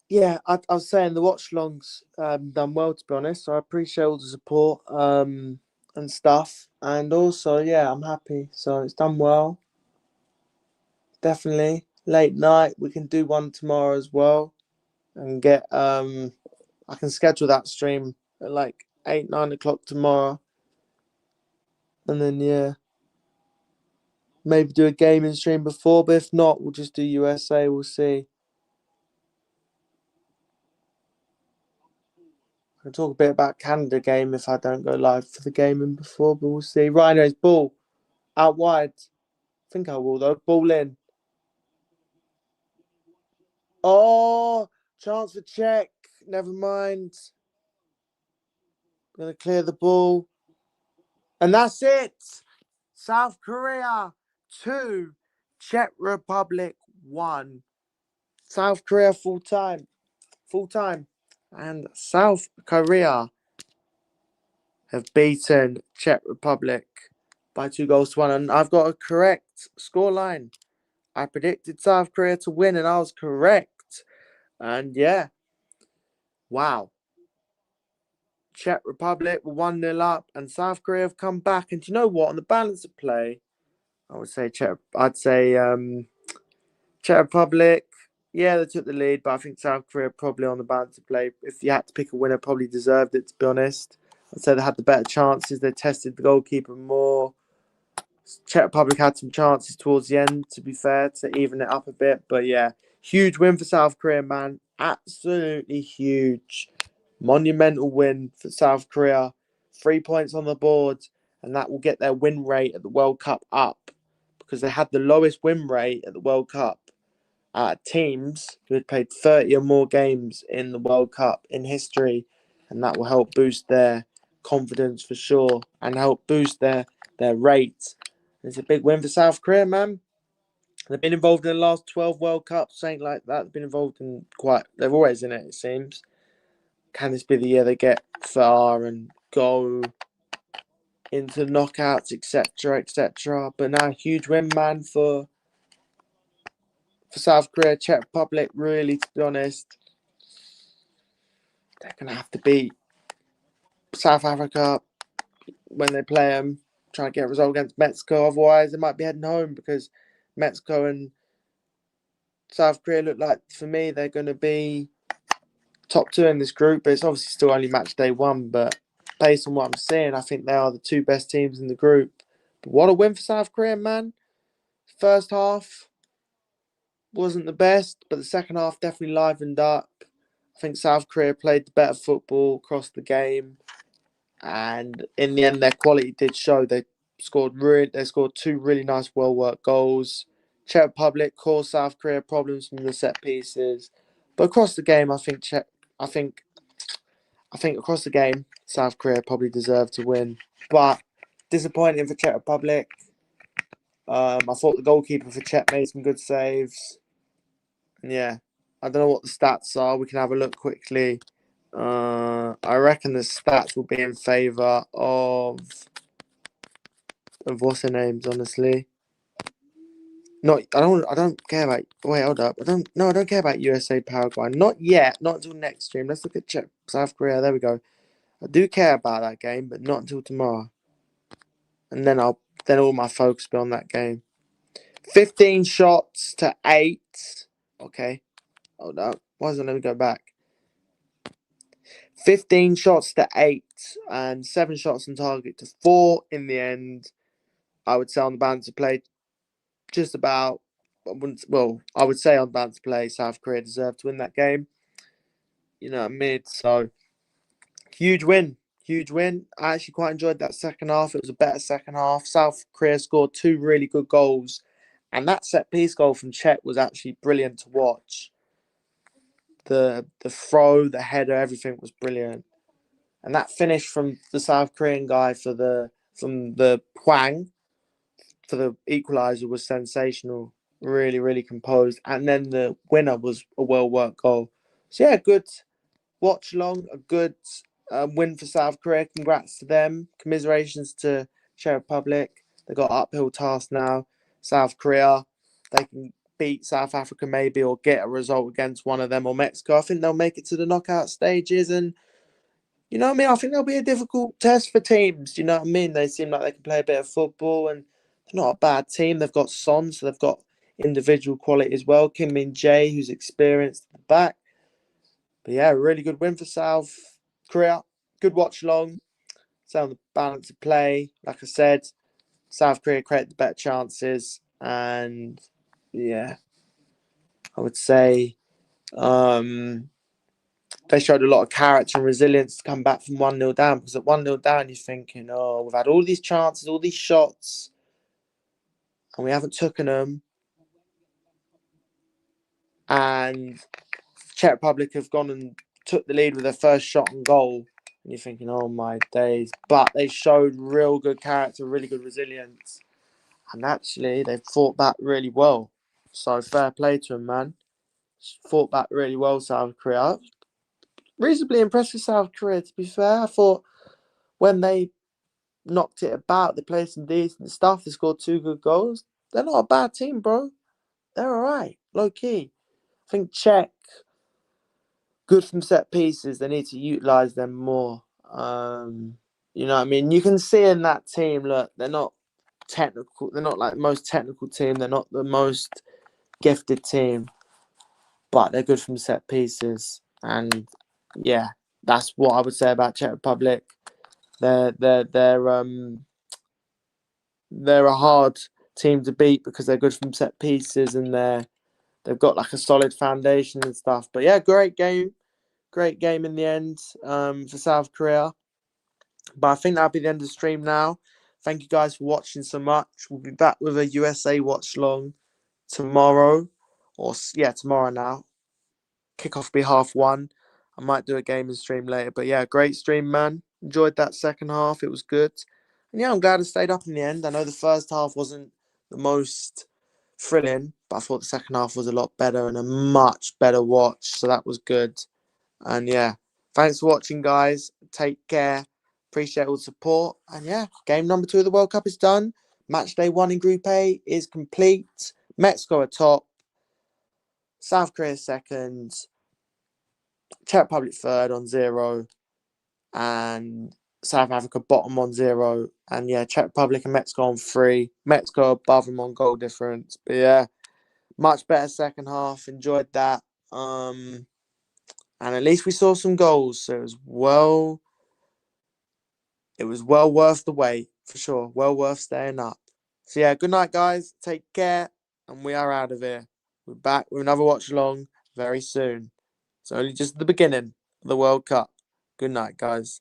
Yeah, I was saying the Watchalong's done well, to be honest. So I appreciate all the support and stuff. And also, yeah, I'm happy. So it's done well. Definitely. Late night. We can do one tomorrow as well. And get I can schedule that stream at like 8, 9 o'clock tomorrow. And then yeah. Maybe do a gaming stream before, but if not, we'll just do USA. We'll see. I'll talk a bit about Canada game if I don't go live for the gaming before, but we'll see. Right, anyways, ball out wide. I think I will though. Ball in. Oh, chance for Czech. Never mind. Gonna clear the ball. And that's it. South Korea 2, Czech Republic 1. South Korea full time. And South Korea have beaten Czech Republic by 2-1. And I've got a correct scoreline. I predicted South Korea to win, and I was correct. And yeah, wow. Czech Republic were 1-0 up, and South Korea have come back. And do you know what? On the balance of play, I'd say Czech Republic. Yeah, they took the lead, but I think South Korea probably on the balance of play. If you had to pick a winner, probably deserved it, to be honest. I'd say they had the better chances. They tested the goalkeeper more. Czech Republic had some chances towards the end, to be fair, to even it up a bit. But yeah, huge win for South Korea, man. Absolutely huge. Monumental win for South Korea. 3 points on the board, and that will get their win rate at the World Cup up, because they had the lowest win rate at the World Cup teams who had played 30 or more games in the World Cup in history, and that will help boost their confidence for sure and help boost their rate. It's a big win for South Korea, man. They've been involved in the last 12 World Cups, something like that. They've been involved in they're always in it, it seems. Can this be the year they get far and go into knockouts, etc., etc.? But now, huge win, man, for South Korea. Czech Republic, really, to be honest, they're going to have to beat South Africa when they play them, try to get a result against Mexico. Otherwise, they might be heading home, because Mexico and South Korea look like, for me, they're going to be top two in this group. But it's obviously still only match day one. But based on what I'm seeing, I think they are the two best teams in the group. But what a win for South Korea, man. First half wasn't the best, but the second half definitely livened up. I think South Korea played the better football across the game, and in the end, their quality did show. They scored two really nice, well-worked goals. Czech Republic caused South Korea problems from the set pieces, but across the game, I think across the game, South Korea probably deserved to win. But disappointing for Czech Republic. I thought the goalkeeper for Czech made some good saves. Yeah, I don't know what the stats are. We can have a look quickly. I reckon the stats will be in favour of what's their names, honestly. I don't care about. Wait, hold up. I don't care about USA Paraguay. Not yet. Not until next stream. Let's look at Czech, South Korea. There we go. I do care about that game, but not until tomorrow. And then all my focus will be on that game. 15 shots to 8. Okay. Hold up. Why doesn't it let me go back? 15 shots to 8 and 7 shots on target to 4 in the end. I would say on the balance of play, just about. I would say on balance of play, South Korea deserved to win that game. You know what I mean? So, huge win. Huge win. I actually quite enjoyed that second half. It was a better second half. South Korea scored 2 really good goals. And that set piece goal from Czech was actually brilliant to watch. The throw, the header, everything was brilliant. And that finish from the South Korean guy from the Hwang for the equaliser was sensational. Really, really composed. And then the winner was a well-worked goal. So, yeah, good watch-along, a good win for South Korea. Congrats to them. Commiserations to Czech Republic. They got uphill task now. South Korea, they can beat South Africa maybe, or get a result against one of them, or Mexico. I think they'll make it to the knockout stages, and you know what I mean? I think there'll be a difficult test for teams. You know what I mean? They seem like they can play a bit of football, and they're not a bad team. They've got Son, so they've got individual quality as well. Kim Min Jae, who's experienced at the back. But yeah, really good win for South Korea. Good watch along. It's on the balance of play. Like I said, South Korea created the better chances. And yeah, I would say they showed a lot of character and resilience to come back from 1-0 down. Because at 1-0 down, you're thinking, oh, we've had all these chances, all these shots, and we haven't taken them. And Czech Republic have gone and took the lead with their first shot and goal. And you're thinking, oh my days. But they showed real good character, really good resilience. And actually, they fought back really well. So fair play to them, man. Fought back really well, South Korea. Reasonably impressed with South Korea, to be fair. I thought when they knocked it about, they played some decent stuff. They scored 2 good goals. They're not a bad team, bro. They're all right, low key. I think Czech, good from set pieces. They need to utilise them more. You know what I mean? You can see in that team, look, they're not technical. They're not like the most technical team. They're not the most gifted team. But they're good from set pieces. And yeah, that's what I would say about Czech Republic. They're a hard team to beat because they're good from set pieces, and they've got like a solid foundation and stuff. But yeah, great game. Great game in the end for South Korea. But I think that'll be the end of the stream now. Thank you guys for watching so much. We'll be back with a USA watch long tomorrow. Tomorrow now. Kickoff will be 1:30. I might do a gaming stream later. But yeah, great stream, man. Enjoyed that second half. It was good. And yeah, I'm glad I stayed up in the end. I know the first half wasn't the most thrilling, but I thought the second half was a lot better and a much better watch. So that was good. And yeah, thanks for watching, guys. Take care. Appreciate all the support. And yeah, game number 2 of the World Cup is done. Match day 1 in Group A is complete. Mexico are top. South Korea second. Czech Republic third on 0. And South Africa bottom on 0. And yeah, Czech Republic and Mexico on 3. Mexico above them on goal difference. But yeah, much better second half. Enjoyed that. And at least we saw some goals. So it was well worth the wait, for sure. Well worth staying up. So yeah, good night, guys. Take care. And we are out of here. We're back with another watch along very soon. It's only just the beginning of the World Cup. Good night, guys.